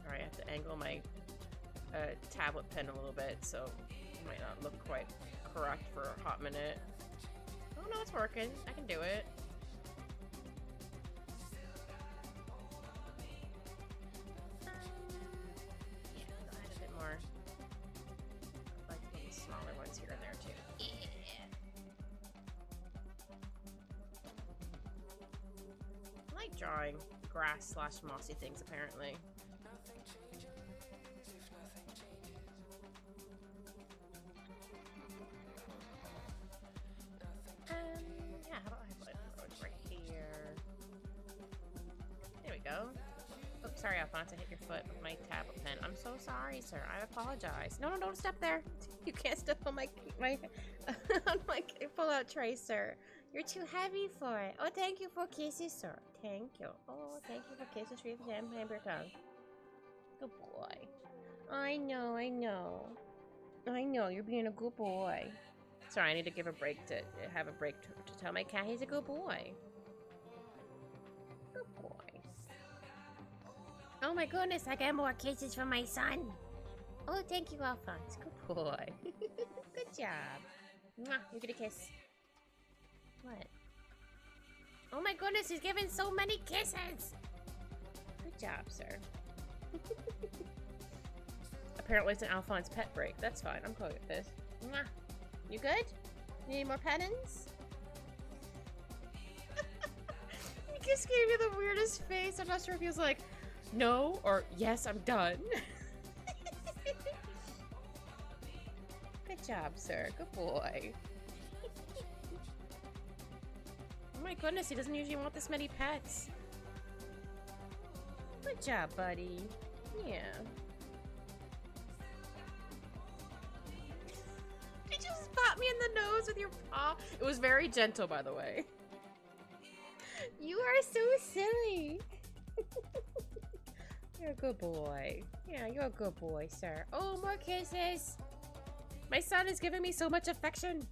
Alright, I have to angle my tablet pen a little bit, so it might not look quite correct for a hot minute. Oh no, it's working. I can do it. Yeah, I'll add a bit more. I'd like maybe smaller ones here and there too. Yeah. I like drawing grass / mossy things apparently. Yeah, how about I put roads right here? There we go. Oh, sorry, Alphonse, I hit your foot with my tablet pen. I'm so sorry, sir. I apologize. No, don't step there. You can't step on my on my pull-out tray, sir. You're too heavy for it. Oh, thank you for kisses, sir. Thank you. Oh, thank you for kisses for your hamburger tongue. Good boy. I know. I know, you're being a good boy. Sorry, I need to give a break to tell my cat he's a good boy. Good boy. Oh my goodness, I got more kisses from my son. Oh, thank you, Alphonse. Good boy. Good job. Mwah, you get a kiss. What? Oh my goodness, he's giving so many kisses. Good job, sir. Apparently it's an Alphonse pet break. That's fine. I'm cool with this. Mwah. You good? You need more penance? He just gave me the weirdest face. I'm not sure if he was like, no, or yes, I'm done. Good job, sir. Good boy. Oh my goodness, he doesn't usually want this many pets. Good job, buddy. Yeah. You just popped me in the nose with your paw. It was very gentle, by the way. You are so silly. You're a good boy. Yeah, you're a good boy, sir. Oh, more kisses. My son is giving me so much affection.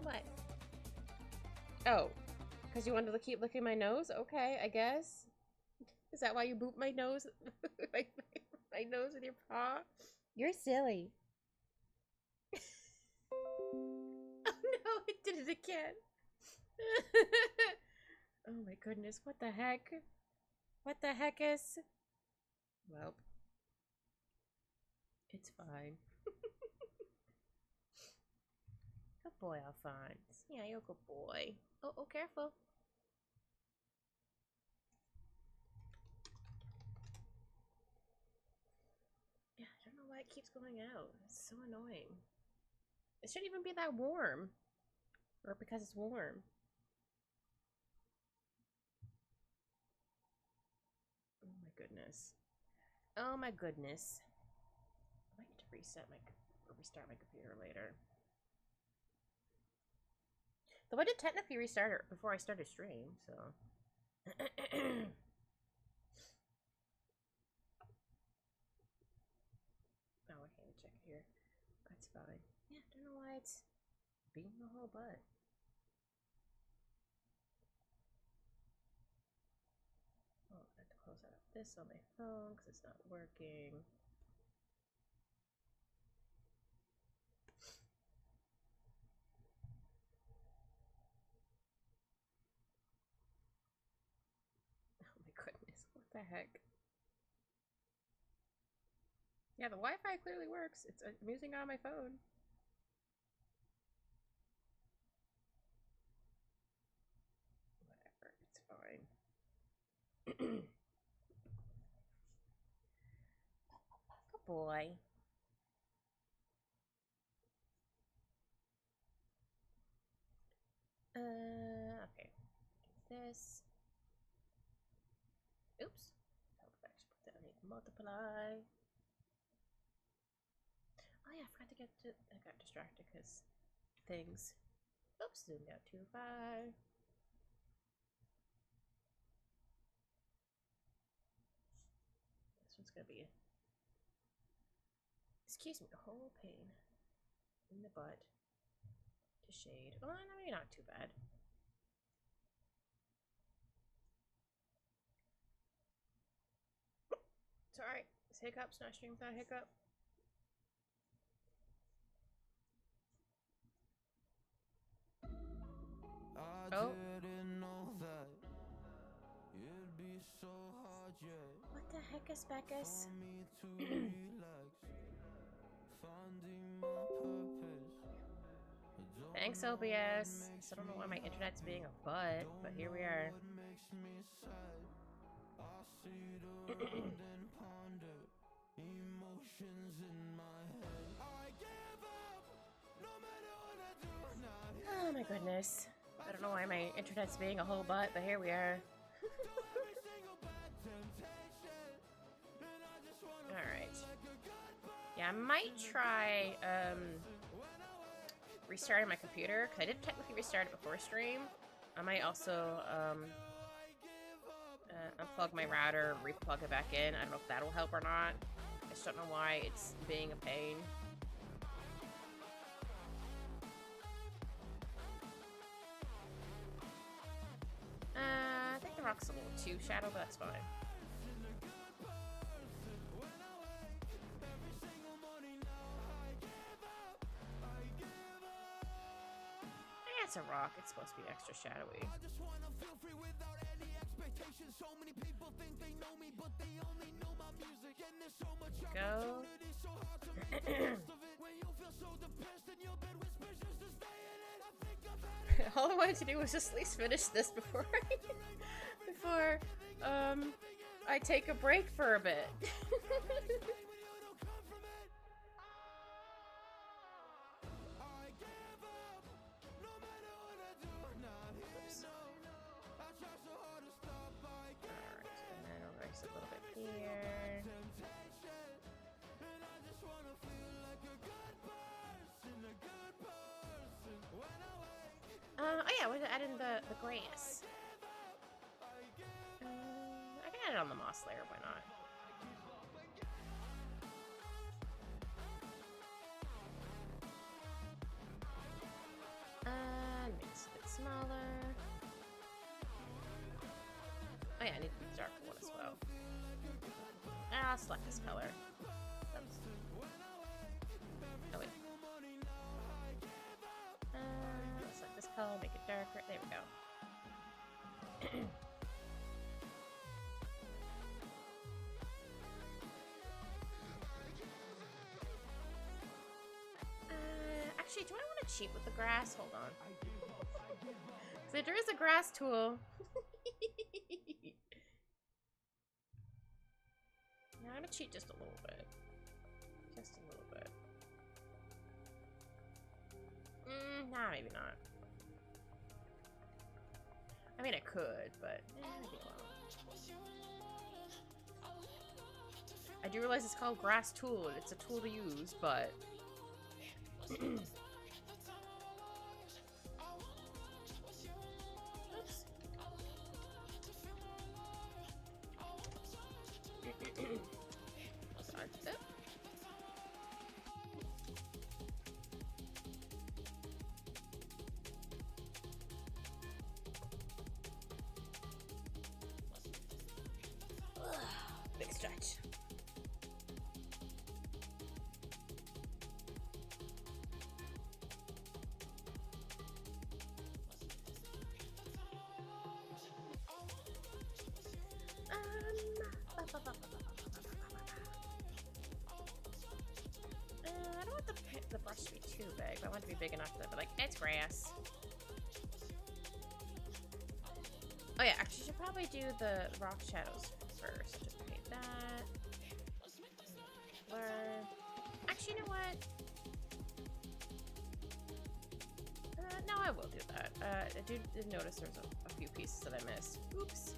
What? Oh, because you wanted to keep licking my nose? Okay, I guess. Is that why you boop my nose? my nose with your paw? You're silly. Oh no, it did it again. Oh my goodness, what the heck? What the heck is? Well, it's fine. Good boy, Alphonse. Yeah, you're a good boy. Oh, careful. Yeah, I don't know why it keeps going out. It's so annoying. It shouldn't even be that warm. Or because it's warm. Oh my goodness. Oh my goodness. I might need to restart my computer later. Though I did technically restart it before I started stream, so. Oh, I can't check here. That's fine. Yeah, I don't know why it's being the whole butt. Oh, I have to close out this on my phone because it's not working. Oh my goodness, what the heck? Yeah, the Wi-Fi clearly works. I'm using it on my phone. Whatever, it's fine. boy. Okay. This. Oops. I'll actually put that underneath multiply. Oh yeah, I forgot to get to. I got distracted because things. Oops, zoomed out too far. This one's gonna be. Excuse me, a whole pain in the butt to shade. Oh, no, maybe not too bad. It's alright. It's hiccups, not stream without hiccup. Oh. What the heck is Beckus? Thanks, OBS. I don't know why my internet's being a butt, but here we are. Oh my goodness. I don't know why my internet's being a whole butt, but here we are. Alright. Yeah, I might try restarting my computer, because I did technically restart it before stream. I might also unplug my router, replug it back in. I don't know if that'll help or not. I just don't know why it's being a pain. I think the rock's a little too shadow, but that's fine. It's a rock. It's supposed to be extra shadowy. Go. All I wanted to do was just at least finish this before I take a break for a bit. A little bit here. Oh yeah, we're adding the grass. I can add it on the moss layer, why not? Make this a bit smaller. Oh yeah, I need the darker one as well. I'll select this color. Oops. Oh wait. I'll select this color, make it darker. There we go. Actually, do I want to cheat with the grass? Hold on. So there is a grass tool. Yeah, I'm gonna cheat just a little bit. Just a little bit. Nah, maybe not. I mean, I could, but maybe I won't. I do realize it's called grass tool, and it's a tool to use, but... Oops. Big stretch. I don't want the brush to be too big, but I want it to be big enough to be like, it's grass. Oh yeah, actually, I should probably do the rock shadows first. Just paint that. blur. Actually, you know what? No, I will do that. I did notice there's a few pieces that I missed. Oops.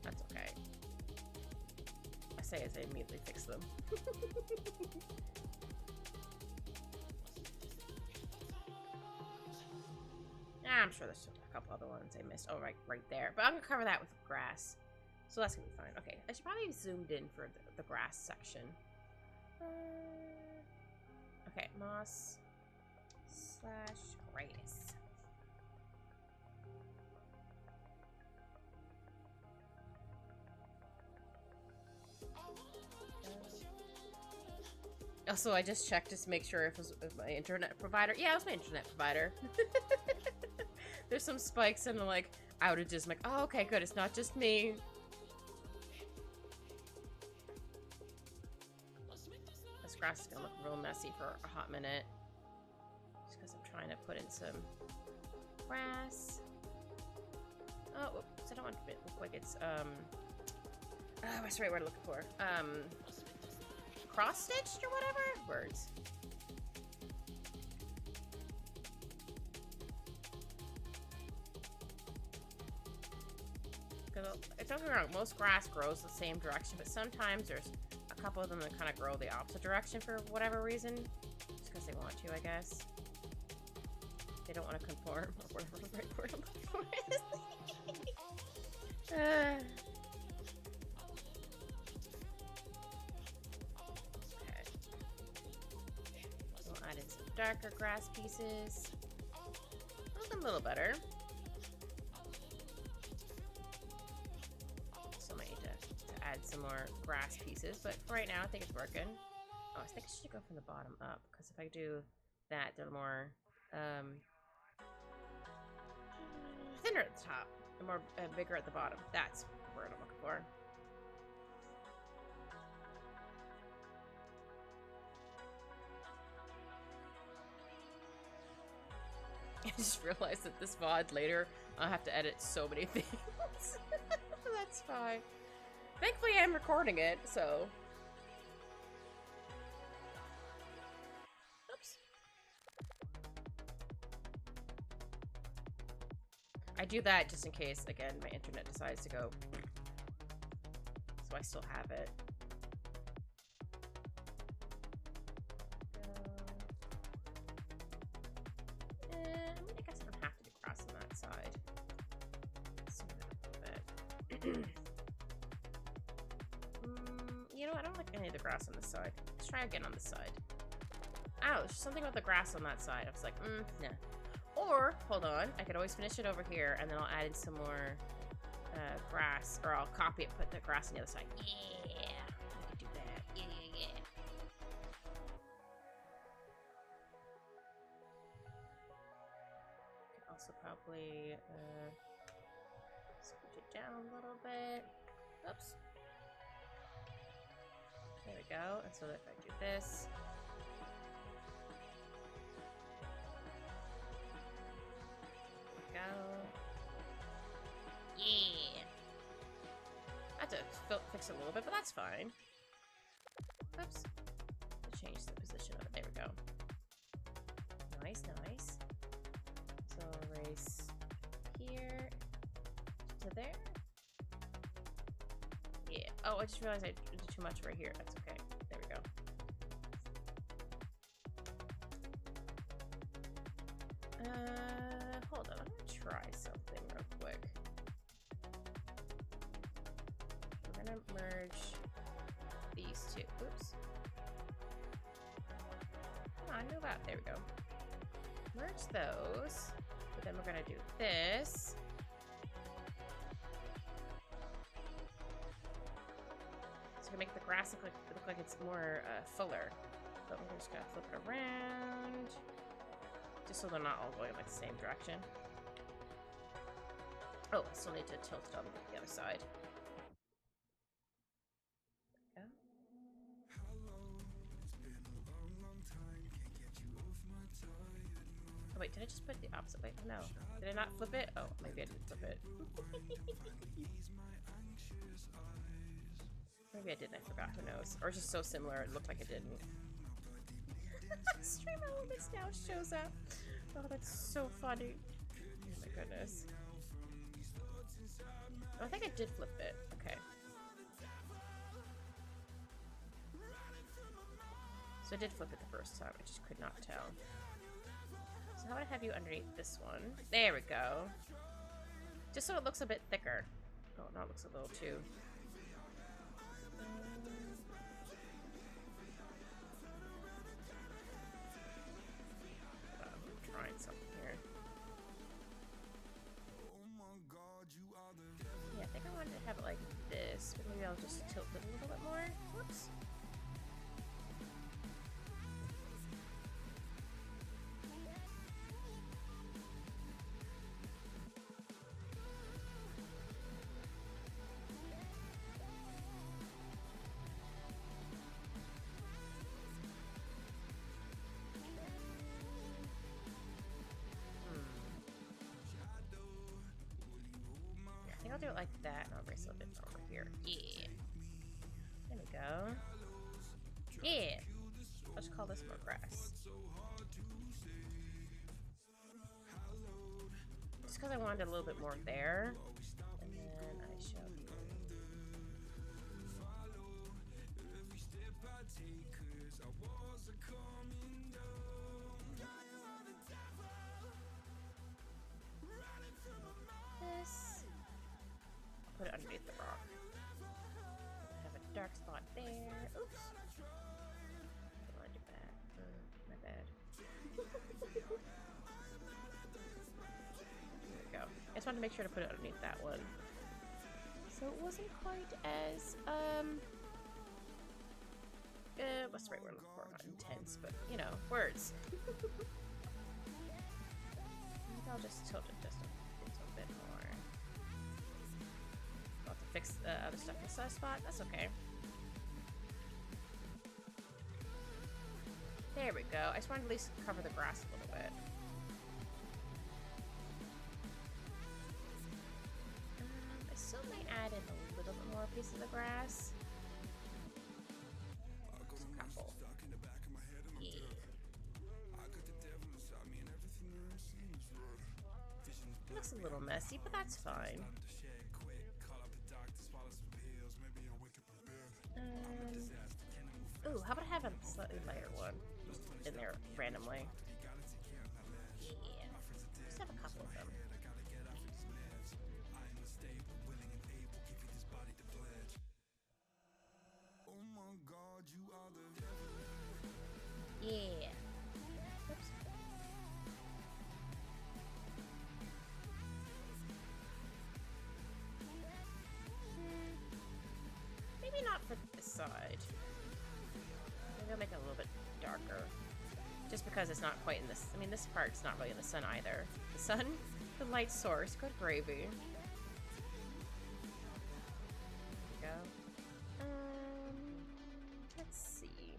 That's okay. I say as I immediately fix them. I'm sure there's a couple other ones I missed. Oh, right there. But I'm gonna cover that with grass. So that's gonna be fine. Okay, I should probably have zoomed in for the grass section. Okay, moss / grass. Also, I just checked just to make sure if it was my internet provider. Yeah, it was my internet provider. There's some spikes and like outages. I'm like, oh, okay, good. It's not just me. This grass is gonna look real messy for a hot minute. Just because I'm trying to put in some grass. Oh, oops, I don't want it to look like it's what's the right word I'm looking for? Cross-stitched or whatever? Words. Don't get me wrong, most grass grows the same direction, but sometimes there's a couple of them that kind of grow the opposite direction for whatever reason. Just because they want to, I guess. They don't want to conform, or whatever the right word I'm looking for is. Okay. We'll add in some darker grass pieces. Look a little better. Add some more grass pieces, but for right now I think it's working. Oh, I think I should go from the bottom up, because if I do that, they're more thinner at the top and more bigger at the bottom. That's the word I'm looking for. I just realized that this VOD later I'll have to edit so many things. That's fine. Thankfully, I'm recording it, so. Oops. I do that just in case, again, my internet decides to go. So I still have it. I guess I don't have to do grass on that side. Let's move it a little bit. You know, I don't like any of the grass on this side. Let's try again on this side. Oh, there's something about the grass on that side. I was like, nah. Or, hold on, I could always finish it over here, and then I'll add in some more grass, or I'll copy it, put the grass on the other side. Yeah, I could do that. Yeah. Could also probably scoot it down a little bit. Oops. There we go. And so if I do this, there we go. Yeah. I have to fix it a little bit, but that's fine. Oops. Change the position of it. There we go. Nice, nice. So erase here to there. Yeah. Oh, I just realized I did too much right here. That's okay. There we go. Hold on. I'm gonna try something real quick. We're gonna merge these two. Oops. Come on, move out. There we go. Merge those. But then we're gonna do this. To make the grass look like it's more fuller. But we're just gonna flip it around, just so they're not all going like the same direction. Oh, I still need to tilt it on the other side. There we go. Oh wait, did I just put it the opposite way? Oh no. Did I not flip it? Oh, maybe I didn't flip it. Maybe I didn't, I forgot, who knows. Or just so similar, it looked like it didn't. Stream Elements now shows up. Oh, that's so funny. Oh my goodness. Oh, I think I did flip it. Okay. So I did flip it the first time, I just could not tell. So how would I have you underneath this one? There we go. Just so it looks a bit thicker. Oh, now it looks a little too... I'm trying something here. Yeah, I think I wanted to have it like this, but maybe I'll just tilt it a little bit more. Whoops. I'll do it like that, and I'll raise it a bit over here. Yeah. There we go. Yeah. Let's call this more grass. Just because I wanted a little bit more there. And then I shall do... this. Put it underneath the rock. Have a dark spot there. Oops. I don't want to do that. My bad. There we go. I just wanted to make sure to put it underneath that one. So it wasn't quite as, what's the right word I'm looking for? Not intense, but, you know, words. Maybe I'll just tilt it just a bit more. I'll have to fix the other stuff in the spot. That's okay. There we go. I just wanted to at least cover the grass a little bit. I still might add in a little bit more pieces of grass. Just a couple. Yeah. It looks a little messy, but that's fine. Ooh, how about I have a slightly lighter one just in there randomly? Yeah. Just have a couple of them. Yeah. Oops. Maybe not for this side. Maybe I'll make it a little bit darker. Just because it's not quite in this. I mean, this part's not really in the sun either. The sun, the light source. Good gravy. There we go. Let's see.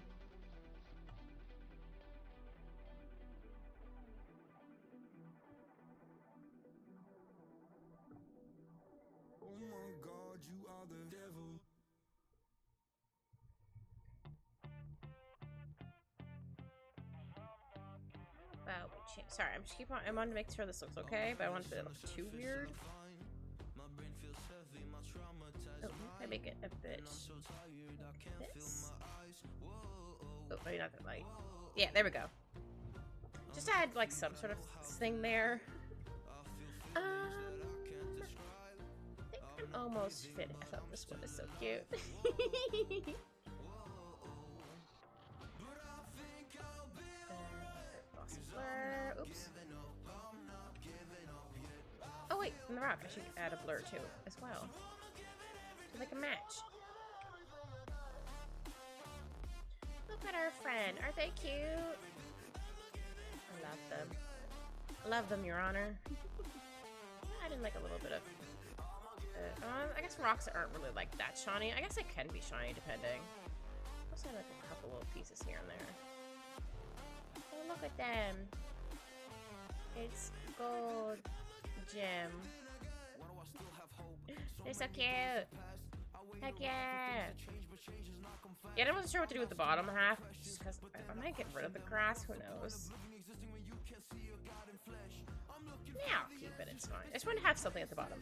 Oh my God, you are the devil. Wow, sorry, I'm just keep on. I wanted to make sure this looks okay, but I want it to look too weird. Oh, I make it a bit like this. Oh, maybe not that light. Yeah, there we go. Just add like some sort of thing there. I think I'm almost finished. I thought this one is so cute. Oops. Oh wait, from the rock, I should add a blur too, as well. Like a match. Look at our friend. Aren't they cute? I love them. Love them, Your Honor. Add in like a little bit of... I guess rocks aren't really like that shiny. I guess it can be shiny depending. Also like a couple little pieces here and there. Oh, look at them. It's gold gem. They're so cute. Heck yeah! Yeah, I wasn't sure what to do with the bottom half, just because I might get rid of the grass, who knows. Yeah, I'll keep it, it's fine. I just want to have something at the bottom.